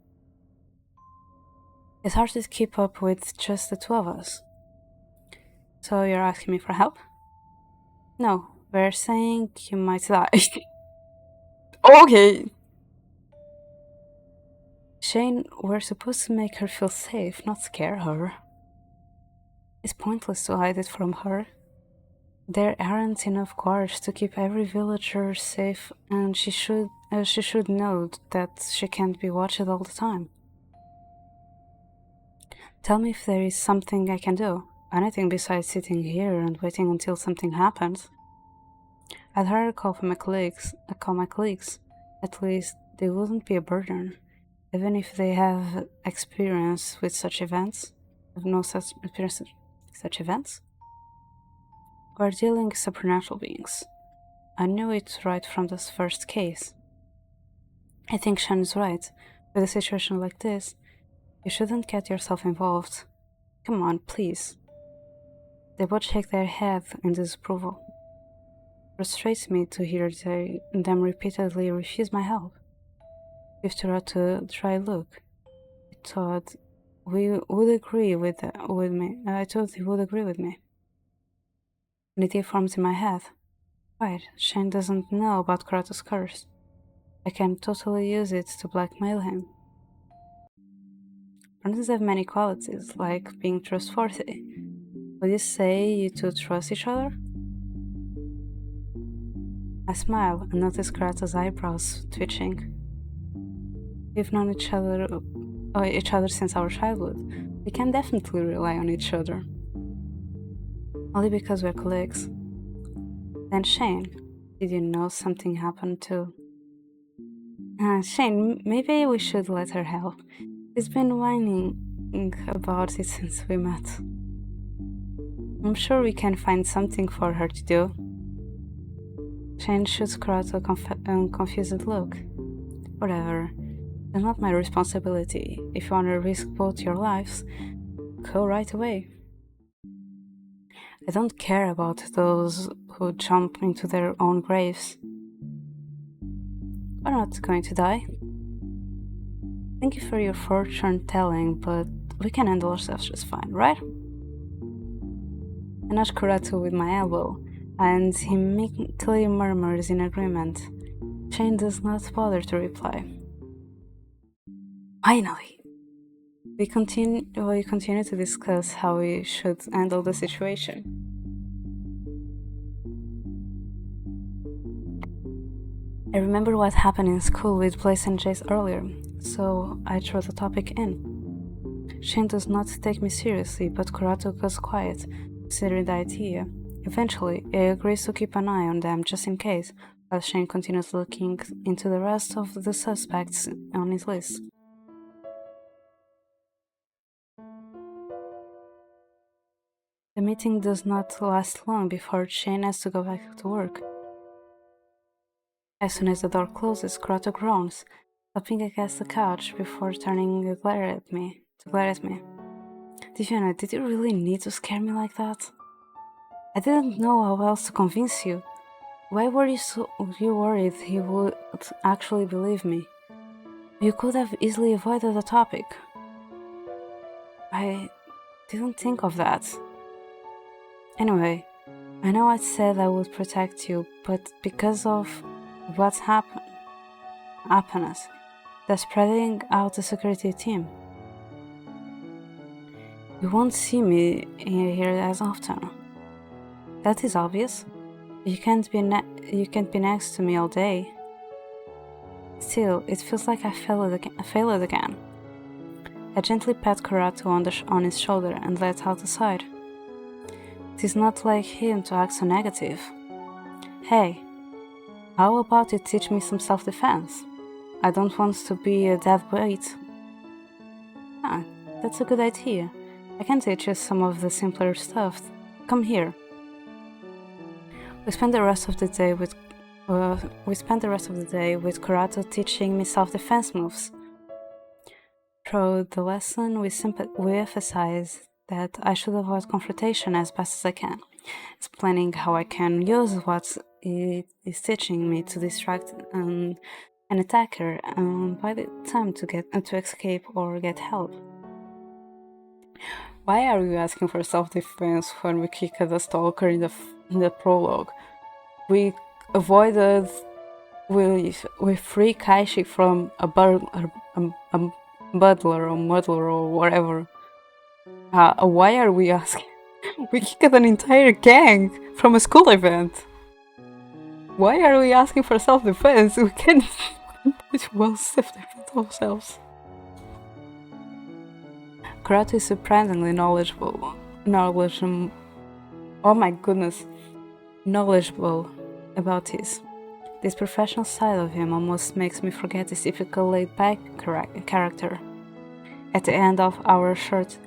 It's hard to keep up with just the two of us. So you're asking me for help? No, we're saying you might die. Okay. Shane, we're supposed to make her feel safe, not scare her. It's pointless to hide it from her. There aren't enough guards to keep every villager safe, and she should know that she can't be watched all the time. Tell me if there is something I can do. Anything besides sitting here and waiting until something happens. I'd rather call my colleagues. At least they wouldn't be a burden, even if they have experience with such events. Have no such experience with such events. We're dealing with supernatural beings. I knew it right from this first case. I think Shan is right. With a situation like this, you shouldn't get yourself involved. Come on, please. They both shake their head in disapproval. It frustrates me to hear them repeatedly refuse my help. If to try look, I thought we would agree with me. I thought he would agree with me. An idea forms in my head. Right, Shane doesn't know about Kurato's curse. I can totally use it to blackmail him. Friends have many qualities, like being trustworthy. Would you say you two trust each other? I smile and notice Kurato's eyebrows twitching. We've known each other since our childhood. We can definitely rely on each other. Only because we're colleagues. Then Shane, did you know something happened too? Shane, maybe we should let her help. She's been whining about it since we met. I'm sure we can find something for her to do. Shane shoots Kurato a confused look. Whatever. It's not my responsibility. If you want to risk both your lives, go right away. I don't care about those who jump into their own graves. We're not going to die. Thank you for your fortune telling, but we can handle ourselves just fine, right? I nudge Kurato with my elbow, and he meekly murmurs in agreement. Shane does not bother to reply. Finally! We continue to discuss how we should handle the situation. I remember what happened in school with Blaze and Jace earlier, so I throw the topic in. Shane does not take me seriously, but Kurato goes quiet, considering the idea. Eventually, he agrees to keep an eye on them just in case, while Shane continues looking into the rest of the suspects on his list. The meeting does not last long before Shane has to go back to work. As soon as the door closes, Kurato groans, stopping against the couch before turning to glare at me. Diviana, did you really need to scare me like that? I didn't know how else to convince you. Why were you worried he would actually believe me? You could have easily avoided the topic. I didn't think of that. Anyway, I know I said I would protect you, but because of what's happened, they're spreading out the security team. You won't see me here as often. That is obvious. You can't be next to me all day. Still, it feels like I failed again. I gently pat Kurato on his shoulder and let out a sigh. It is not like him to act so negative. Hey, how about you teach me some self-defense? I don't want to be a dead weight. That's a good idea. I can teach you some of the simpler stuff. Come here. We spend the rest of the day with Kurato teaching me self-defense moves. Throughout the lesson, we emphasize that I should avoid confrontation as best as I can, explaining how I can use what it is teaching me to distract an attacker by the time to escape or get help. Why are you asking for self-defense when we kicked the stalker in the prologue? We avoided with free Kaishi from a burglar or muddler or whatever. Why are we asking? We kicked an entire gang from a school event. Why are we asking for self-defense? We can well self-defend ourselves. Kurato is surprisingly oh my goodness, knowledgeable about this. This professional side of him almost makes me forget his typical laid-back character. At the end of our short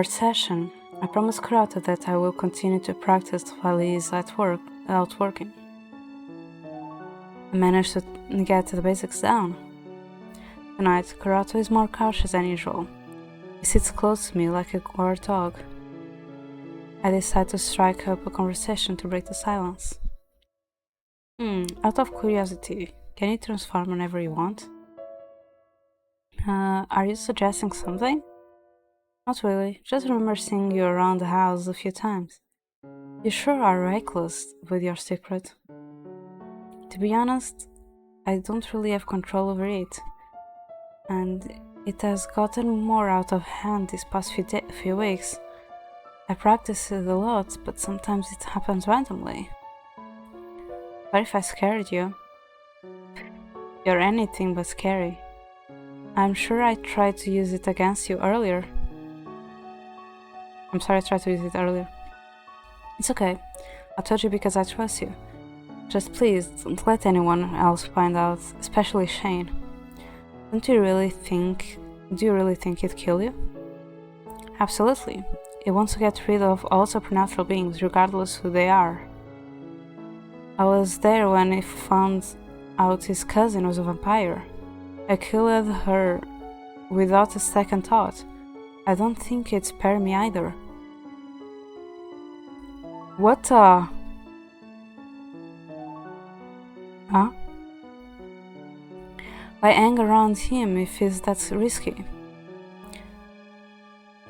session, I promised Kurato that I will continue to practice while he is out working. I managed to get the basics down. Tonight, Kurato is more cautious than usual. He sits close to me like a guard dog. I decide to strike up a conversation to break the silence. Out of curiosity, can you transform whenever you want? Are you suggesting something? Not really, just remember seeing you around the house a few times. You sure are reckless with your secret. To be honest, I don't really have control over it, and it has gotten more out of hand these past few weeks. I practice it a lot, but sometimes it happens randomly. What if I scared you? You're anything but scary. I'm sure I tried to use it against you earlier. I'm sorry I tried to use it earlier. It's okay. I told you because I trust you. Just please, don't let anyone else find out, especially Shane. Do you really think it'd kill you? Absolutely. It wants to get rid of all supernatural beings, regardless who they are. I was there when he found out his cousin was a vampire. I killed her without a second thought. I don't think it'd spare me either. What Huh? Why hang around him if it's that risky?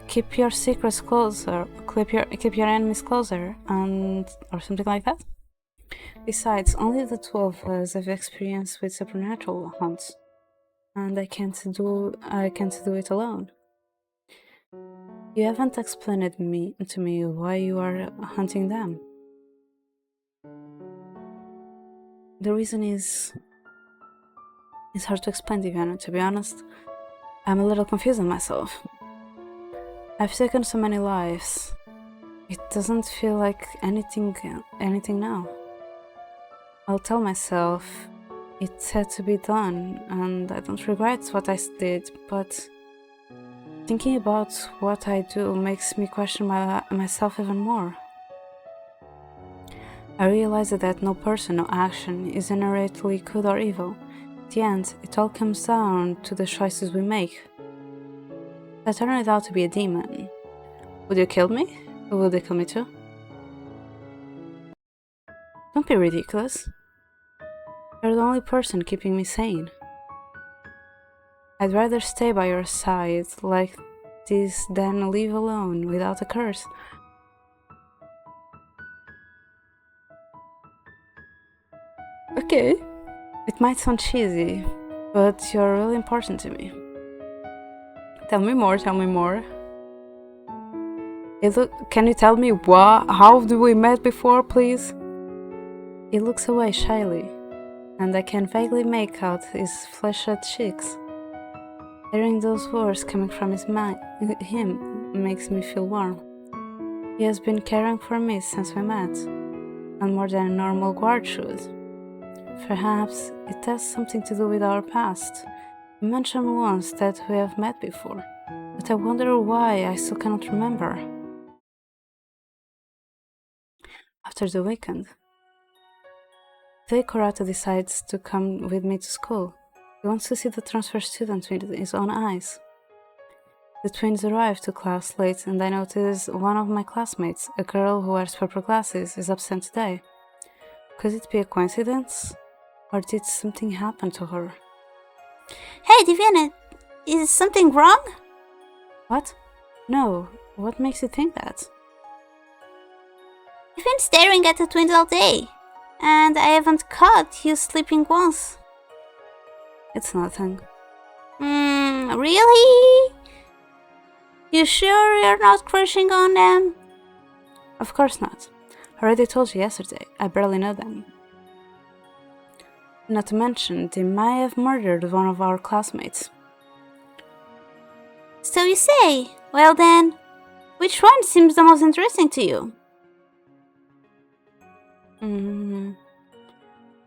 Keep your secrets closer, keep your enemies closer, or something like that? Besides, only the two of us have experience with supernatural hunts, and I can't do it alone. You haven't explained to me why you are hunting them. The reason is... It's hard to explain, Diviana, to be honest. I'm a little confused myself. I've taken so many lives. It doesn't feel like anything now. I'll tell myself it had to be done, and I don't regret what I did, but thinking about what I do makes me question myself even more. I realize that no person, no action is inherently good or evil. At the end, it all comes down to the choices we make. If I turn it out to be a demon, would you kill me? Or would they kill me too? Don't be ridiculous. You're the only person keeping me sane. I'd rather stay by your side like this than live alone without a curse. Okay. It might sound cheesy, but you're really important to me. Tell me more. Can you tell me how we met before, please? He looks away shyly, and I can vaguely make out his flushed cheeks. Hearing those words coming from him makes me feel warm. He has been caring for me since we met, and more than a normal guard should. Perhaps it has something to do with our past. You mentioned once that we have met before, but I wonder why I still cannot remember. After the weekend, today Kurato decides to come with me to school. He wants to see the transfer student with his own eyes. The twins arrive to class late, and I notice one of my classmates, a girl who wears purple glasses, is absent today. Could it be a coincidence? Or did something happen to her? Hey, Diviana, is something wrong? What? No, what makes you think that? I've been staring at the twins all day, and I haven't caught you sleeping once. It's nothing. Really? You sure you're not crushing on them? Of course not. I already told you yesterday, I barely know them. Not to mention, they might have murdered one of our classmates. So you say? Well then, which one seems the most interesting to you?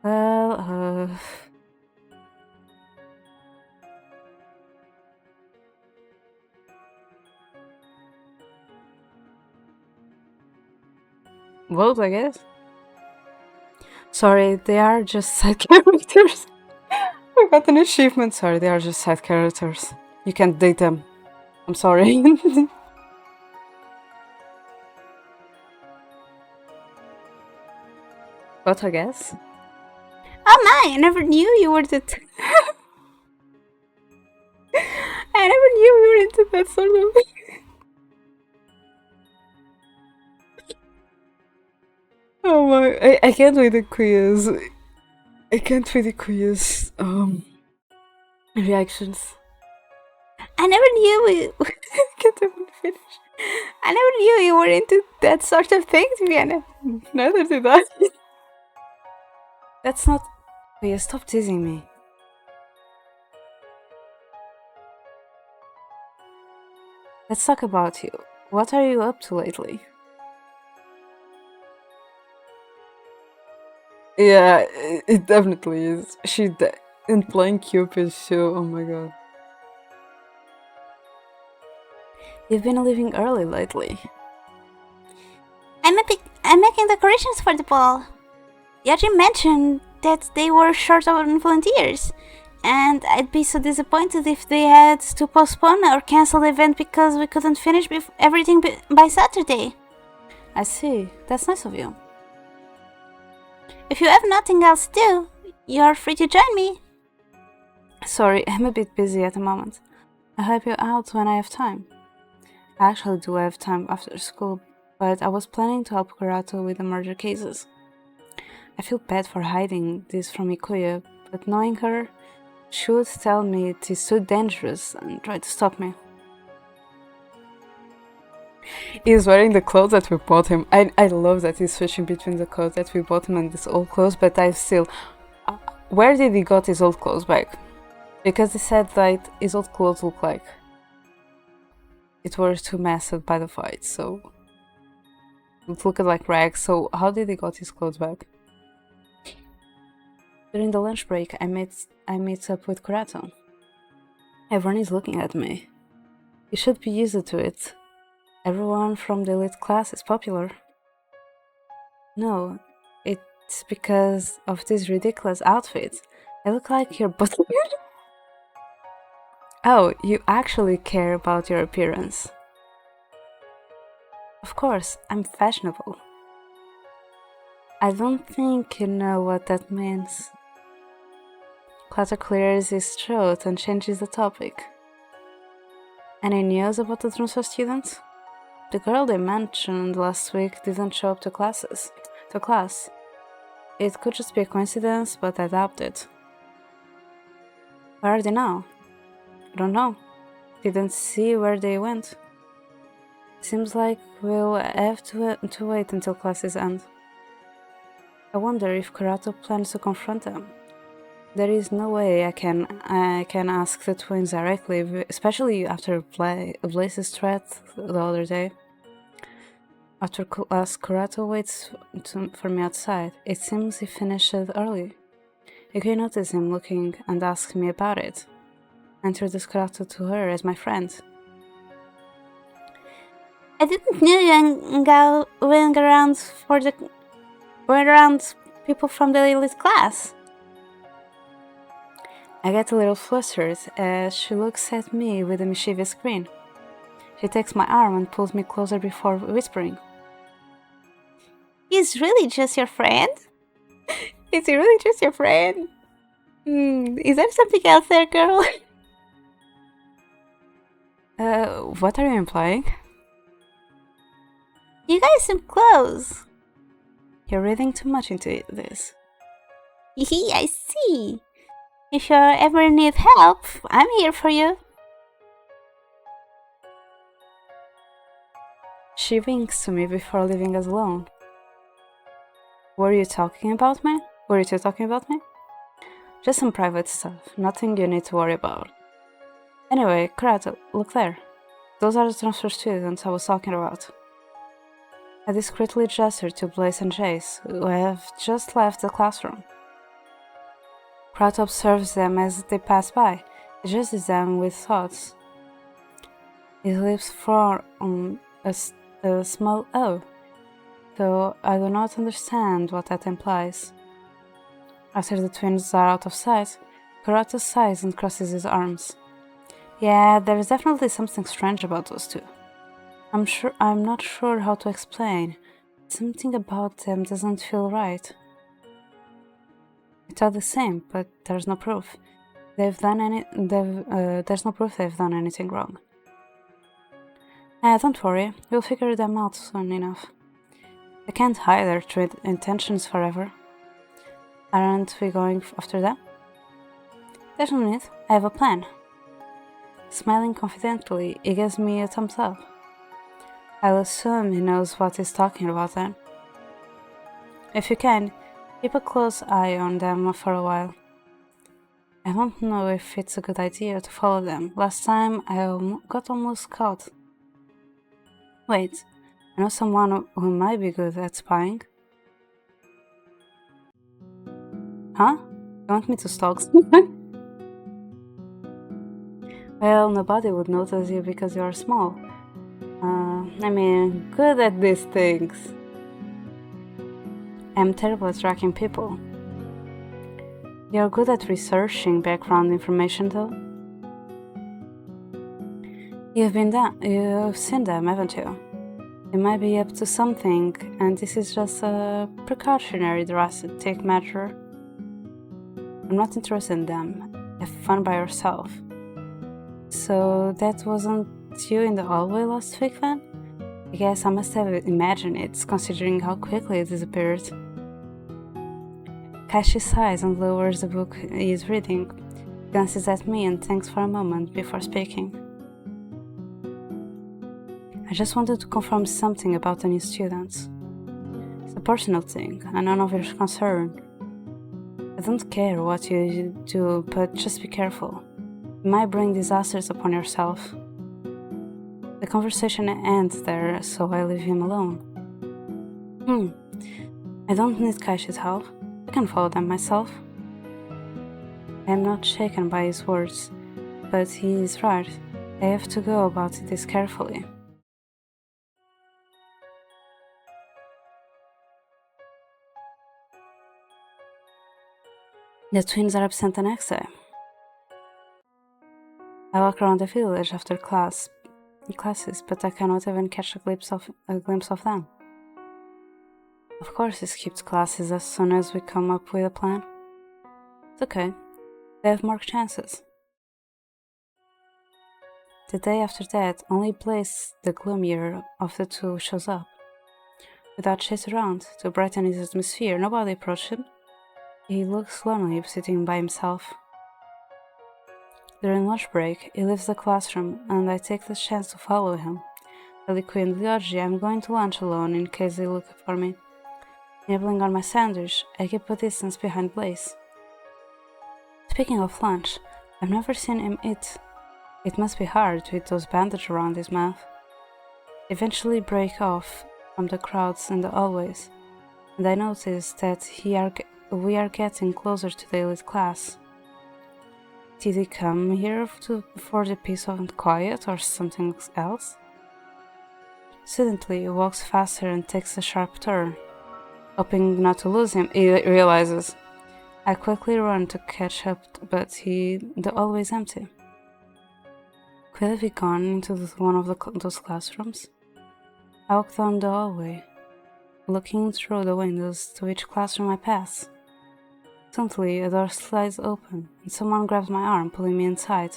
Well, both, I guess. Sorry, they are just side characters. I got an achievement. Sorry, they are just side characters. You can't date them. I'm sorry. But I guess. Oh my, I never knew you were the... I never knew you were into that sort of... Oh my, I can't read the quiz. I can't read the quiz. Reactions. I never knew you... I can't even finish. I never knew you were into that sort of thing, to be honest. Neither did I. That's not... Wait, stop teasing me. Let's talk about you. What are you up to lately? Yeah, it definitely is. And playing Cupid too, oh my god. You've been leaving early lately. I'm making decorations for the ball. Yajin mentioned that they were short on volunteers, and I'd be so disappointed if they had to postpone or cancel the event because we couldn't finish everything by Saturday. I see. That's nice of you. If you have nothing else to do, you're free to join me. Sorry, I'm a bit busy at the moment. I'll help you out when I have time. I actually do have time after school, but I was planning to help Kurato with the murder cases. I feel bad for hiding this from Ikuya, but knowing her, she would tell me it is too dangerous and try to stop me. He's wearing the clothes that we bought him. I love that he's switching between the clothes that we bought him and his old clothes, but I still... where did he got his old clothes back? Because he said that his old clothes look like it were too massive by the fight, so... it looked like rags, so how did he got his clothes back? During the lunch break, I meet up with Kurato. Everyone is looking at me. You should be used to it. Everyone from the elite class is popular. No, it's because of this ridiculous outfit. I look like your butler. Oh, you actually care about your appearance. Of course, I'm fashionable. I don't think you know what that means. Clutter clears his throat and changes the topic. Any news about the transfer students? The girl they mentioned last week didn't show up to class. It could just be a coincidence, but I doubt it. Where are they now? I don't know. Didn't see where they went. Seems like we'll have to wait until classes end. I wonder if Kurato plans to confront them. There is no way I can ask the twins directly, especially after Blaze's threat the other day. After class, Kurato waits for me outside. It seems he finished early. You can notice him looking and asks me about it. I introduce Kurato to her as my friend. I didn't know you went around people from the elite class. I get a little flustered as she looks at me with a mischievous grin. She takes my arm and pulls me closer before whispering. He's really just your friend? Is he really just your friend? Is there something else there, girl? What are you implying? You guys seem close. You're reading too much into this. I see. If you ever need help, I'm here for you. She winks to me before leaving us alone. Were you talking about me? Were you two talking about me? Just some private stuff, nothing you need to worry about. Anyway, Krat, look there. Those are the transfer students I was talking about. I discreetly gestured to Blaze and Jace, who have just left the classroom. Krat observes them as they pass by, adjusts them with thoughts. His lips form a small O, though I do not understand what that implies. After the twins are out of sight, Krat sighs and crosses his arms. Yeah, there is definitely something strange about those two. I'm not sure how to explain. Something about them doesn't feel right. I thought the same, but there's no proof. There's no proof they've done anything wrong. Don't worry, we'll figure them out soon enough. They can't hide their true intentions forever. Aren't we going after them? There's no need, I have a plan. Smiling confidently, he gives me a thumbs up. I'll assume he knows what he's talking about then. If you can, keep a close eye on them for a while. I don't know if it's a good idea to follow them. Last time I got almost caught. Wait, I know someone who might be good at spying. Huh? You want me to stalk someone? Well, nobody would notice you because you are small. I mean, good at these things. I'm terrible at tracking people. You're good at researching background information, though. You've seen them, haven't you? You might be up to something, and this is just a precautionary drastic measure. I'm not interested in them. Have fun by yourself. So that wasn't you in the hallway last week, then? I guess I must have imagined it, considering how quickly it disappeared. Kashi sighs and lowers the book he is reading, glances at me and thinks for a moment before speaking. I just wanted to confirm something about the new students. It's a personal thing, and none of your concern. I don't care what you do, but just be careful. You might bring disasters upon yourself. The conversation ends there, so I leave him alone. I don't need Kaishi's help. I can follow them myself. I am not shaken by his words, but he is right. I have to go about this carefully. The twins are absent the next day. I walk around the village after classes, but I cannot even catch a glimpse of them. Of course he skipped classes as soon as we come up with a plan. It's okay. They have more chances. The day after that, only Blaze, the gloomier of the two, shows up. Without chase around, to brighten his atmosphere, nobody approached him. He looks lonely sitting by himself. During lunch break, he leaves the classroom, and I take the chance to follow him. Telling Queen Lyoji I'm going to lunch alone in case they look for me. Nibbling on my sandwich, I keep a distance behind Blaze. Speaking of lunch, I've never seen him eat. It must be hard with those bandages around his mouth. Eventually break off from the crowds in the hallways, and I notice that we are getting closer to the elite class. Did he come here for the peace and quiet or something else? Suddenly he walks faster and takes a sharp turn. Hoping not to lose him, he realizes. I quickly run to catch up, but the hallway is empty. Could have he gone into one of those classrooms? I walk down the hallway, looking through the windows to each classroom I pass. Suddenly, a door slides open, and someone grabs my arm, pulling me inside.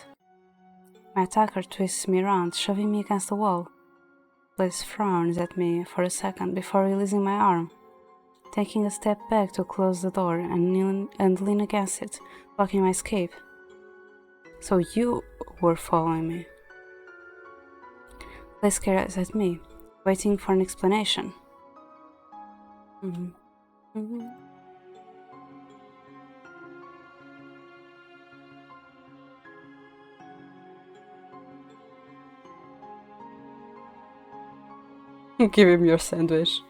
My attacker twists me around, shoving me against the wall. Blaze frowns at me for a second before releasing my arm, taking a step back to close the door and lean against it, blocking my escape. So you were following me. Blaze stares at me, waiting for an explanation. Give him your sandwich.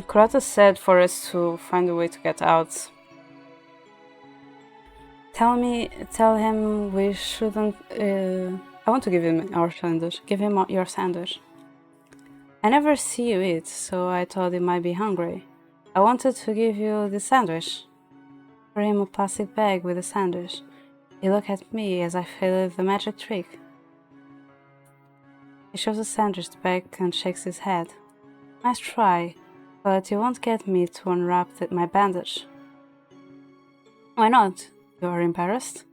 Kurata said for us to find a way to get out. Tell him we shouldn't. I want to give him our sandwich. Give him your sandwich. I never see you eat, so I thought he might be hungry. I wanted to give you the sandwich. For him a plastic bag with a sandwich. He looked at me as I failed the magic trick. He shows the sandwich back and shakes his head. Nice try, but you won't get me to unwrap my bandage. Why not? You are embarrassed?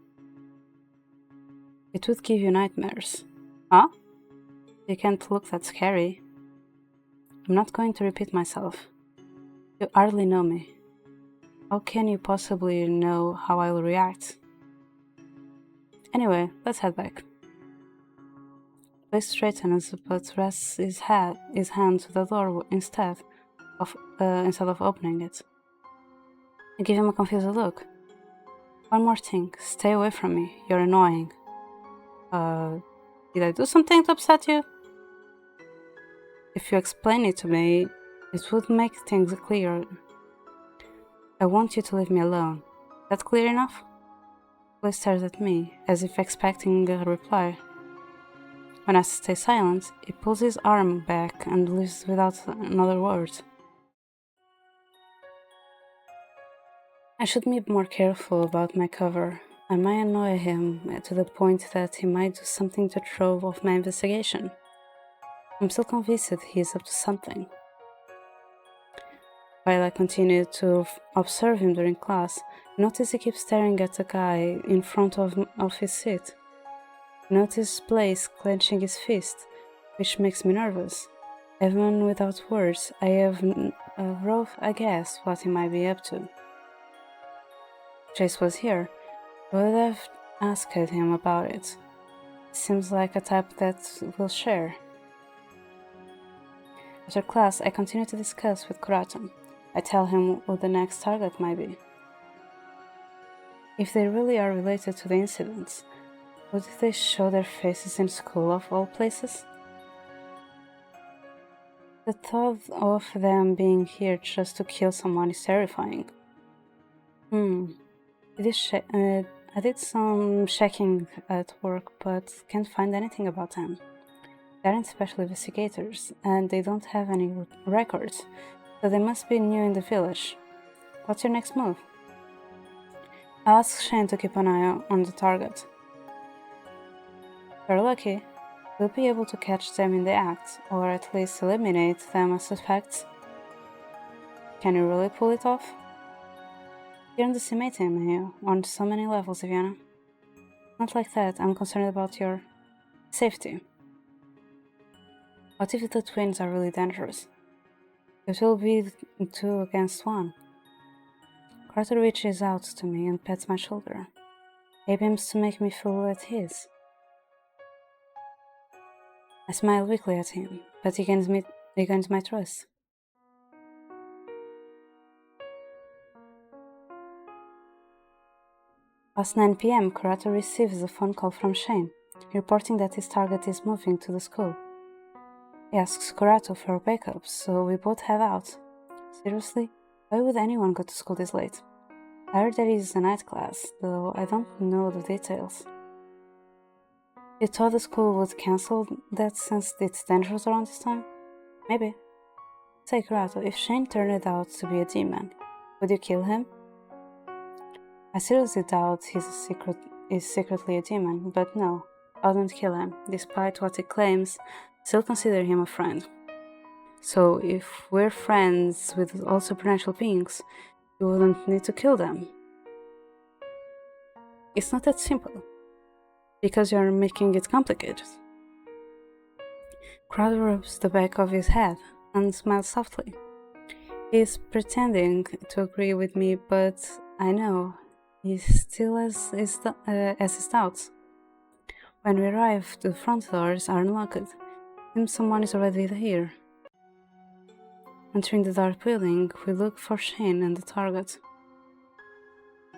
It would give you nightmares. Huh? You can't look that scary. I'm not going to repeat myself. You hardly know me. How can you possibly know how I'll react? Anyway, let's head back. He straightens but rests his hand to the door instead of opening it. I give him a confused look. One more thing, stay away from me. You're annoying. Did I do something to upset you? If you explain it to me, it would make things clearer. I want you to leave me alone. That clear enough? He stares at me, as if expecting a reply. When I stay silent, he pulls his arm back and leaves without another word. I should be more careful about my cover. I might annoy him to the point that he might do something to throw off my investigation. I'm still convinced that he is up to something. While I continue to observe him during class, I notice he keeps staring at the guy in front of his seat. I notice Blaze clenching his fist, which makes me nervous. Even without words, I have a rough guess what he might be up to. If Chase was here, I would have asked him about it. He seems like a type that will share. After class, I continue to discuss with Kurata. I tell him who the next target might be. If they really are related to the incidents, would they show their faces in school of all places? The thought of them being here just to kill someone is terrifying. I did some checking at work, but can't find anything about them. They aren't special investigators, and they don't have any records, so they must be new in the village. What's your next move? I ask Shane to keep an eye on the target. If you're lucky, we'll be able to catch them in the act, or at least eliminate them as suspects. Can you really pull it off? You're underestimating me on so many levels, Viviana. Not like that, I'm concerned about your safety. What if the twins are really dangerous? It will be 2 against 1. Carter reaches out to me and pats my shoulder. He aims to make me feel at ease. I smile weakly at him, but he gains my trust. Past 9 p.m., Kurata receives a phone call from Shane, reporting that his target is moving to the school. He asks Kurata for backup, so we both head out. Seriously? Why would anyone go to school this late? I heard that it is a night class, though I don't know the details. You thought the school would cancel that since it's dangerous around this time? Maybe. Say, Kurata, if Shane turned out to be a demon, would you kill him? I seriously doubt he's secretly a demon, but no, I wouldn't kill him. Despite what he claims, still consider him a friend. So if we're friends with all supernatural beings, you wouldn't need to kill them. It's not that simple, because you're making it complicated. Crowd rubs the back of his head and smiles softly. He's pretending to agree with me, but I know he still has his doubts. When we arrive, the front doors are unlocked. Seems someone is already here. Entering the dark building, we look for Shane and the target.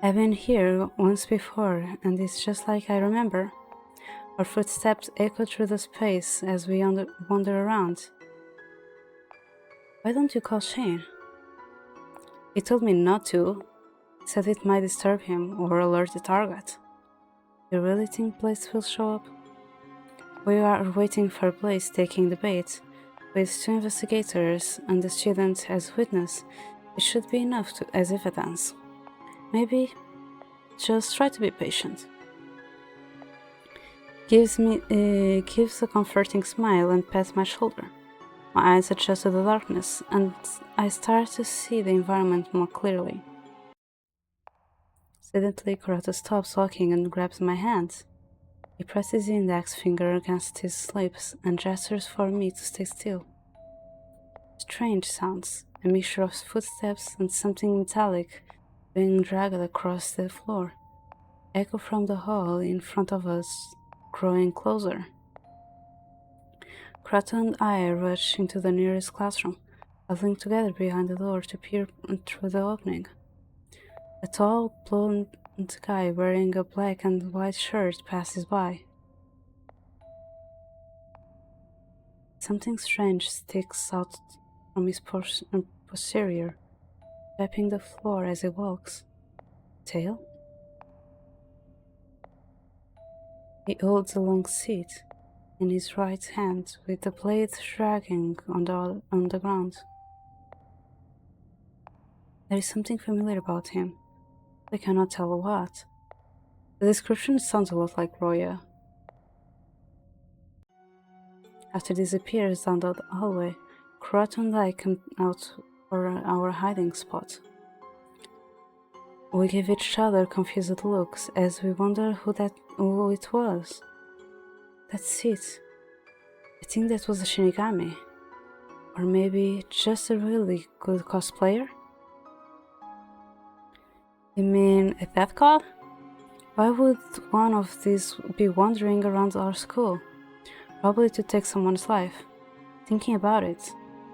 I've been here once before, and it's just like I remember. Our footsteps echo through the space as we wander around. Why don't you call Shane? He told me not to. He said it might disturb him or alert the target. You really think Blaze will show up? We are waiting for Blaze taking the bait. With 2 investigators and the student as witness, it should be enough as evidence. Maybe just try to be patient. Gives a comforting smile and pats my shoulder. My eyes adjust to the darkness, and I start to see the environment more clearly. Suddenly, Kurata stops walking and grabs my hand. He presses his index finger against his lips and gestures for me to stay still. Strange sounds, a mixture of footsteps and something metallic being dragged across the floor, echo from the hall in front of us, growing closer. Kurata and I rush into the nearest classroom, huddling together behind the door to peer through the opening. A tall, blonde guy wearing a black and white shirt passes by. Something strange sticks out from his posterior, tapping the floor as he walks. Tail? He holds a long seat in his right hand with the blade dragging on the ground. There is something familiar about him. I cannot tell what. The description sounds a lot like Roya. After he disappears down the hallway, Kurata and I come out for our hiding spot. We give each other confused looks as we wonder who it was. That's it. I think that was a Shinigami. Or maybe just a really good cosplayer? You mean a death god? Why would one of these be wandering around our school? Probably to take someone's life. Thinking about it,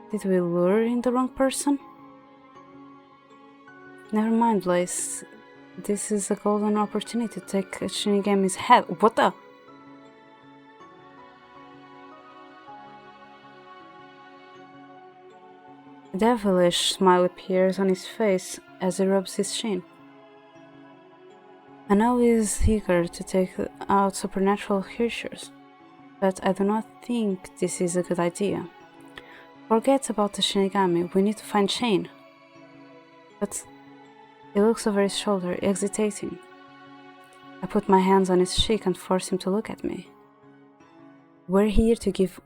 did we lure in the wrong person? Never mind, Blaze. This is a golden opportunity to take a Shinigami's head. What the? A devilish smile appears on his face as he rubs his chin. I know he is eager to take out supernatural creatures, but I do not think this is a good idea. Forget about the Shinigami, we need to find Shane. But he looks over his shoulder, hesitating. I put my hands on his cheek and force him to look at me. We're here to give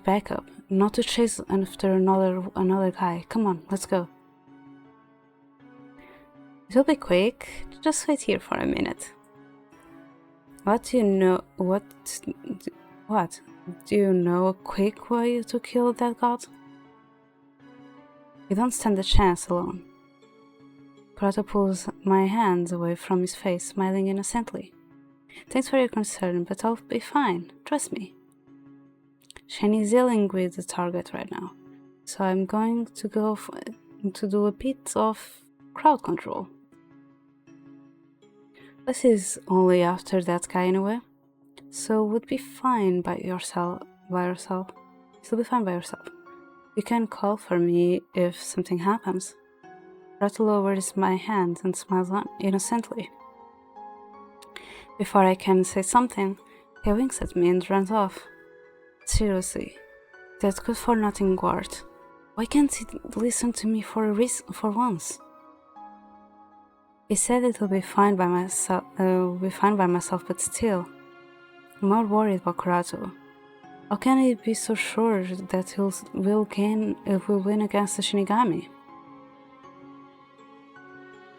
backup, not to chase after another guy. Come on, let's go. It'll be quick. Just wait here for a minute. What? Do you know a quick way to kill that god? You don't stand a chance alone. Kurata pulls my hands away from his face, smiling innocently. Thanks for your concern, but I'll be fine. Trust me. Shane is dealing with the target right now, so I'm going to go to do a bit of crowd control. This is only after that guy anyway, so would be fine by yourself. Still be fine by yourself. You can call for me if something happens. Kurata lowers my hand and smiles innocently. Before I can say something, he winks at me and runs off. Seriously, that good for nothing guard. Why can't he listen to me for once? He said it will be fine by myself. But still, I'm more worried about Kurata. How can he be so sure that he will win against the Shinigami?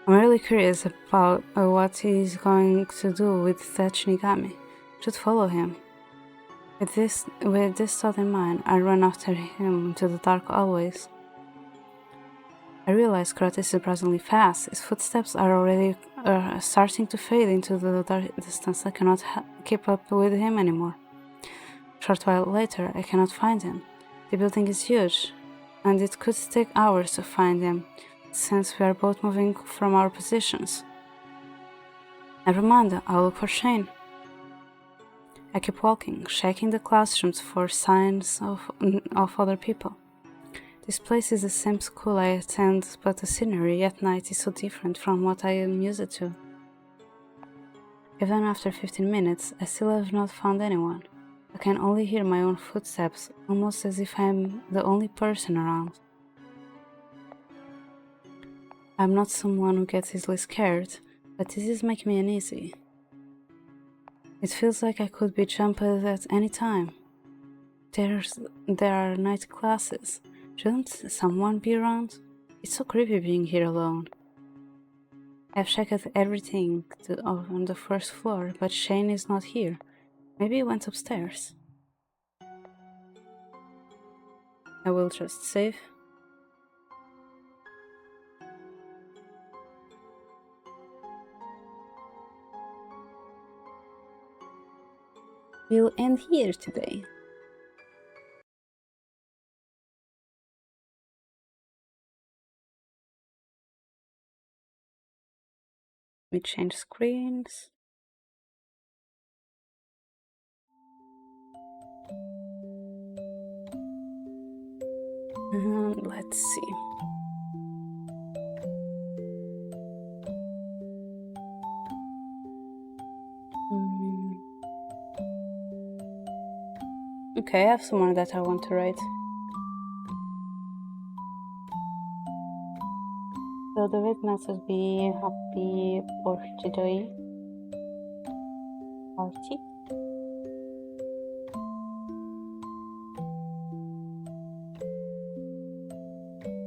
I'm really curious about what he's going to do with that Shinigami. Should follow him. With this thought in mind, I run after him into the dark always. I realize Karate is surprisingly fast. His footsteps are already starting to fade into the dark distance. I cannot keep up with him anymore. A short while later, I cannot find him. The building is huge, and it could take hours to find him, since we are both moving from our positions. Never mind, I'll look for Shane. I keep walking, checking the classrooms for signs of other people. This place is the same school I attend, but the scenery at night is so different from what I am used to. Even after 15 minutes, I still have not found anyone. I can only hear my own footsteps, almost as if I am the only person around. I'm not someone who gets easily scared, but this is making me uneasy. It feels like I could be jumped at any time. There are night classes. Shouldn't someone be around? It's so creepy being here alone. I've checked everything on the first floor, but Shane is not here. Maybe he went upstairs. I will just save. We'll end here today. We change screens. Let's see. Okay, I have someone that I want to write. So the red message be happy birthday party.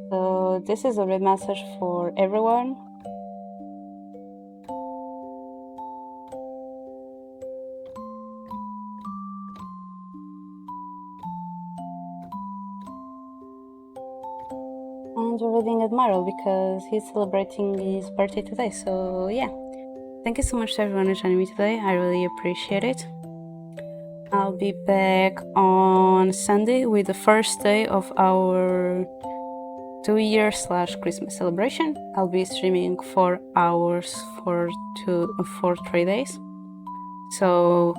So this is a red message for everyone. And we're reading Admiral because he's celebrating his birthday today. So yeah, thank you so much to everyone who joined me today. I really appreciate it. I'll be back on Sunday with the first day of our 2-year / Christmas celebration. I'll be streaming 4 hours for 3 days. So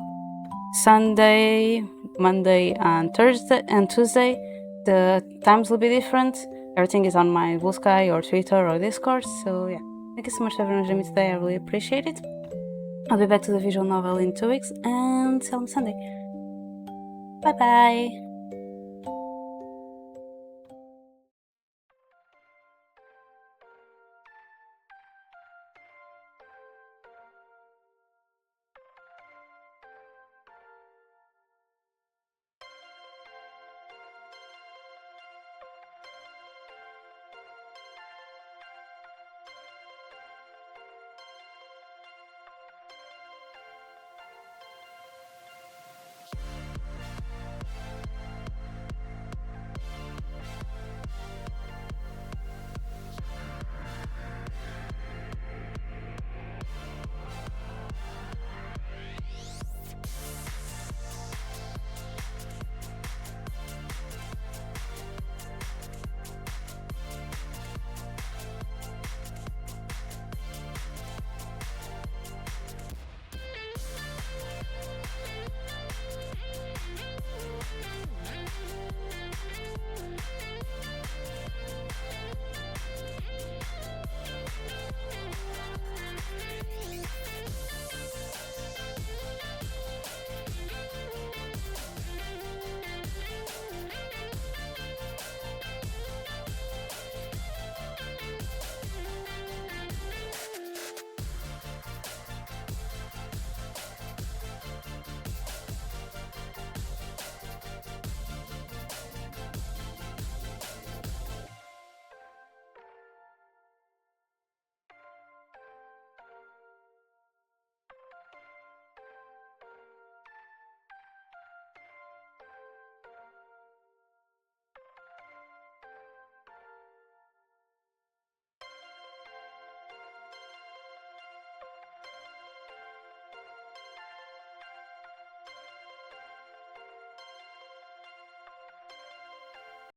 Sunday, Monday, and Tuesday, the times will be different. Everything is on my Blue Sky or Twitter or Discord. So yeah, thank you so much for everyone joining me today. I really appreciate it. I'll be back to the visual novel in 2 weeks, and see you on Sunday. Bye bye.